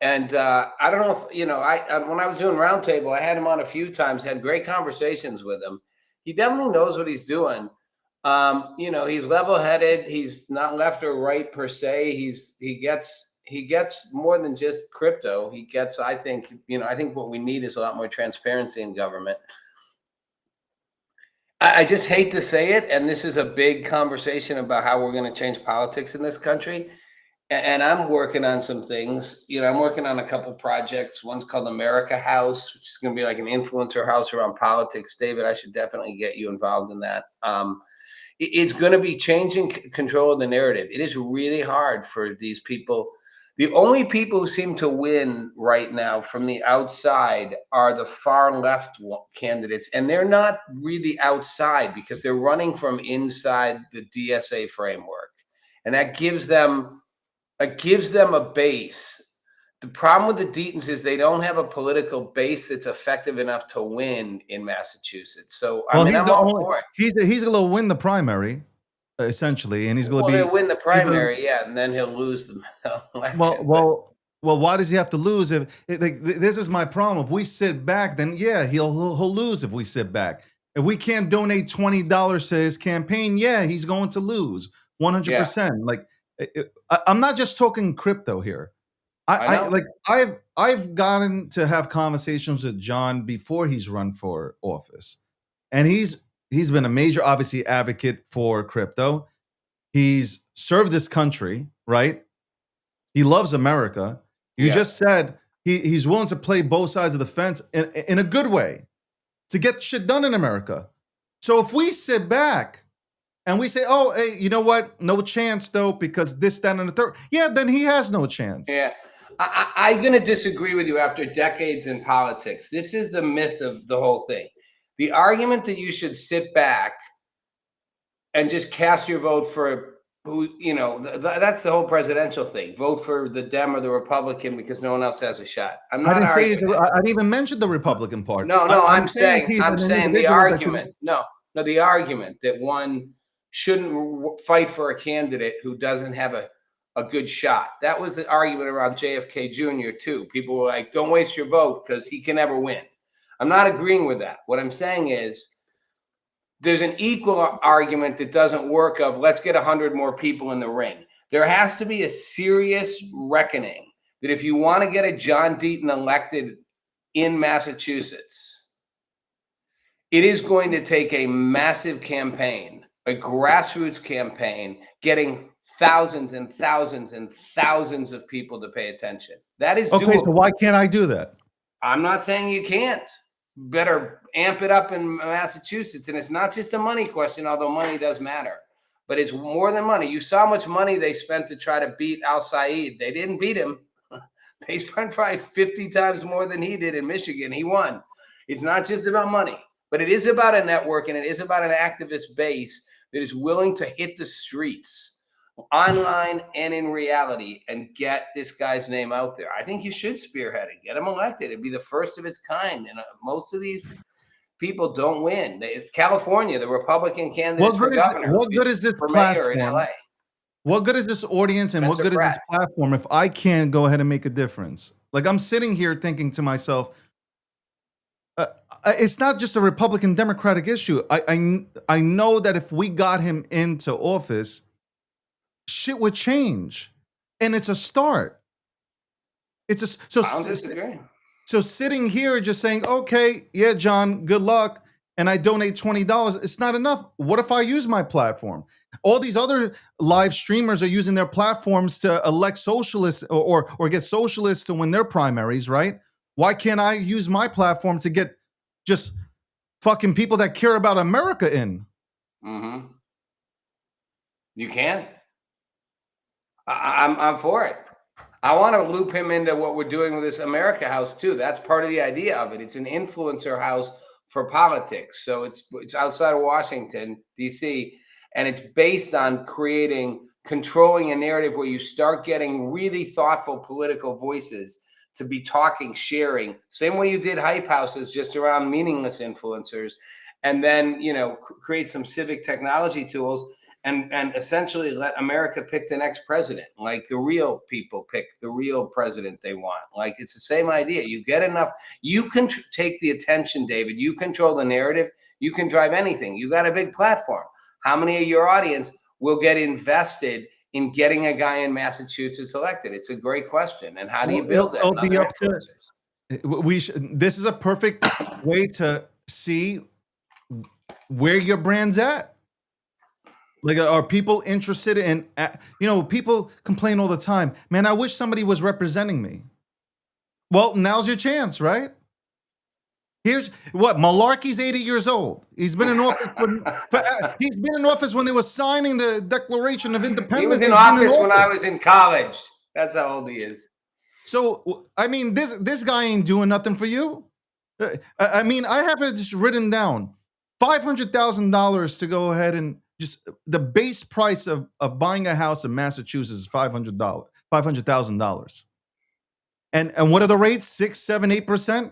Speaker 6: And I don't know if when I was doing Roundtable, I had him on a few times, had great conversations with him. He definitely knows what he's doing. He's level-headed. He's not left or right per se. He gets more than just crypto. He gets, I think what we need is a lot more transparency in government. I just hate to say it, and this is a big conversation about how we're going to change politics in this country. And I'm working on some things. I'm working on a couple projects. One's called America House, which is going to be like an influencer house around politics. David, I should definitely get you involved in that. It's going to be changing control of the narrative. It is really hard for these people. The only people who seem to win right now from the outside are the far left candidates. And they're not really outside because they're running from inside the DSA framework. And that gives them a base The problem with the Deatons is they don't have a political base that's effective enough to win in Massachusetts. So I
Speaker 2: Well,
Speaker 6: mean,
Speaker 2: he's
Speaker 6: I'm
Speaker 2: the
Speaker 6: all
Speaker 2: only
Speaker 6: for it.
Speaker 2: he's gonna win the primary, essentially, and he's gonna
Speaker 6: Well,
Speaker 2: be
Speaker 6: he'll win the
Speaker 2: he's gonna
Speaker 6: primary, yeah, and then he'll lose the election.
Speaker 2: well
Speaker 6: But
Speaker 2: well why does he have to lose this is my problem. If we sit back, then yeah, he'll lose if we sit back. If we can't donate $20 to his campaign, yeah, he's going to lose
Speaker 6: yeah,
Speaker 2: 100%. Like I'm not just talking crypto here.
Speaker 6: I
Speaker 2: I
Speaker 6: know.
Speaker 2: like I've gotten to have conversations with John before he's run for office, and he's been a major, obviously, advocate for crypto. He's served this country, right? He loves America. You
Speaker 6: Yeah.
Speaker 2: just said he's willing to play both sides of the fence in a good way to get shit done in America. So if we sit back and we say, "Oh, hey, you know what? No chance, though, because this, that, and the third," yeah, then he has no chance.
Speaker 6: Yeah. I'm going to disagree with you after decades in politics. This is the myth of the whole thing. The argument that you should sit back and just cast your vote for who, that's the whole presidential thing. Vote for the Dem or the Republican because no one else has a shot. I'm
Speaker 2: I
Speaker 6: not
Speaker 2: didn't say
Speaker 6: arguing that.
Speaker 2: I didn't even mention the Republican part.
Speaker 6: No, I'm saying
Speaker 2: he's an
Speaker 6: the
Speaker 2: individual that
Speaker 6: argument. No, the argument that one shouldn't fight for a candidate who doesn't have a good shot. That was the argument around JFK Jr. too. People were like, "Don't waste your vote because he can never win." I'm not agreeing with that. What I'm saying is there's an equal argument that doesn't work of let's get 100 more people in the ring. There has to be a serious reckoning that if you want to get a John Deaton elected in Massachusetts, it is going to take a massive campaign, a grassroots campaign, getting thousands and thousands and thousands of people to pay attention. That is
Speaker 2: okay.
Speaker 6: doable.
Speaker 2: So why can't I do that?
Speaker 6: I'm not saying you can't. Better amp it up in Massachusetts. And it's not just a money question, although money does matter. But it's more than money. You saw how much money they spent to try to beat Al-Said. They didn't beat him. They spent probably 50 times more than he did in Michigan. He won. It's not just about money, but it is about a network and it is about an activist base that is willing to hit the streets online and in reality and get this guy's name out there. I think you should spearhead it, get him elected. It'd be the first of its kind. And most of these people don't win. It's California, the Republican candidates for governor.
Speaker 2: What good is this
Speaker 6: for mayor in
Speaker 2: platform?
Speaker 6: LA?
Speaker 2: What good is this audience and what
Speaker 6: Spencer
Speaker 2: good is this
Speaker 6: Pratt.
Speaker 2: platform if I can't go ahead and make a difference? Like I'm sitting here thinking to myself, it's not just a Republican Democratic issue. I know that if we got him into office, shit would change, and it's a start. It's a
Speaker 6: I don't disagree.
Speaker 2: so sitting here just saying, okay, yeah, John, good luck, and I donate $20. It's not enough. What if I use my platform? All these other live streamers are using their platforms to elect socialists or get socialists to win their primaries, right? Why can't I use my platform to get just fucking people that care about America in?
Speaker 6: Mm-hmm. You can. I'm for it. I want to loop him into what we're doing with this America House too. That's part of the idea of it. It's an influencer house for politics. So it's outside of Washington, D.C., and it's based on controlling a narrative where you start getting really thoughtful political voices to be talking, sharing, same way you did hype houses just around meaningless influencers, and then, create some civic technology tools and essentially let America pick the next president. Like the real people pick the real president they want. Like it's the same idea. You get enough, you can take the attention, David. You control the narrative. You can drive anything. You got a big platform. How many of your audience will get invested in getting a guy in Massachusetts elected? It's a great question. And how do you build that?
Speaker 2: It'll be up to this is a perfect way to see where your brand's at. Like, are people interested in, people complain all the time, man, I wish somebody was representing me. Well, now's your chance, right? Here's what, Malarkey's 80 years old. He's been in office he's been in office when they were signing the Declaration of Independence.
Speaker 6: He was in office when I was in college. That's how old he is.
Speaker 2: So, I mean, this guy ain't doing nothing for you. I mean, I have it just written down. $500,000 to go ahead and just the base price of buying a house in Massachusetts is $500,000. And what are the rates? 6, 7, 8%?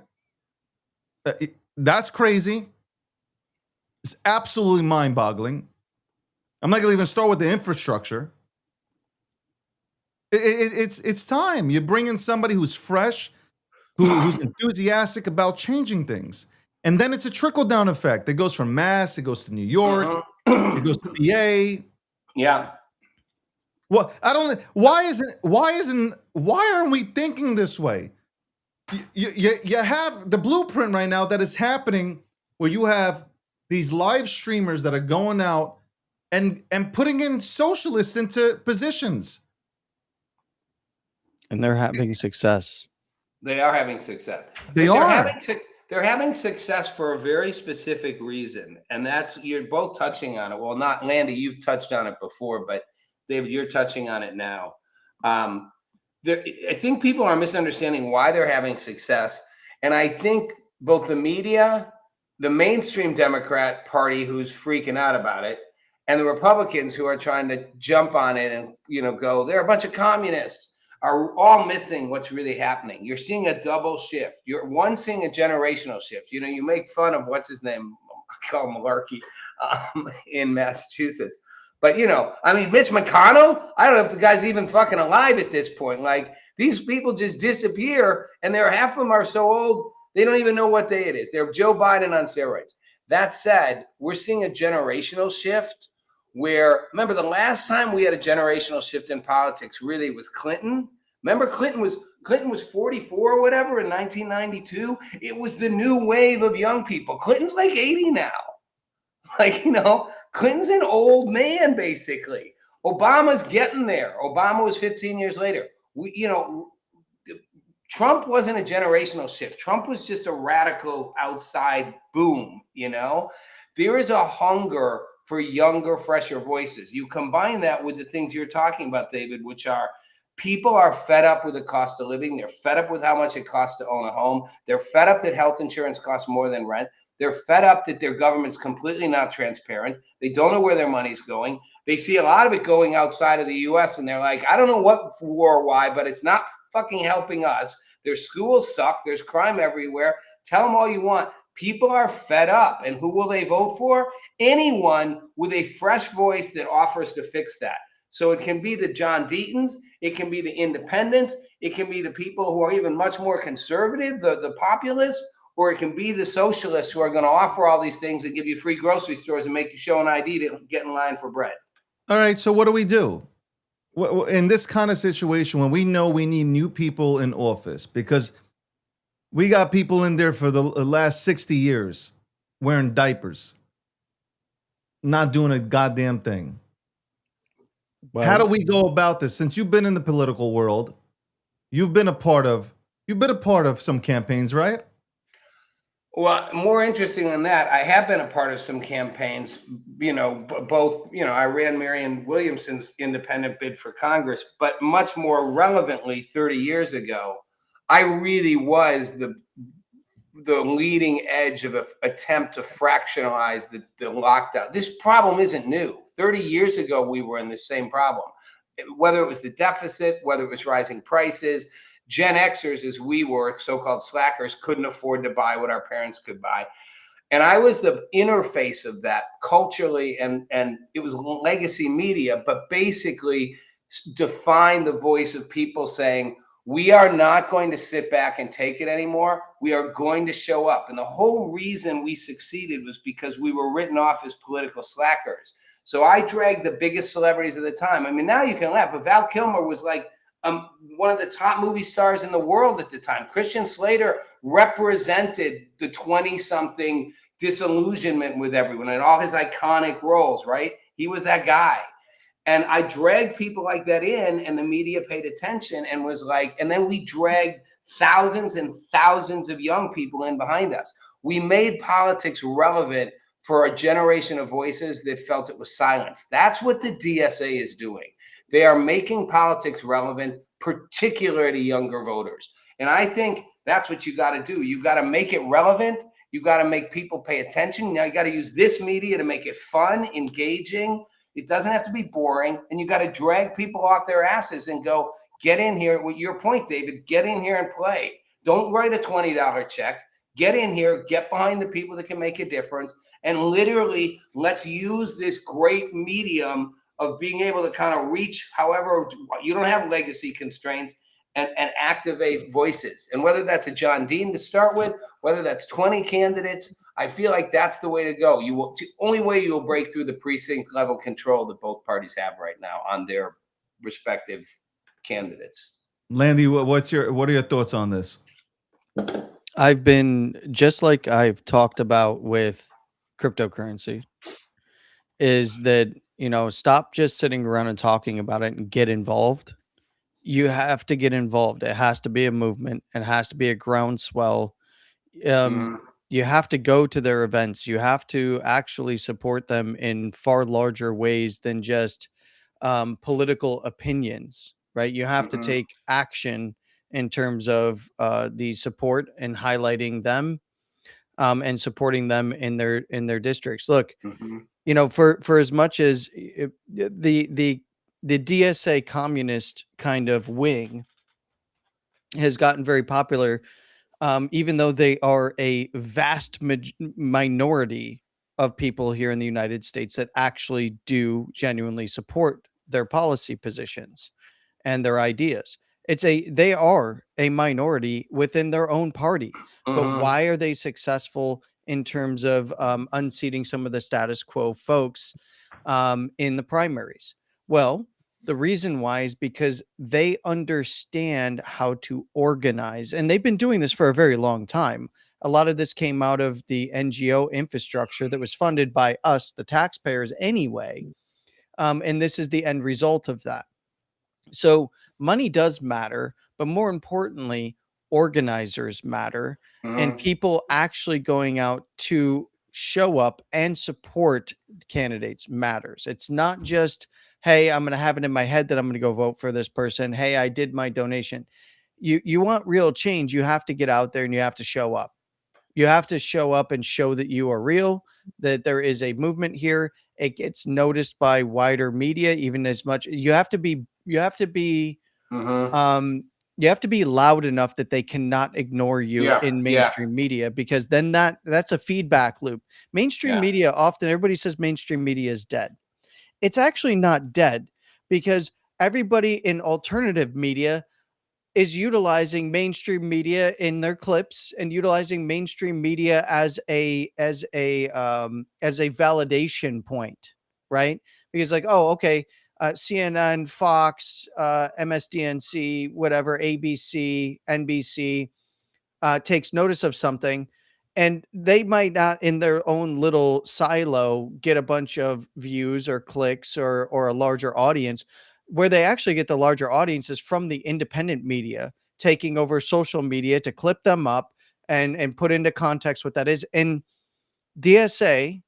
Speaker 2: That's crazy. It's absolutely mind-boggling. I'm not gonna even start with the infrastructure. It's time. You bring in somebody who's fresh, who's enthusiastic about changing things. And then it's a trickle-down effect. It goes from Mass, it goes to New York, it goes to PA.
Speaker 6: Yeah.
Speaker 2: Well, I don't. Why aren't we thinking this way? You have the blueprint right now that is happening, where you have these live streamers that are going out and putting in socialists into positions.
Speaker 4: And they're having success.
Speaker 6: They are having success.
Speaker 2: They
Speaker 6: But
Speaker 2: are.
Speaker 6: They're having success for a very specific reason, and that's, you're both touching on it. Well, not Landy, you've touched on it before, but David, you're touching on it now. I think people are misunderstanding why they're having success, and I think both the media, the mainstream Democrat Party, who's freaking out about it, and the Republicans who are trying to jump on it and go, they're a bunch of communists, are all missing what's really happening. You're seeing a double shift. You're seeing a generational shift. You make fun of what's his name, I call him Malarkey, in Massachusetts. But Mitch McConnell, I don't know if the guy's even fucking alive at this point. Like, these people just disappear, and half of them are so old they don't even know what day it is. They're Joe Biden on steroids. That said, we're seeing a generational shift. Where, remember, the last time we had a generational shift in politics really was Clinton. Remember, Clinton was 44 or whatever in 1992. It was the new wave of young people. Clinton's like 80 now. Clinton's an old man, basically. Obama's getting there. Obama was 15 years later. Trump wasn't a generational shift. Trump was just a radical outside boom, There is a hunger for younger, fresher voices. You combine that with the things you're talking about, David, which are people are fed up with the cost of living. They're fed up with how much it costs to own a home. They're fed up that health insurance costs more than rent. They're fed up that their government's completely not transparent. They don't know where their money's going. They see a lot of it going outside of the U.S. and they're like, I don't know what for or why, but it's not fucking helping us. Their schools suck. There's crime everywhere. Tell them all you want. People are fed up, and who will they vote for? Anyone with a fresh voice that offers to fix that. So it can be the John Deatons, it can be the independents, it can be the people who are even much more conservative, the populists, or it can be the socialists who are going to offer all these things and give you free grocery stores and make you show an ID to get in line for bread.
Speaker 2: All right, so what do we do in this kind of situation when we know we need new people in office? Because we got people in there for the last 60 years wearing diapers, not doing a goddamn thing.
Speaker 4: Well,
Speaker 2: How do we go about this? Since you've been in the political world, you've been a part of some campaigns, right?
Speaker 6: Well, more interesting than that, I have been a part of some campaigns, both, I ran Marianne Williamson's independent bid for Congress, but much more relevantly, 30 years ago, I really was the leading edge of an attempt to fractionalize the lockdown. This problem isn't new. 30 years ago, we were in the same problem. Whether it was the deficit, whether it was rising prices, Gen Xers, as we were, so-called slackers, couldn't afford to buy what our parents could buy. And I was the interface of that culturally, and it was legacy media, but basically defined the voice of people saying, we are not going to sit back and take it anymore. We are going to show up. And the whole reason we succeeded was because we were written off as political slackers. So I dragged the biggest celebrities of the time. I mean, now you can laugh, but Val Kilmer was like one of the top movie stars in the world at the time. Christian Slater represented the 20-something disillusionment with everyone and all his iconic roles, right? He was that guy. And I dragged people like that in, and the media paid attention and was like, and then we dragged thousands and thousands of young people in behind us. We made politics relevant for a generation of voices that felt it was silenced. That's what the DSA is doing. They are making politics relevant, particularly to younger voters. And I think that's what you got to do. You got to make it relevant. You got to make people pay attention. Now you got to use this media to make it fun, engaging. It doesn't have to be boring. And you got to drag people off their asses and go, Get in here. With your point, David, get in here and play. Don't write a $20 check. Get in here, get behind the people that can make a difference. And literally, let's use this great medium of being able to kind of reach, however, you don't have legacy constraints, and activate voices. And whether that's a John Dean to start with, whether that's 20 candidates, I feel like that's the way to go. It's the only way you will break through the precinct level control that both parties have right now on their respective candidates.
Speaker 2: Landy, what are your thoughts on this?
Speaker 4: I've been, just like I've talked about with cryptocurrency, is that, stop just sitting around and talking about it and get involved. You have to get involved. It has to be a movement. It has to be a groundswell. You have to go to their events. You have to actually support them in far larger ways than just political opinions, right? You have to take action in terms of the support and highlighting them and supporting them in their districts. Look, for as much as the DSA communist kind of wing has gotten very popular, even though they are a vast minority of people here in the United States that actually do genuinely support their policy positions and their ideas. They are a minority within their own party, but why are they successful in terms of unseating some of the status quo folks in the primaries? Well, the reason why is because they understand how to organize, and they've been doing this for a very long time. A lot of this came out of the NGO infrastructure that was funded by us, the taxpayers, anyway. And this is the end result of that. So money does matter, but more importantly, organizers matter, and people actually going out to show up and support candidates matters. It's not just, hey, I'm going to have it in my head that I'm going to go vote for this person. Hey, I did my donation. You want real change, you have to get out there and you have to show up. You have to show up and show that you are real, that there is a movement here. It gets noticed by wider media, even as much. You have to be loud enough that they cannot ignore you in mainstream media, because then that's a feedback loop. Mainstream media, often everybody says mainstream media is dead. It's actually not dead, because everybody in alternative media is utilizing mainstream media in their clips and utilizing mainstream media as a validation point, right? Because like, oh, okay, CNN, Fox, MSDNC, whatever, ABC, NBC takes notice of something, and they might not in their own little silo get a bunch of views or clicks or a larger audience. Where they actually get the larger audience is from the independent media taking over social media to clip them up and put into context what that is. And DSA,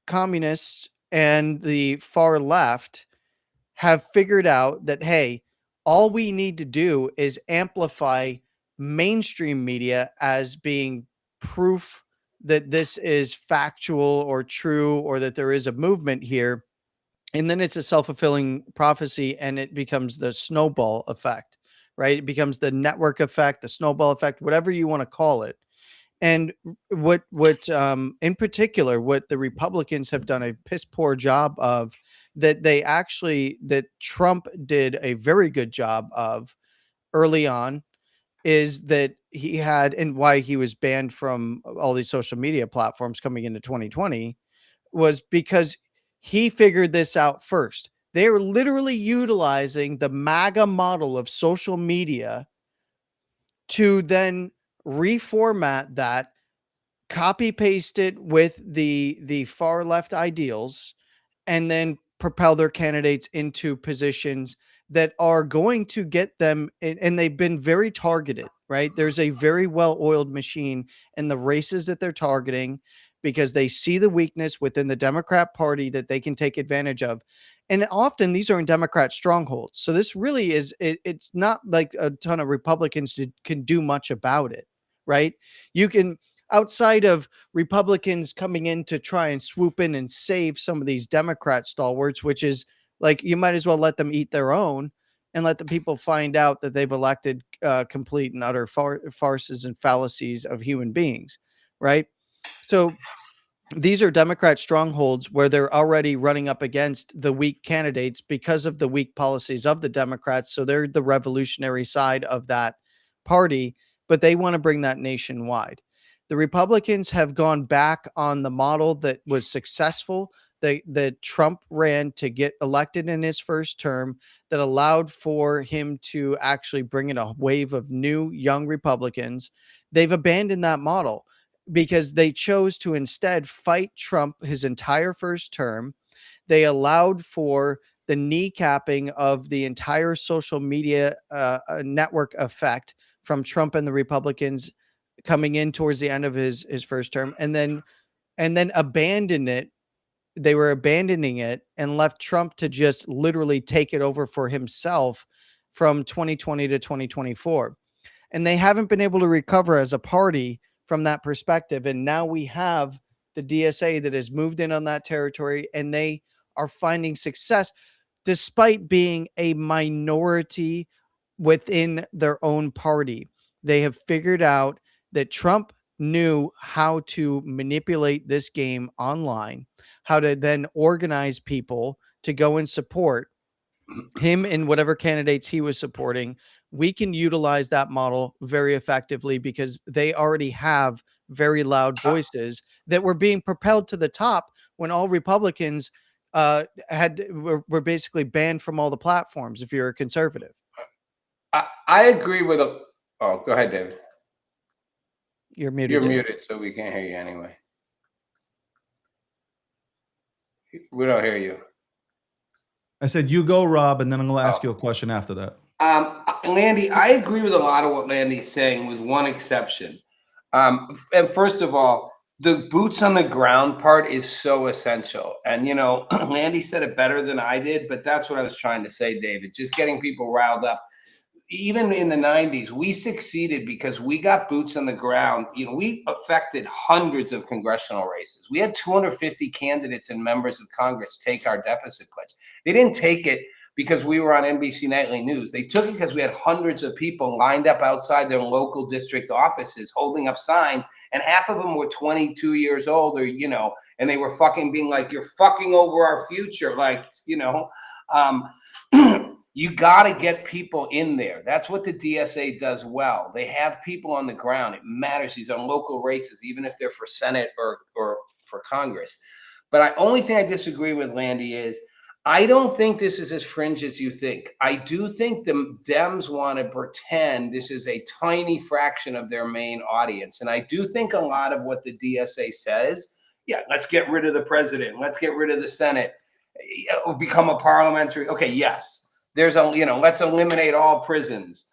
Speaker 4: communists, and the far left have figured out that, hey, all we need to do is amplify mainstream media as being proof that this is factual or true, or that there is a movement here. And then it's a self-fulfilling prophecy, and it becomes the snowball effect, right? It becomes the network effect, the snowball effect, whatever you want to call it. And what in particular, what the Republicans have done a piss poor job of, that Trump did a very good job of early on, is that he had, and why he was banned from all these social media platforms coming into 2020, was because he figured this out first. They are literally utilizing the MAGA model of social media to then reformat that, copy paste it with the far left ideals, and then propel their candidates into positions that are going to get them. And they've been very targeted, right? There's a very well-oiled machine in the races that they're targeting, because they see the weakness within the Democrat Party that they can take advantage of. And often these are in Democrat strongholds. So this really is, it's not like a ton of Republicans can do much about it, right? You can, outside of Republicans coming in to try and swoop in and save some of these Democrat stalwarts, which is like, you might as well let them eat their own and let the people find out that they've elected complete and utter farces and fallacies of human beings, right? So these are Democrat strongholds where they're already running up against the weak candidates because of the weak policies of the Democrats. So they're the revolutionary side of that party, but they want to bring that nationwide. The Republicans have gone back on the model that was successful, that Trump ran to get elected in his first term, that allowed for him to actually bring in a wave of new young Republicans. They've abandoned that model because they chose to instead fight Trump his entire first term. They allowed for the kneecapping of the entire social media network effect from Trump and the Republicans coming in towards the end of his first term, and then abandoned it. They were abandoning it and left Trump to just literally take it over for himself from 2020 to 2024. And they haven't been able to recover as a party from that perspective. And now we have the DSA that has moved in on that territory, and they are finding success despite being a minority within their own party. They have figured out that Trump knew how to manipulate this game online, how to then organize people to go and support him and whatever candidates he was supporting. We can utilize that model very effectively because they already have very loud voices that were being propelled to the top when all Republicans were basically banned from all the platforms if you're a conservative.
Speaker 6: I agree with a. Oh, go ahead, David.
Speaker 4: You're muted.
Speaker 6: You're
Speaker 4: David.
Speaker 6: muted, so we can't hear you anyway. We don't hear you.
Speaker 2: I said, you go, Rob, and then I'm going to ask you a question after that.
Speaker 6: Landy, I agree with a lot of what Landy's saying, with one exception. And first of all, the boots on the ground part is so essential. And, you know, Landy said it better than I did, but that's what I was trying to say, David. Just getting people riled up. Even in the 90s, we succeeded because we got boots on the ground. You know, we affected hundreds of congressional races. We had 250 candidates and members of Congress take our deficit pledge. They didn't take it because we were on NBC Nightly News. They took it because we had hundreds of people lined up outside their local district offices holding up signs, and half of them were 22 years old, or, you know, and they were fucking being like, you're fucking over our future. Like, you know, you got to get people in there. That's what the DSA does well. They have people on the ground. It matters. These are local races, even if they're for Senate or for Congress. But the only thing I disagree with, Landy, is I don't think this is as fringe as you think. I do think the Dems want to pretend this is a tiny fraction of their main audience. And I do think a lot of what the DSA says, yeah, let's get rid of the president. Let's get rid of the Senate. Become a parliamentary. Okay, yes. There's a, you know, let's eliminate all prisons.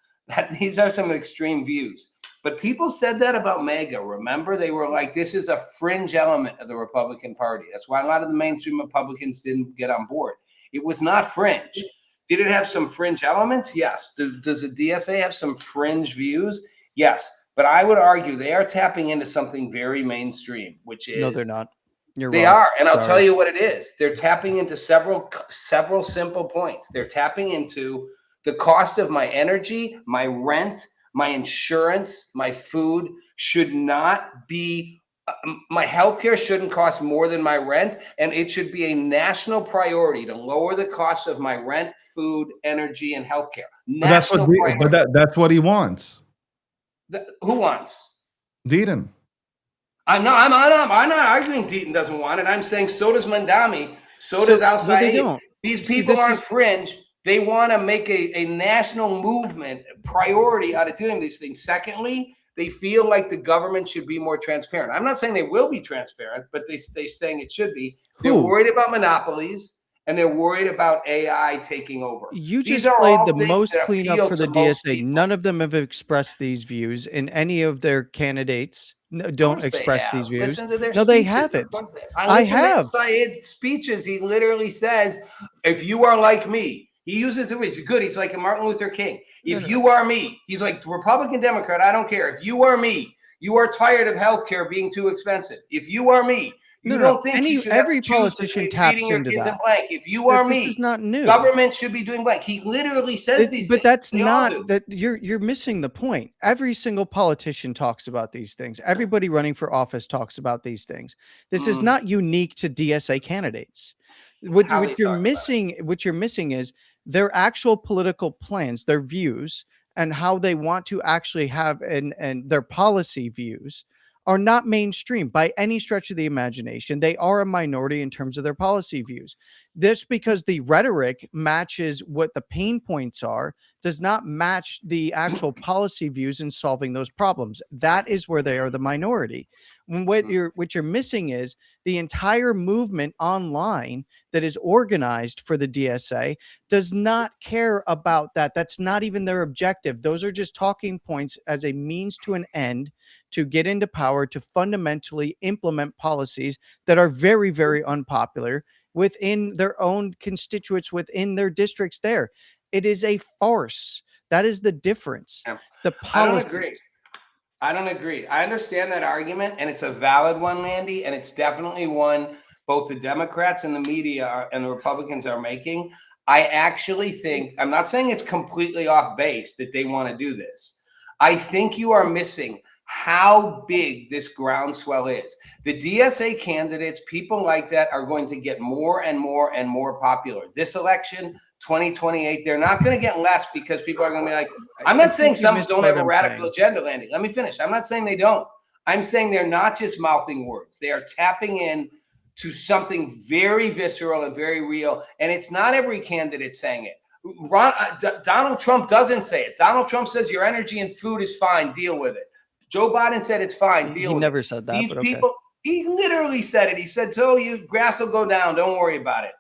Speaker 6: These are some extreme views. But people said that about MAGA. Remember, they were like, this is a fringe element of the Republican Party. That's why a lot of the mainstream Republicans didn't get on board. It was not fringe. Did it have some fringe elements? Yes. Does the DSA have some fringe views? Yes. But I would argue they are tapping into something very mainstream, which is—
Speaker 4: No, they're not.
Speaker 6: They are, and I'll tell you what it is. They're tapping into several simple points. They're tapping into the cost of my energy, my rent, my insurance, my food should not be, my healthcare shouldn't cost more than my rent, and it should be a national priority to lower the cost of my rent, food, energy, and healthcare.
Speaker 2: But that's what he wants.
Speaker 6: Who wants?
Speaker 2: Deaton.
Speaker 6: I'm not arguing Deaton doesn't want it. I'm saying so does Mandami. So does Al Saeed. These people aren't fringe. They want to make a national movement priority out of doing these things. Secondly, they feel like the government should be more transparent. I'm not saying they will be transparent, but they're saying it should be. They're worried about monopolies, and they're worried about AI taking over.
Speaker 4: You just played the most cleanup for the DSA. None of them have expressed these views, and any of their candidates don't express these views.
Speaker 6: Listen to their
Speaker 4: no,
Speaker 6: speeches.
Speaker 4: They haven't. I have.
Speaker 6: Saeed's speeches, he literally says, if you are like me, he uses the words, good. He's like a Martin Luther King. If you are me, he's like Republican, Democrat, I don't care. If you are me, you are tired of healthcare being too expensive. If you are me, You
Speaker 4: No,
Speaker 6: don't
Speaker 4: no.
Speaker 6: think you should have
Speaker 4: Every
Speaker 6: to choose
Speaker 4: politician
Speaker 6: between
Speaker 4: taps
Speaker 6: feeding your
Speaker 4: into
Speaker 6: kids
Speaker 4: that.
Speaker 6: and blank. If you are
Speaker 4: This
Speaker 6: me,
Speaker 4: is not new.
Speaker 6: government should be doing blank. He literally says these
Speaker 4: But
Speaker 6: things.
Speaker 4: that's
Speaker 6: They all do.
Speaker 4: not that you're missing the point. Every single politician talks about these things. Everybody running for office talks about these things. This is not unique to DSA candidates. What
Speaker 6: how they
Speaker 4: what you're
Speaker 6: talk about it.
Speaker 4: missing is their actual political plans, their views, and how they want to actually have and their policy views are not mainstream by any stretch of the imagination. They are a minority in terms of their policy views. This because the rhetoric matches what the pain points are does not match the actual policy views in solving those problems. That is where they are the minority. What you're missing is the entire movement online that is organized for the DSA does not care about that. That's not even their objective. Those are just talking points as a means to an end to get into power, to fundamentally implement policies that are very, very unpopular within their own constituents, within their districts there. It is a farce. That is the difference.
Speaker 6: Yeah.
Speaker 4: The
Speaker 6: I don't
Speaker 4: policy.
Speaker 6: agree. I don't agree. I understand that argument, and it's a valid one, Landy, and it's definitely one both the Democrats and the media and the Republicans are making. I actually think, I'm not saying it's completely off base that they want to do this. I think you are missing how big this groundswell is. The DSA candidates, people like that, are going to get more and more and more popular. This election, 2028, they're not going to get less because people are going to be like, I'm not saying some don't have a radical agenda, Landy. Let me finish. I'm not saying they don't. I'm saying they're not just mouthing words. They are tapping in to something very visceral and very real. And it's not every candidate saying it. Donald Trump doesn't say it. Donald Trump says your energy and food is fine. Deal with it. Joe Biden said it's fine. Deal with it.
Speaker 4: He never said that.
Speaker 6: These people, he literally said it. He said, so your grass will go down. Don't worry about it.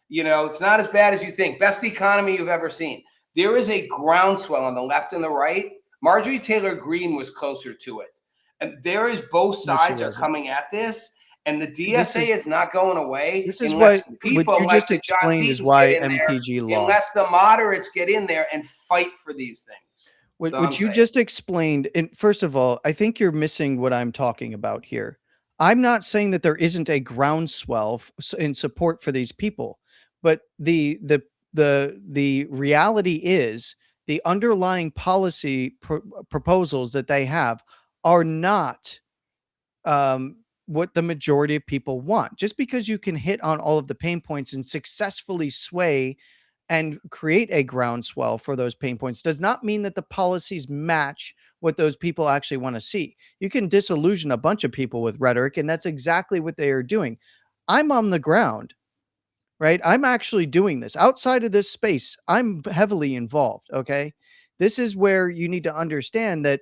Speaker 6: You know, it's not as bad as you think. Best economy you've ever seen. There is a groundswell on the left and the right. Marjorie Taylor Greene was closer to it. And there is both sides are coming at this. And the DSA is not going away.
Speaker 4: This is what you just explained is why MPG lost.
Speaker 6: Unless the moderates get in there and fight for these things.
Speaker 4: What you just explained, and first of all, I think you're missing what I'm talking about here. I'm not saying that there isn't a groundswell in support for these people, but the reality is the underlying policy proposals that they have are not what the majority of people want. Just because you can hit on all of the pain points and successfully sway and create a groundswell for those pain points does not mean that the policies match what those people actually want to see. You can disillusion a bunch of people with rhetoric, and that's exactly what they are doing. I'm on the ground, right? I'm actually doing this outside of this space. I'm heavily involved. Okay. This is where you need to understand that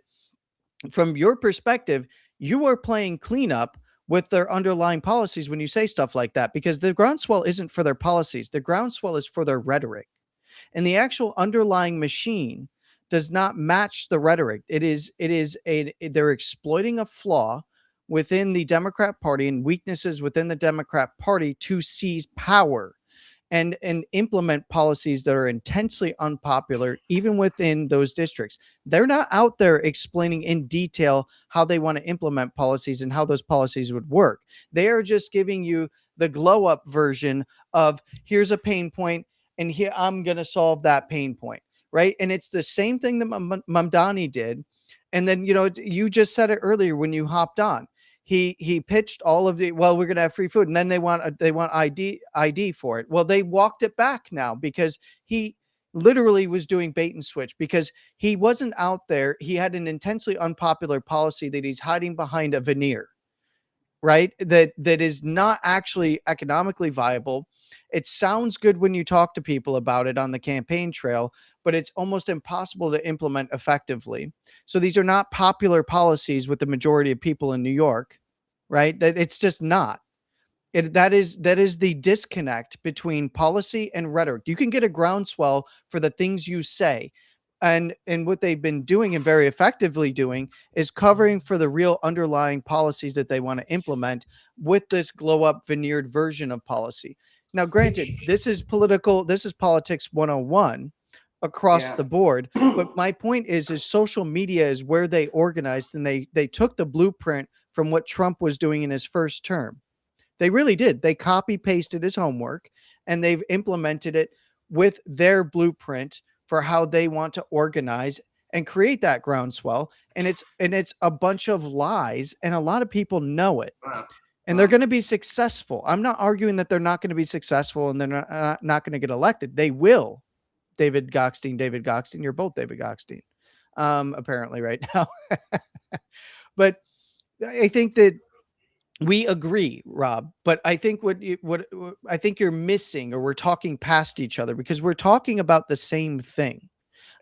Speaker 4: from your perspective, you are playing cleanup with their underlying policies when you say stuff like that, because the groundswell isn't for their policies. The groundswell is for their rhetoric, and the actual underlying machine does not match the rhetoric. They're exploiting a flaw within the Democrat Party and weaknesses within the Democrat Party to seize power and implement policies that are intensely unpopular, even within those districts. They're not out there explaining in detail how they want to implement policies and how those policies would work. They are just giving you the glow up version of here's a pain point and here I'm going to solve that pain point, right? And it's the same thing that Mamdani did. And then, you just said it earlier when you hopped on. He pitched all of the, well, we're going to have free food. And then they want ID for it. Well, they walked it back now because he literally was doing bait and switch because he wasn't out there. He had an intensely unpopular policy that he's hiding behind a veneer, right? That is not actually economically viable. It sounds good when you talk to people about it on the campaign trail, but it's almost impossible to implement effectively. So these are not popular policies with the majority of people in New York, right? That it's just not. That is the disconnect between policy and rhetoric. You can get a groundswell for the things you say. And what they've been doing and very effectively doing is covering for the real underlying policies that they want to implement with this glow up veneered version of policy. Now, granted, this is politics 101 across the board. But my point is social media is where they organized, and they took the blueprint from what Trump was doing in his first term. They really did. They copy pasted his homework and they've implemented it with their blueprint for how they want to organize and create that groundswell. And it's a bunch of lies, and a lot of people know it. And they're going to be successful. I'm not arguing that they're not going to be successful and they're not going to get elected. They will. David Goxstein, you're both David Goxstein, apparently right now. But I think that we agree, Rob. But I think what I think you're missing, or we're talking past each other, because we're talking about the same thing.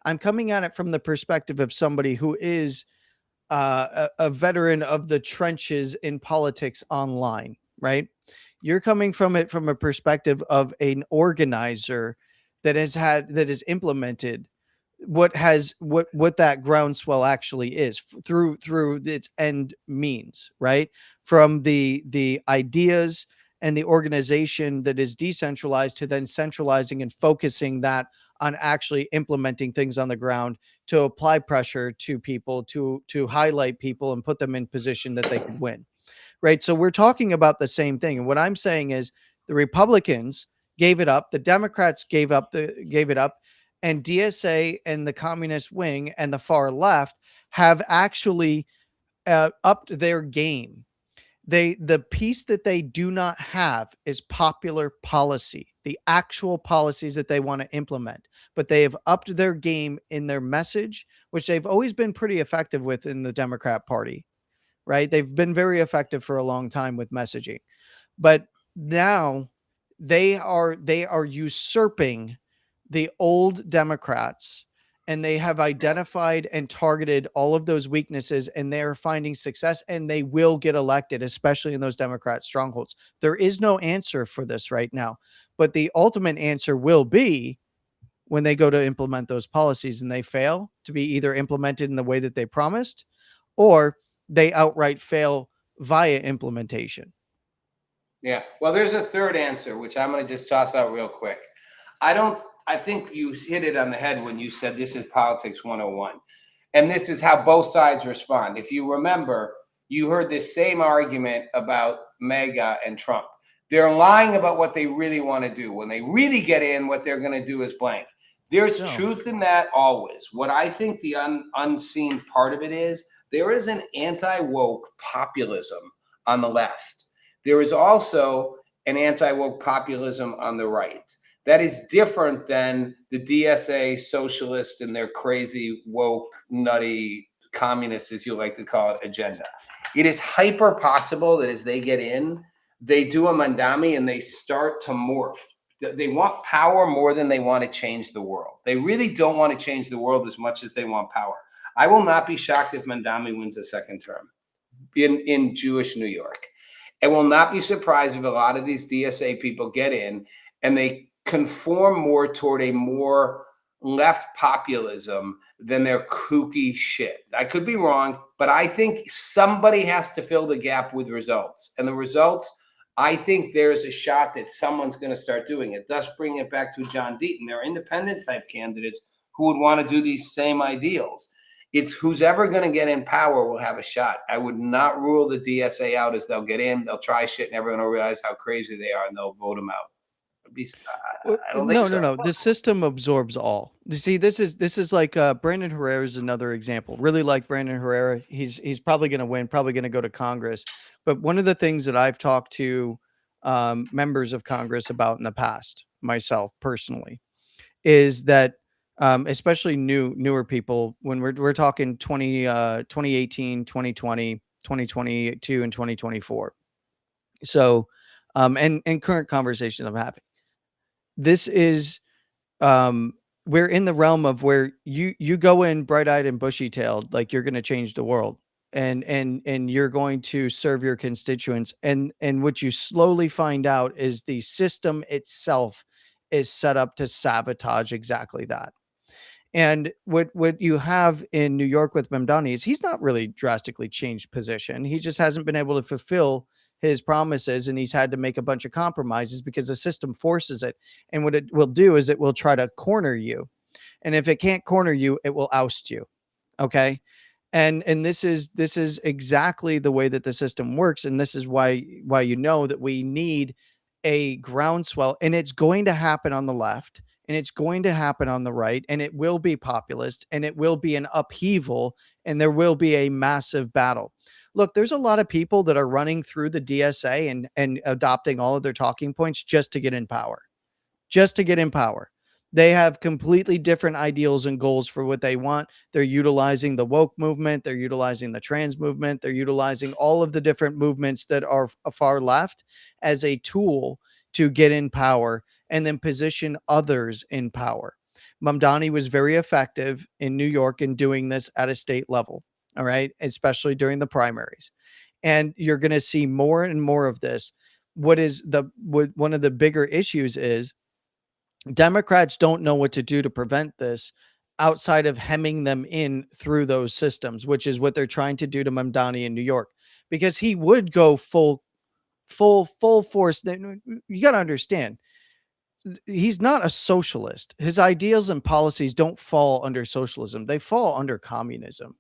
Speaker 4: I'm coming at it from the perspective of somebody who is a veteran of the trenches in politics online, right? You're coming from it from a perspective of an organizer that has implemented what that groundswell actually is through its end means, right? From the ideas and the organization that is decentralized to then centralizing and focusing that on actually implementing things on the ground to apply pressure to people, to highlight people and put them in position that they could win. Right. So we're talking about the same thing. And what I'm saying is the Republicans gave it up. The Democrats gave it up. And DSA and the communist wing and the far left have actually upped their game. The piece that they do not have is popular policy, the actual policies that they want to implement, but they have upped their game in their message, which they've always been pretty effective with in the Democrat Party, right? They've been very effective for a long time with messaging, but now they are usurping the old Democrats, and they have identified and targeted all of those weaknesses, and they're finding success, and they will get elected, especially in those Democrat strongholds. There is no answer for this right now, but the ultimate answer will be when they go to implement those policies and they fail to be either implemented in the way that they promised, or they outright fail via implementation.
Speaker 6: Yeah. Well, there's a third answer, which I'm going to just toss out real quick. I think you hit it on the head when you said this is politics 101. And this is how both sides respond. If you remember, you heard this same argument about MAGA and Trump. They're lying about what they really want to do. When they really get in, what they're going to do is blank. There's truth in that always. What I think the unseen part of it is, there is an anti-woke populism on the left. There is also an anti-woke populism on the right. That is different than the DSA socialist and their crazy, woke, nutty, communist, as you like to call it, agenda. It is hyper possible that as they get in, they do a Mandami and they start to morph. They want power more than they want to change the world. They really don't want to change the world as much as they want power. I will not be shocked if Mandami wins a second term in Jewish New York. I will not be surprised if a lot of these DSA people get in and they conform more toward a more left populism than their kooky shit. I could be wrong, but I think somebody has to fill the gap with results. And the results, I think there's a shot that someone's going to start doing it. Thus, bring it back to John Deaton. They're independent type candidates who would want to do these same ideals. It's who's ever going to get in power will have a shot. I would not rule the DSA out as they'll get in, they'll try shit, and everyone will realize how crazy they are, and they'll vote them out. I don't think so.
Speaker 4: No. The system absorbs all. You see, this is like Brandon Herrera is another example. Really like Brandon Herrera. He's probably going to win, probably going to go to Congress. But one of the things that I've talked to members of Congress about in the past, myself personally, is that especially newer people, when we're talking 2018, 2020, 2022, and 2024. So, and current conversations I'm having. This is we're in the realm of where you go in bright-eyed and bushy-tailed like you're going to change the world, and you're going to serve your constituents, and what you slowly find out is the system itself is set up to sabotage exactly that. And what you have in New York with Mamdani is he's not really drastically changed position. He just hasn't been able to fulfill his promises, and he's had to make a bunch of compromises because the system forces it. And what it will do is it will try to corner you. And if it can't corner you, it will oust you. Okay. And this is exactly the way that the system works, and this is why you know that we need a groundswell, and it's going to happen on the left, and it's going to happen on the right, and it will be populist, and it will be an upheaval, and there will be a massive battle. Look, there's a lot of people that are running through the DSA and adopting all of their talking points just to get in power. Just to get in power. They have completely different ideals and goals for what they want. They're utilizing the woke movement. They're utilizing the trans movement. They're utilizing all of the different movements that are far left as a tool to get in power and then position others in power. Mamdani was very effective in New York in doing this at a state level. All right. Especially during the primaries. And you're going to see more and more of this. One of the bigger issues is Democrats don't know what to do to prevent this outside of hemming them in through those systems, which is what they're trying to do to Mamdani in New York, because he would go full force. You got to understand, he's not a socialist. His ideals and policies don't fall under socialism. They fall under communism.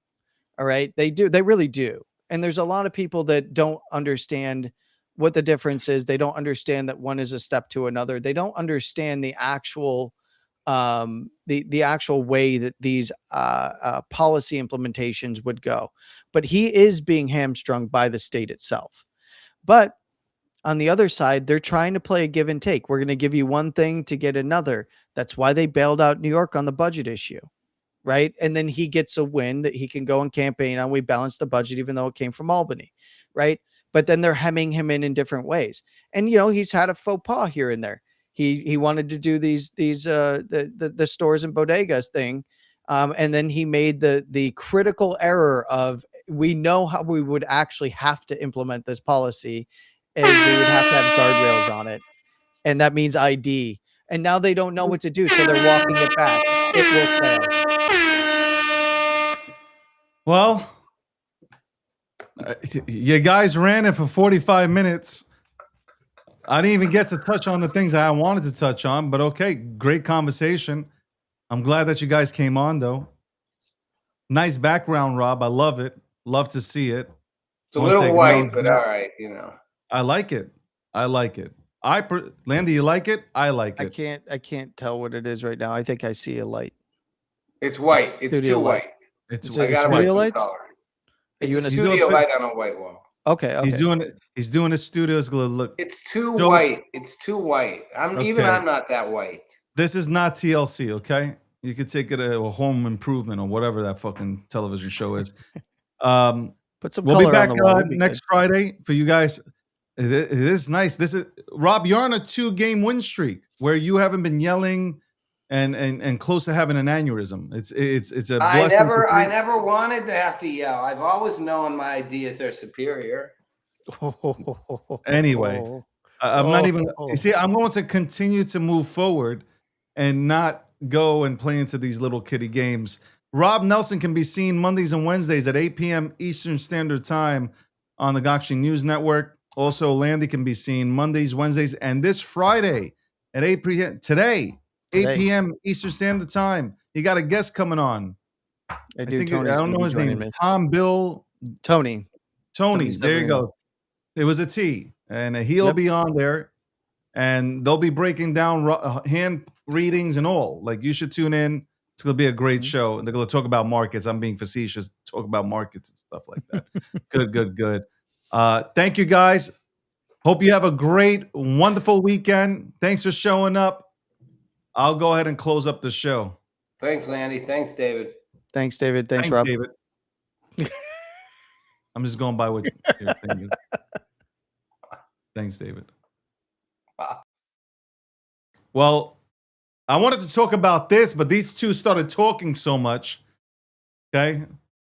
Speaker 4: All right. They do. They really do. And there's a lot of people that don't understand what the difference is. They don't understand that one is a step to another. They don't understand the actual the actual way that these policy implementations would go. But he is being hamstrung by the state itself. But on the other side, they're trying to play a give and take. We're going to give you one thing to get another. That's why they bailed out New York on the budget issue. Right. And then he gets a win that he can go and campaign on. We balanced the budget, even though it came from Albany. Right. But then they're hemming him in different ways. And, you know, he's had a faux pas here and there. He wanted to do the stores and bodegas thing. And then he made the critical error of, we know how we would actually have to implement this policy, is we would have to have guardrails on it. And that means ID. And now they don't know what to do. So they're walking it back. It will fail.
Speaker 2: Well, you guys ran it for 45 minutes. I didn't even get to touch on the things that I wanted to touch on, but okay, great conversation. I'm glad that you guys came on, though. Nice background, Rob. I love it. Love to see it.
Speaker 6: It's a little white, but all right, you know.
Speaker 2: I like it. I like it. Landy, you like it? I like it.
Speaker 4: I can't tell what it is right now. I think I see a light.
Speaker 6: It's white. It's
Speaker 4: Studio
Speaker 6: too
Speaker 4: light.
Speaker 6: white.
Speaker 2: It's
Speaker 6: I got to
Speaker 4: studio
Speaker 6: some
Speaker 4: lights?
Speaker 6: color.
Speaker 4: Are you in a
Speaker 6: studio light on a white wall?
Speaker 4: Okay.
Speaker 2: He's doing his studio's gonna look.
Speaker 6: It's too white. It's too white. I'm not that white.
Speaker 2: This is not TLC, okay? You could take it a Home Improvement or whatever that fucking television show is.
Speaker 4: Put some
Speaker 2: we'll
Speaker 4: color
Speaker 2: be back
Speaker 4: on the wall.
Speaker 2: next Friday for you guys. It is nice. This is Rob. You're on a 2-game win streak where you haven't been yelling and close to having an aneurysm. It's a blessing.
Speaker 6: I never wanted to have to yell. I've always known my ideas are superior.
Speaker 2: Anyway, I'm not even. You see, I'm going to continue to move forward and not go and play into these little kiddie games. Rob Nelson can be seen Mondays and Wednesdays at 8 p.m. Eastern Standard Time on the Gokshi News Network. Also, Landy can be seen Mondays, Wednesdays, and this Friday at 8 p.m. Today, 8 p.m. Eastern Standard Time. You got a guest coming on. I don't know his name. Tony. There you go. It was a T, and he'll be on there, and they'll be breaking down hand readings and all. Like, you should tune in. It's going to be a great show. And they're going to talk about markets. I'm being facetious. Talk about markets and stuff like that. Good. Thank you, guys. Hope you have a great, wonderful weekend. Thanks for showing up. I'll go ahead and close up the show.
Speaker 6: Thanks, Landy. Thanks, David.
Speaker 4: Thanks, David. Thanks, Rob.
Speaker 2: David. I'm just going by what your thing is. Thanks, David.
Speaker 6: Wow.
Speaker 2: Well, I wanted to talk about this, but these two started talking so much, okay,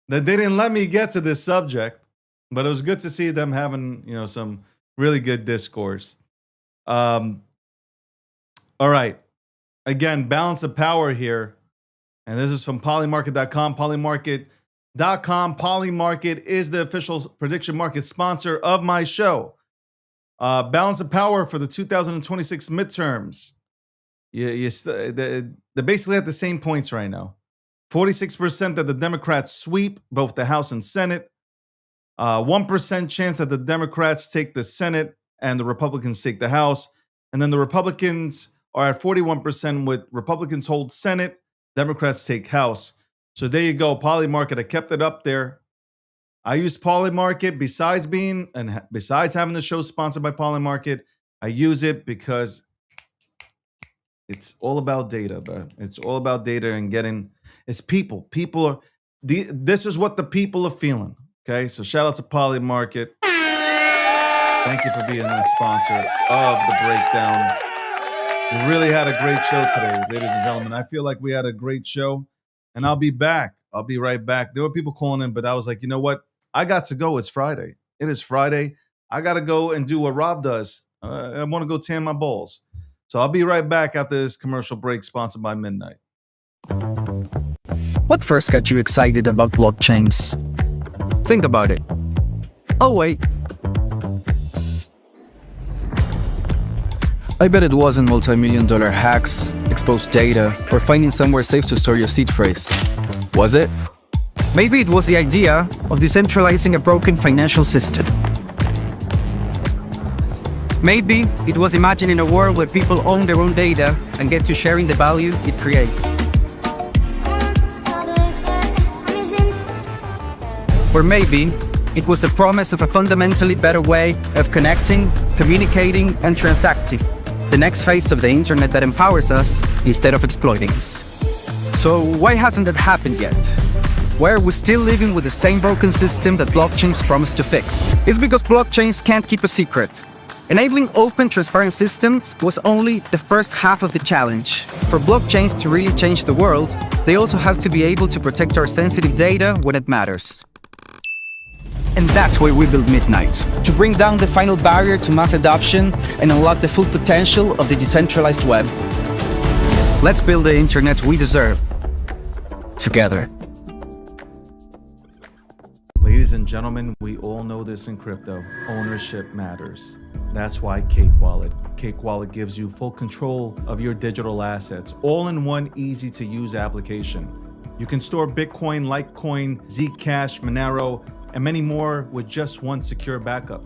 Speaker 2: that they didn't let me get to this subject. But it was good to see them having, some really good discourse. All right. Again, balance of power here. And this is from Polymarket.com. Polymarket.com. Polymarket is the official prediction market sponsor of my show. Balance of power for the 2026 midterms. They're basically at the same points right now. 46% that the Democrats sweep both the House and Senate. 1% chance that the Democrats take the Senate and the Republicans take the House. And then the Republicans are at 41% with Republicans hold Senate, Democrats take House. So there you go. Polymarket, I kept it up there. I use Polymarket besides having the show sponsored by Polymarket. I use it because it's all about data, bro. It's all about data and it's people. This is what the people are feeling. Okay, so shout out to Polymarket. Thank you for being a sponsor of the breakdown. We really had a great show today, ladies and gentlemen. I feel like we had a great show, and I'll be back. I'll be right back. There were people calling in, but I was like, you know what? I got to go. It's Friday. It is Friday. I got to go and do what Rob does. I want to go tan my balls. So I'll be right back after this commercial break sponsored by Midnight.
Speaker 1: What first got you excited about blockchains? Think about it. Oh, wait. I bet it wasn't multi-million-dollar hacks, exposed data, or finding somewhere safe to store your seed phrase. Was it? Maybe it was the idea of decentralizing a broken financial system. Maybe it was imagining a world where people own their own data and get to sharing the value it creates. Or maybe it was the promise of a fundamentally better way of connecting, communicating, and transacting. The next phase of the internet that empowers us instead of exploiting us. So why hasn't that happened yet? Why are we still living with the same broken system that blockchains promise to fix? It's because blockchains can't keep a secret. Enabling open, transparent systems was only the first half of the challenge. For blockchains to really change the world, they also have to be able to protect our sensitive data when it matters. And that's why we built Midnight, to bring down the final barrier to mass adoption and unlock the full potential of the decentralized web. Let's build the internet we deserve, together.
Speaker 2: Ladies and gentlemen, we all know this in crypto. Ownership matters. That's why Cake Wallet. Cake Wallet gives you full control of your digital assets, all in one easy-to-use application. You can store Bitcoin, Litecoin, Zcash, Monero, and many more with just one secure backup.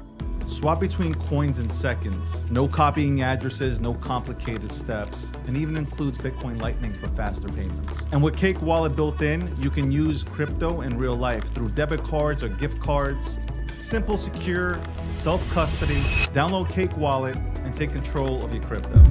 Speaker 2: Swap between coins in seconds. No copying addresses, no complicated steps, and even includes Bitcoin Lightning for faster payments. And with Cake Wallet built in, you can use crypto in real life through debit cards or gift cards. Simple, secure, self-custody. Download Cake Wallet and take control of your crypto.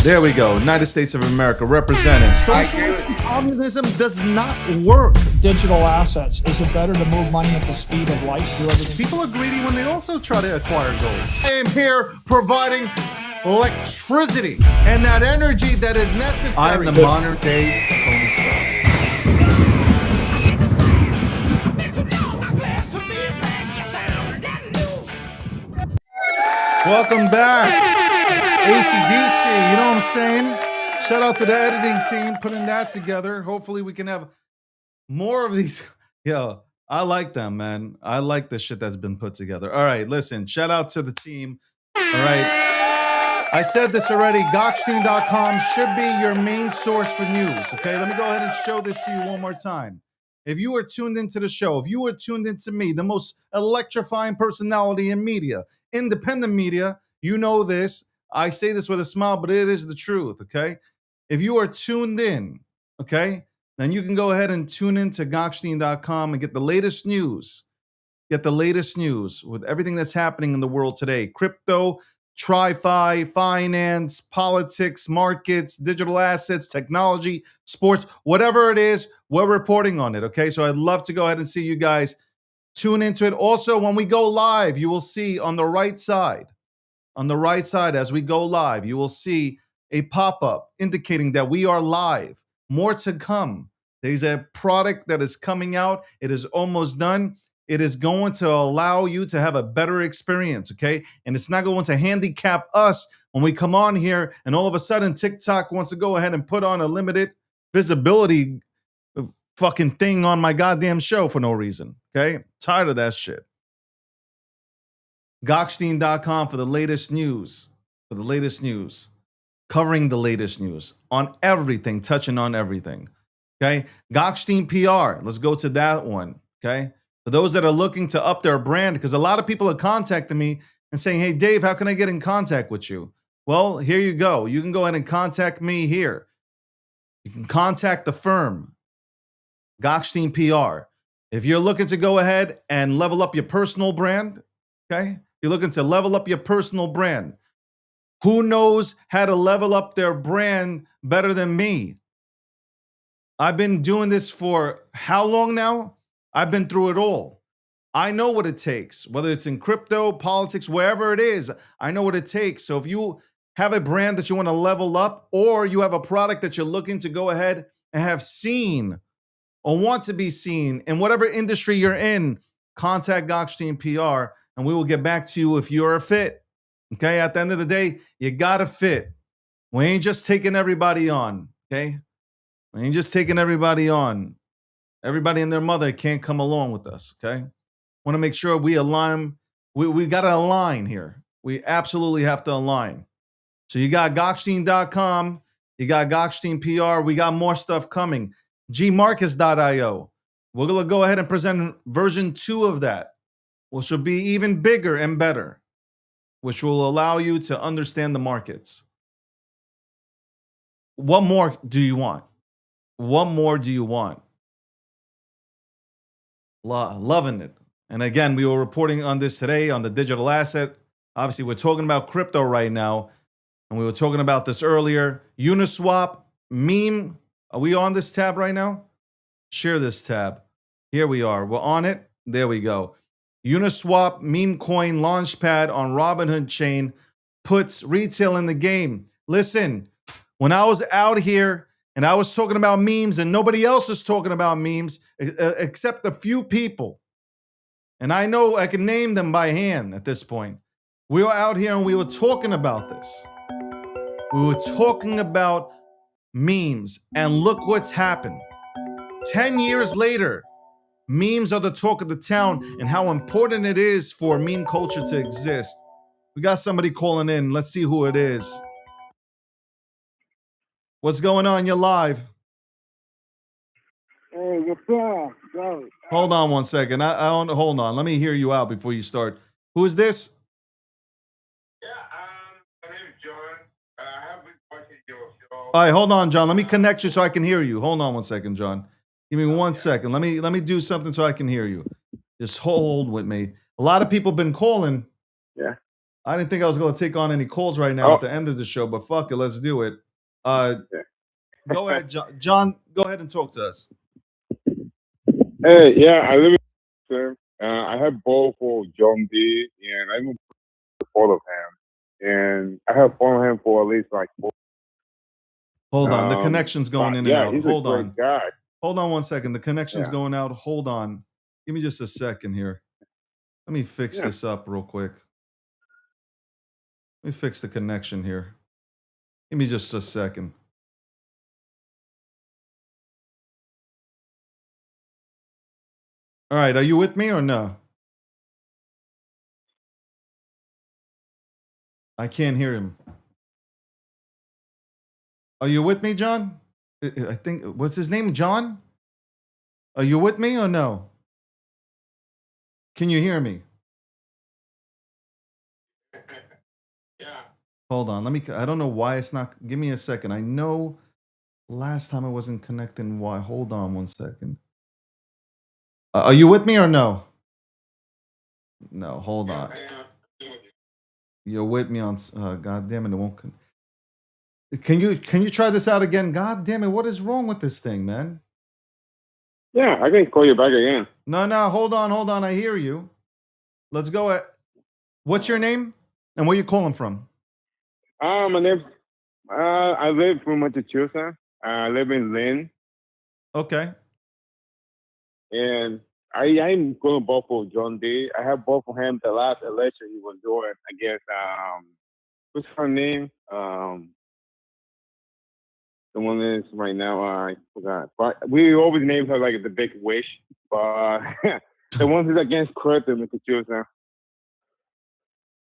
Speaker 2: There we go. United States of America representing. Socialism, communism does not work.
Speaker 3: Digital assets. Is it better to move money at the speed of light? Do everything?
Speaker 2: People are greedy when they also try to acquire gold. I am here providing electricity and that energy that is necessary. I'm the modern day Tony Stark. Welcome back. ACDC, you know what I'm saying? Shout out to the editing team putting that together. Hopefully we can have more of these. Yo, I like them, man. I like the shit that's been put together. All right, listen, shout out to the team. All right. I said this already. Gokhshtein.com should be your main source for news. Okay, let me go ahead and show this to you one more time. If you are tuned into the show, if you are tuned into me, the most electrifying personality in media, independent media, you know this. I say this with a smile, but it is the truth, okay? If you are tuned in, okay, then you can go ahead and tune in to Gokhshtein.com and get the latest news. Get the latest news with everything that's happening in the world today. Crypto, TriFi, finance, politics, markets, digital assets, technology, sports, whatever it is, we're reporting on it, okay? So I'd love to go ahead and see you guys tune into it. Also, when we go live, you will see on the right side, as we go live, you will see a pop-up indicating that we are live. More to come. There's a product that is coming out. It is almost done. It is going to allow you to have a better experience, okay? And it's not going to handicap us when we come on here and all of a sudden TikTok wants to go ahead and put on a limited visibility fucking thing on my goddamn show for no reason, okay? Tired of that shit. Gokhstein.com for the latest news. Covering the latest news on everything, touching on everything. Okay. Gokhstein PR. Let's go to that one. Okay. For those that are looking to up their brand, because a lot of people are contacting me and saying, hey, Dave, how can I get in contact with you? Well, here you go. You can go ahead and contact me here. You can contact the firm, Gokhstein PR. If you're looking to go ahead and level up your personal brand, okay? You're looking to level up your personal brand. Who knows how to level up their brand better than me? I've been doing this for how long now? I've been through it all. I know what it takes, whether it's in crypto, politics, wherever it is, I know what it takes. So if you have a brand that you want to level up, or you have a product that you're looking to go ahead and have seen or want to be seen in whatever industry you're in, contact Gokhstein PR and we will get back to you if you're a fit. Okay, at the end of the day, you got to fit. We ain't just taking everybody on, okay? We ain't just taking everybody on. Everybody and their mother can't come along with us, okay? Want to make sure we align. We got to align here. We absolutely have to align. So you got Gokhstein.com, you got Gokhstein PR, we got more stuff coming. gmarcus.io. We're going to go ahead and present version 2 of that, which will be even bigger and better, which will allow you to understand the markets. What more do you want? What more do you want? Loving it. And again, we were reporting on this today on the digital asset. Obviously, we're talking about crypto right now. And we were talking about this earlier. Uniswap, meme. Are we on this tab right now? Share this tab. Here we are. We're on it. There we go. Uniswap meme coin launchpad on Robinhood chain puts retail in the game. Listen, when I was out here and I was talking about memes and nobody else was talking about memes except a few people, and I know I can name them by hand at this point. We were out here and we were talking about this. We were talking about memes, and look what's happened. 10 years later, memes are the talk of the town and how important it is for meme culture to exist. We got somebody calling in. Let's see who it is. What's going on? You're live.
Speaker 7: Hey, what's up? Go.
Speaker 2: Hold on one second. I don't, hold on. Let me hear you out before you start. Who is this?
Speaker 7: Yeah, my name is John. I have been watching your show.
Speaker 2: All right, hold on, John. Let me connect you so I can hear you. Hold on one second, John. Give me 1 second. Let me do something so I can hear you. Just hold with me. A lot of people been calling.
Speaker 7: Yeah.
Speaker 2: I didn't think I was going to take on any calls right now at the end of the show, but fuck it, let's do it. Go ahead, John. John, go ahead and talk to us.
Speaker 7: Hey, yeah, I live in. I have both for John D, and I even follow him, and I have followed him for at least like 4.
Speaker 2: Hold on, the connection's going in and out.
Speaker 7: He's
Speaker 2: Hold
Speaker 7: a great
Speaker 2: on.
Speaker 7: guy.
Speaker 2: Hold on 1 second. The connection's going out. Hold on. Give me just a second here. Let me fix this up real quick. Let me fix the connection here. Give me just a second. All right, are you with me or no? I can't hear him. Are you with me, John? I think, what's his name? John? Are you with me or no? Can you hear me?
Speaker 7: Yeah.
Speaker 2: Hold on. I don't know why it's not. Give me a second. I know last time I wasn't connecting. Why? Hold on 1 second. Are you with me or no? No, hold on. You're with me on. God damn it! It won't. Can you try this out again? God damn it! What is wrong with this thing, man?
Speaker 7: Yeah, I can call you back again.
Speaker 2: No. Hold on. I hear you. Let's go. What's your name and where you calling from?
Speaker 7: My name. I live in Massachusetts. I live in Lynn,
Speaker 2: Okay.
Speaker 7: and I'm going to vote for John D. I have voted for him the last election he was doing against what's her name? The one is right now, I forgot. But we always name her like the Big Wish. But the one who's against Kurt in Massachusetts.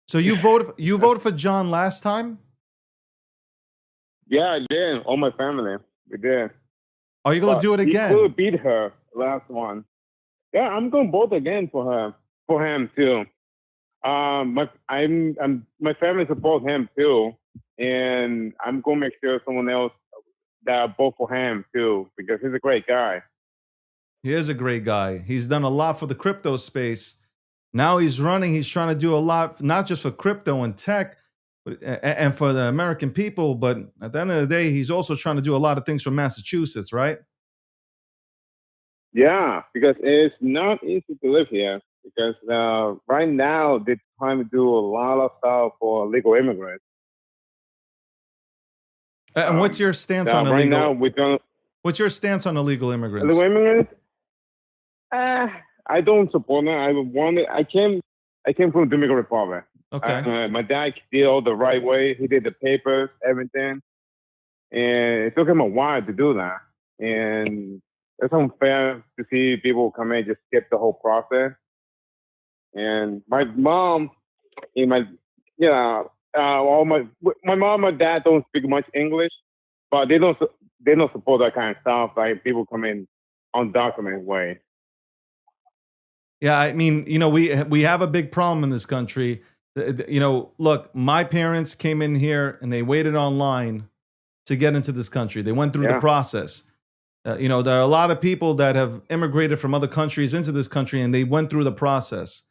Speaker 2: So you voted for John last time?
Speaker 7: Yeah, I did. All my family, we did.
Speaker 2: Are you going to
Speaker 7: But
Speaker 2: do it
Speaker 7: he
Speaker 2: again?
Speaker 7: could beat her last one. Yeah, I'm going to vote again for her, for him too. My family support him too, and I'm going to make sure someone else that vote for him too because he's a great guy.
Speaker 2: He is a great guy. He's done a lot for the crypto space. Now he's running. He's trying to do a lot, not just for crypto and tech, but, and for the American people. But at the end of the day, he's also trying to do a lot of things for Massachusetts, right?
Speaker 7: Yeah, because it's not easy to live here. Because right now they're trying to do a lot of stuff for legal immigrants.
Speaker 2: And what's your stance on
Speaker 7: right
Speaker 2: illegal?
Speaker 7: now we're doing
Speaker 2: What's your stance on illegal immigrants?
Speaker 7: illegal immigrants. I don't support them. I came from the Dominican Republic.
Speaker 2: Okay.
Speaker 7: My dad did all the right way. He did the papers, everything, and it took him a while to do that. And it's unfair to see people come in and just skip the whole process. And my mom, and my mom and dad don't speak much English, but they don't support that kind of stuff. Like people come in undocumented way.
Speaker 2: Yeah, I mean, we have a big problem in this country. Look, my parents came in here and they waited online to get into this country. They went through the process. There are a lot of people that have immigrated from other countries into this country and they went through the process.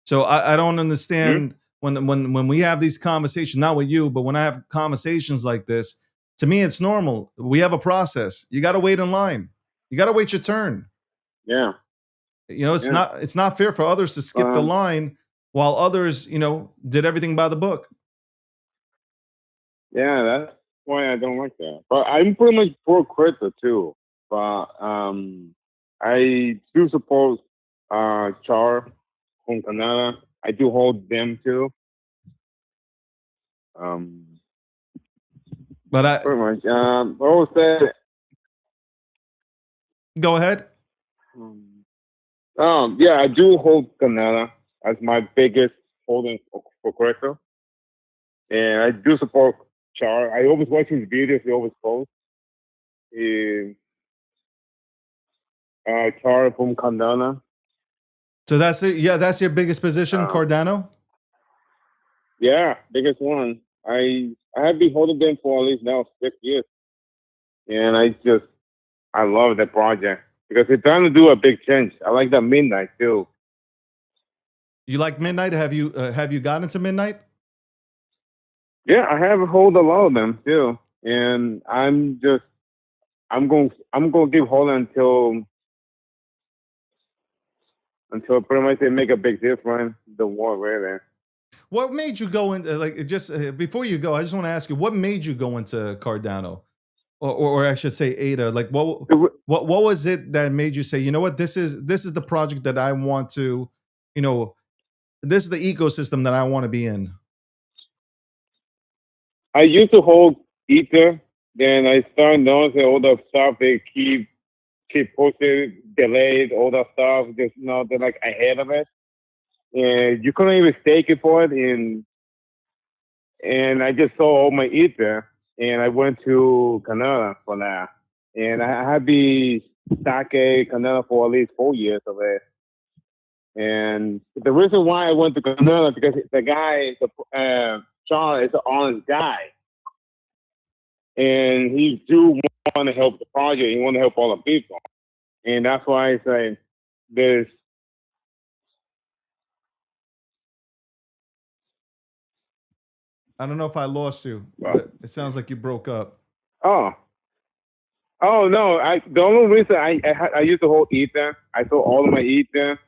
Speaker 2: So I don't understand when we have these conversations, not with you, but when I have conversations like this, to me, it's normal. We have a process. You got to wait in line. You got to wait your turn.
Speaker 7: Yeah.
Speaker 2: It's not fair for others to skip the line while others, did everything by the book.
Speaker 7: Yeah, that's why I don't like that. But I'm pretty much pro crypto too. But I do support Char from Canada. I do hold them too.
Speaker 2: But I
Speaker 7: pretty much. What was that?
Speaker 2: Go ahead.
Speaker 7: Yeah, I do hold Canada as my biggest holding for crypto, and I do support Char. I always watch his videos. He always posts. Char from Cardano.
Speaker 2: So that's your biggest position, Cardano?
Speaker 7: Yeah, biggest one. I have been holding them for at least now 6 years, and I love that project because they're trying to do a big change. I like that Midnight too.
Speaker 2: You like Midnight? Have you gotten into Midnight?
Speaker 7: Yeah, I have hold a lot of them too, and I'm going to keep holding until pretty much they make a big difference. The war really.
Speaker 2: What made you go into before you go? I just want to ask you, what made you go into Cardano, or I should say ADA? Like what was it that made you say, you know what, this is the project that I want to, this is the ecosystem that I want to be in.
Speaker 7: I used to hold Ether, then I started noticing all the stuff they keep posting, delayed, all that stuff. Just they're like ahead of it, and you couldn't even stake it for it. And I just saw all my Ether, and I went to Canada for that, and I had the Sake Canada for at least 4 years of it. And the reason why I went to Canada because the guy, Sean, is an honest guy, and he do want to help the project. He want to help all the people, and that's why I say there's.
Speaker 2: I don't know if I lost you, but it sounds like you broke up.
Speaker 7: Oh no! The only reason I used to hold Ether, I sold all of my Ether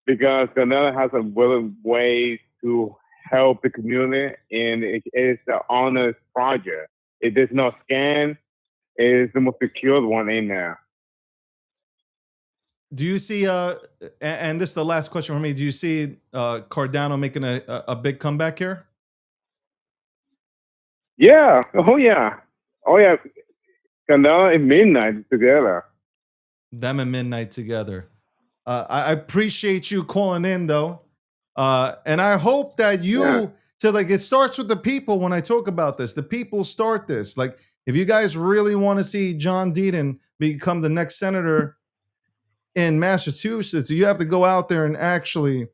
Speaker 7: because Canada has a willing way to help the community, and it's an honest project. It does not scam. It is the most secure one in there.
Speaker 2: Do you see and this is the last question for me, do you see Cardano making a big comeback here?
Speaker 7: Yeah. Oh yeah. Cardano and Midnight together.
Speaker 2: Them and Midnight together. I appreciate you calling in though. And I hope that you
Speaker 7: Yeah.
Speaker 2: so like it starts with the people when I talk about this. The people start this. Like if you guys really want to see John Deaton become the next senator in Massachusetts, you have to go out there and actually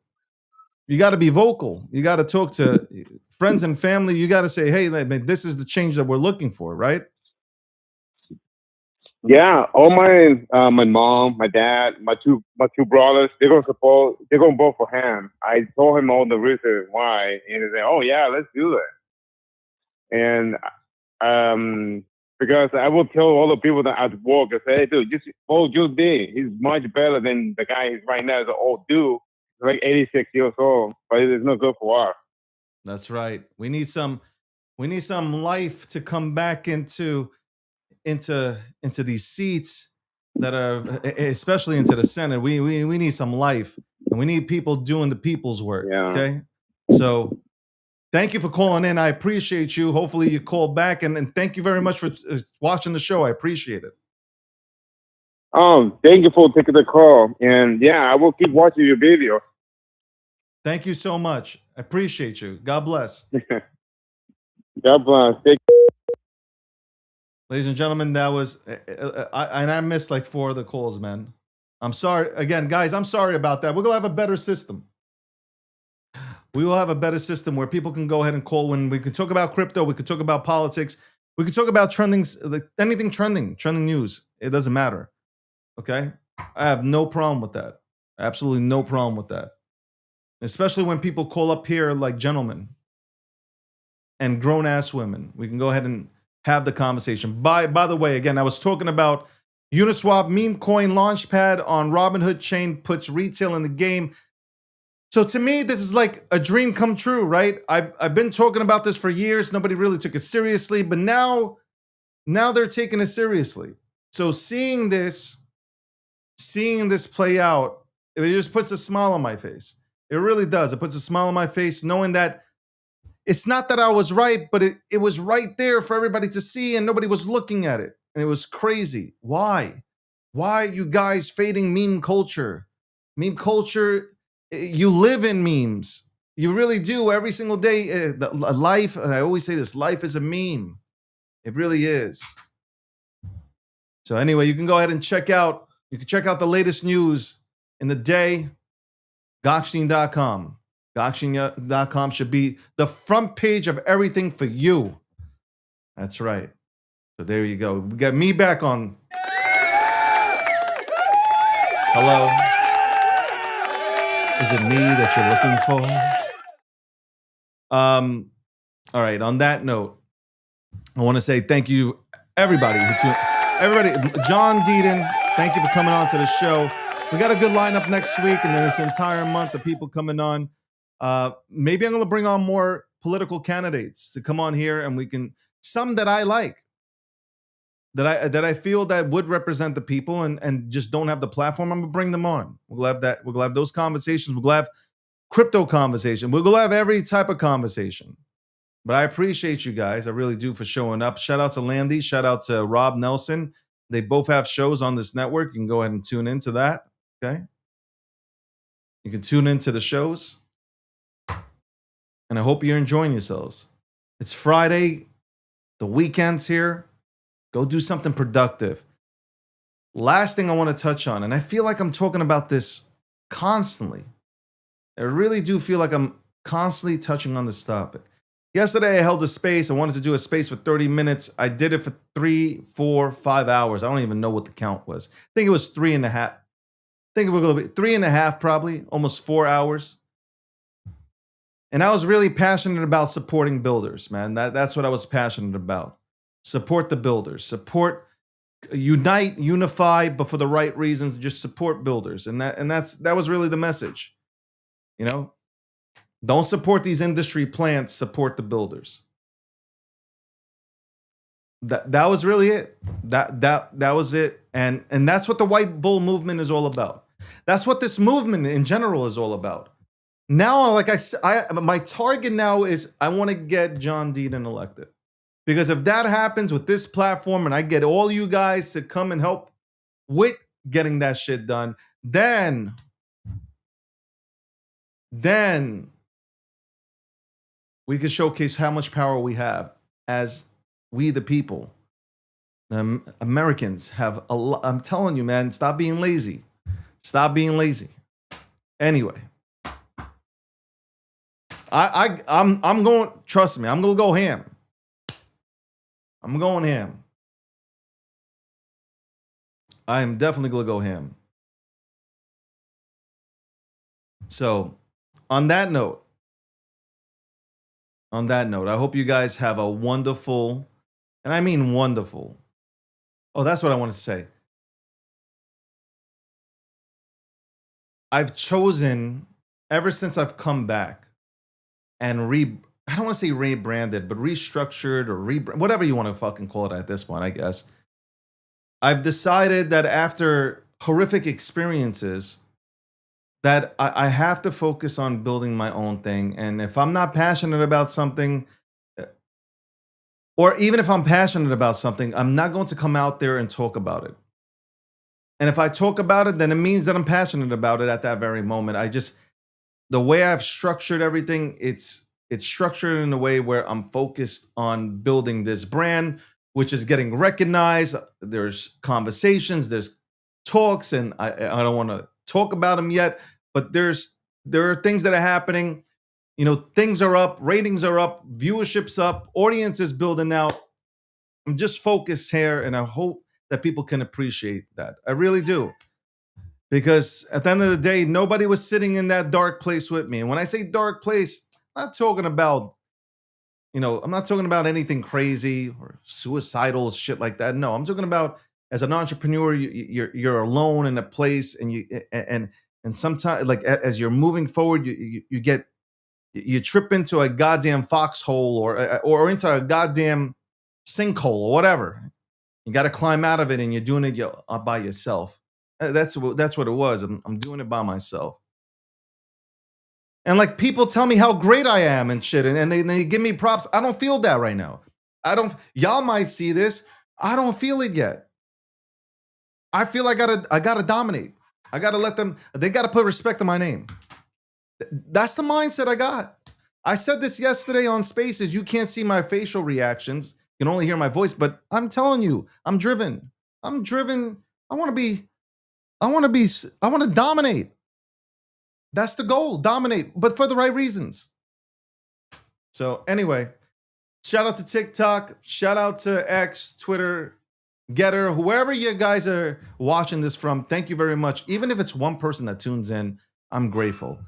Speaker 2: you got to be vocal. You got to talk to friends and family. You got to say, hey, this is the change that we're looking for, right?
Speaker 7: Yeah, all my mom, my dad, my two brothers, they're gonna vote for him. I told him all the reasons why, and he said, "Oh yeah, let's do it." And because I will tell all the people that at work, I say, "Hey, dude, just vote Joe D. He's much better than the guy he's right now. Is an old dude, like 86 years old, but it's not good for us."
Speaker 2: That's right. We need some life to come back into these seats that are especially into the Senate. We need some life, and we need people doing the people's work.
Speaker 7: Yeah.
Speaker 2: Okay. So thank you for calling in. I appreciate you. Hopefully you call back, and thank you very much for watching the show. I appreciate it.
Speaker 7: Thank you for taking the call, and yeah, I will keep watching your video.
Speaker 2: Thank you so much. I appreciate you. God bless.
Speaker 7: God bless.
Speaker 2: Ladies and gentlemen, that was, I missed like 4 of the calls, man. I'm sorry. Again, guys, I'm sorry about that. We're going to have a better system. We will have a better system where people can go ahead and call when we can talk about crypto. We could talk about politics. We could talk about trending, like anything trending news. It doesn't matter. Okay. I have no problem with that. Absolutely no problem with that. Especially when people call up here like gentlemen and grown ass women. We can go ahead and have the conversation. By the way, again, I was talking about Uniswap meme coin launchpad on Robinhood chain puts retail in the game. So to me, this is like a dream come true, right? I've been talking about this for years. Nobody really took it seriously, but now they're taking it seriously. So seeing this play out, it just puts a smile on my face. It really does. It puts a smile on my face knowing that it's not that I was right, but it was right there for everybody to see and nobody was looking at it. And it was crazy. Why? Why are you guys fading meme culture? Meme culture, you live in memes. You really do every single day. Life, I always say this, life is a meme. It really is. So anyway, you can go ahead and check out the latest news in the day, Gokhshtein.com. Gokhshtein.com should be the front page of everything for you. That's right. So there you go. We got me back on. Hello. Is it me that you're looking for? All right. On that note, I want to say thank you, everybody. John Deaton, thank you for coming on to the show. We got a good lineup next week, and then this entire month of people coming on. Maybe I'm going to bring on more political candidates to come on here, and we can some that I like, that I feel that would represent the people and just don't have the platform. I'm gonna bring them on. We'll have that. We'll have those conversations. We'll have crypto conversation. We'll have every type of conversation. But I appreciate you guys. I really do for showing up. Shout out to Landy. Shout out to Rob Nelson. They both have shows on this network. You can go ahead and tune into that. Okay. You can tune into the shows. And I hope you're enjoying yourselves. It's Friday. The weekend's here. Go do something productive. Last thing I want to touch on, and I feel like I'm talking about this constantly. I really do feel like I'm constantly touching on this topic. Yesterday, I held a space. I wanted to do a space for 30 minutes. I did it for 3, 4, 5 hours. I don't even know what the count was. I think it was 3.5. I think it was going to be 3.5, probably, almost 4 hours. And I was really passionate about supporting builders, man. That's what I was passionate about. Support the builders. Support, unite, unify, but for the right reasons. Just support builders, and that was really the message. You know, don't support these industry plants. Support the builders. That was really it. That was it. And that's what the White Bull movement is all about. That's what this movement in general is all about. Now, like I said, my target now is I want to get John Deaton elected. Because if that happens with this platform and I get all you guys to come and help with getting that shit done, then then we can showcase how much power we have as we the people. Americans have a lot. I'm telling you, man, stop being lazy. Stop being lazy. Anyway, I'm going. Trust me, I'm gonna go ham. I'm going ham. I am definitely gonna go ham. So, on that note, I hope you guys have a wonderful, and I mean wonderful. Oh, that's what I want to say. I've chosen, ever since I've come back and I don't want to say rebranded, but restructured or whatever you want to fucking call it at this point, I guess. I've decided that after horrific experiences, that I have to focus on building my own thing. And if I'm not passionate about something, or even if I'm passionate about something, I'm not going to come out there and talk about it. And if I talk about it, then it means that I'm passionate about it at that very moment. The way I've structured everything, it's structured in a way where I'm focused on building this brand, which is getting recognized. There's conversations, there's talks, and I don't want to talk about them yet, but there are things that are happening. You know, things are up, ratings are up, viewership's up, audience is building out. I'm just focused here, and I hope that people can appreciate that. I really do. Because at the end of the day, nobody was sitting in that dark place with me. And when I say dark place, I'm not talking about, I'm not talking about anything crazy or suicidal shit like that. No, I'm talking about as an entrepreneur, you're alone in a place, and sometimes, like, as you're moving forward, you trip into a goddamn foxhole or into a goddamn sinkhole or whatever. You got to climb out of it, and you're doing it by yourself. That's what it was. I'm doing it by myself. And like, people tell me how great I am and shit, and they give me props. I don't feel that right now. Y'all might see this. I don't feel it yet. I feel I gotta dominate. I gotta let them. They gotta put respect on my name. That's the mindset I got. I said this yesterday on Spaces. You can't see my facial reactions. You can only hear my voice, but I'm telling you, I'm driven. I want to dominate. That's the goal, dominate, but for the right reasons. So anyway, shout out to TikTok, shout out to X, Twitter, Getter, whoever you guys are watching this from. Thank you very much. Even if it's one person that tunes in, I'm grateful.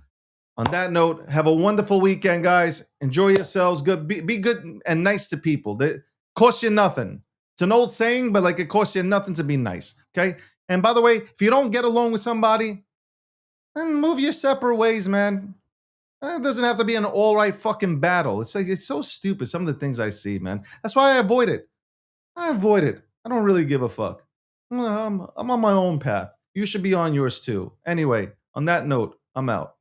Speaker 2: On that note, have a wonderful weekend, guys. Enjoy yourselves. Good, be good and nice to people. They cost you nothing. It's an old saying, but like, it costs you nothing to be nice. Okay. And by the way, if you don't get along with somebody, then move your separate ways, man. It doesn't have to be an all right fucking battle. It's like, it's so stupid, some of the things I see, man. That's why I avoid it. I don't really give a fuck. I'm on my own path. You should be on yours too. Anyway, on that note, I'm out.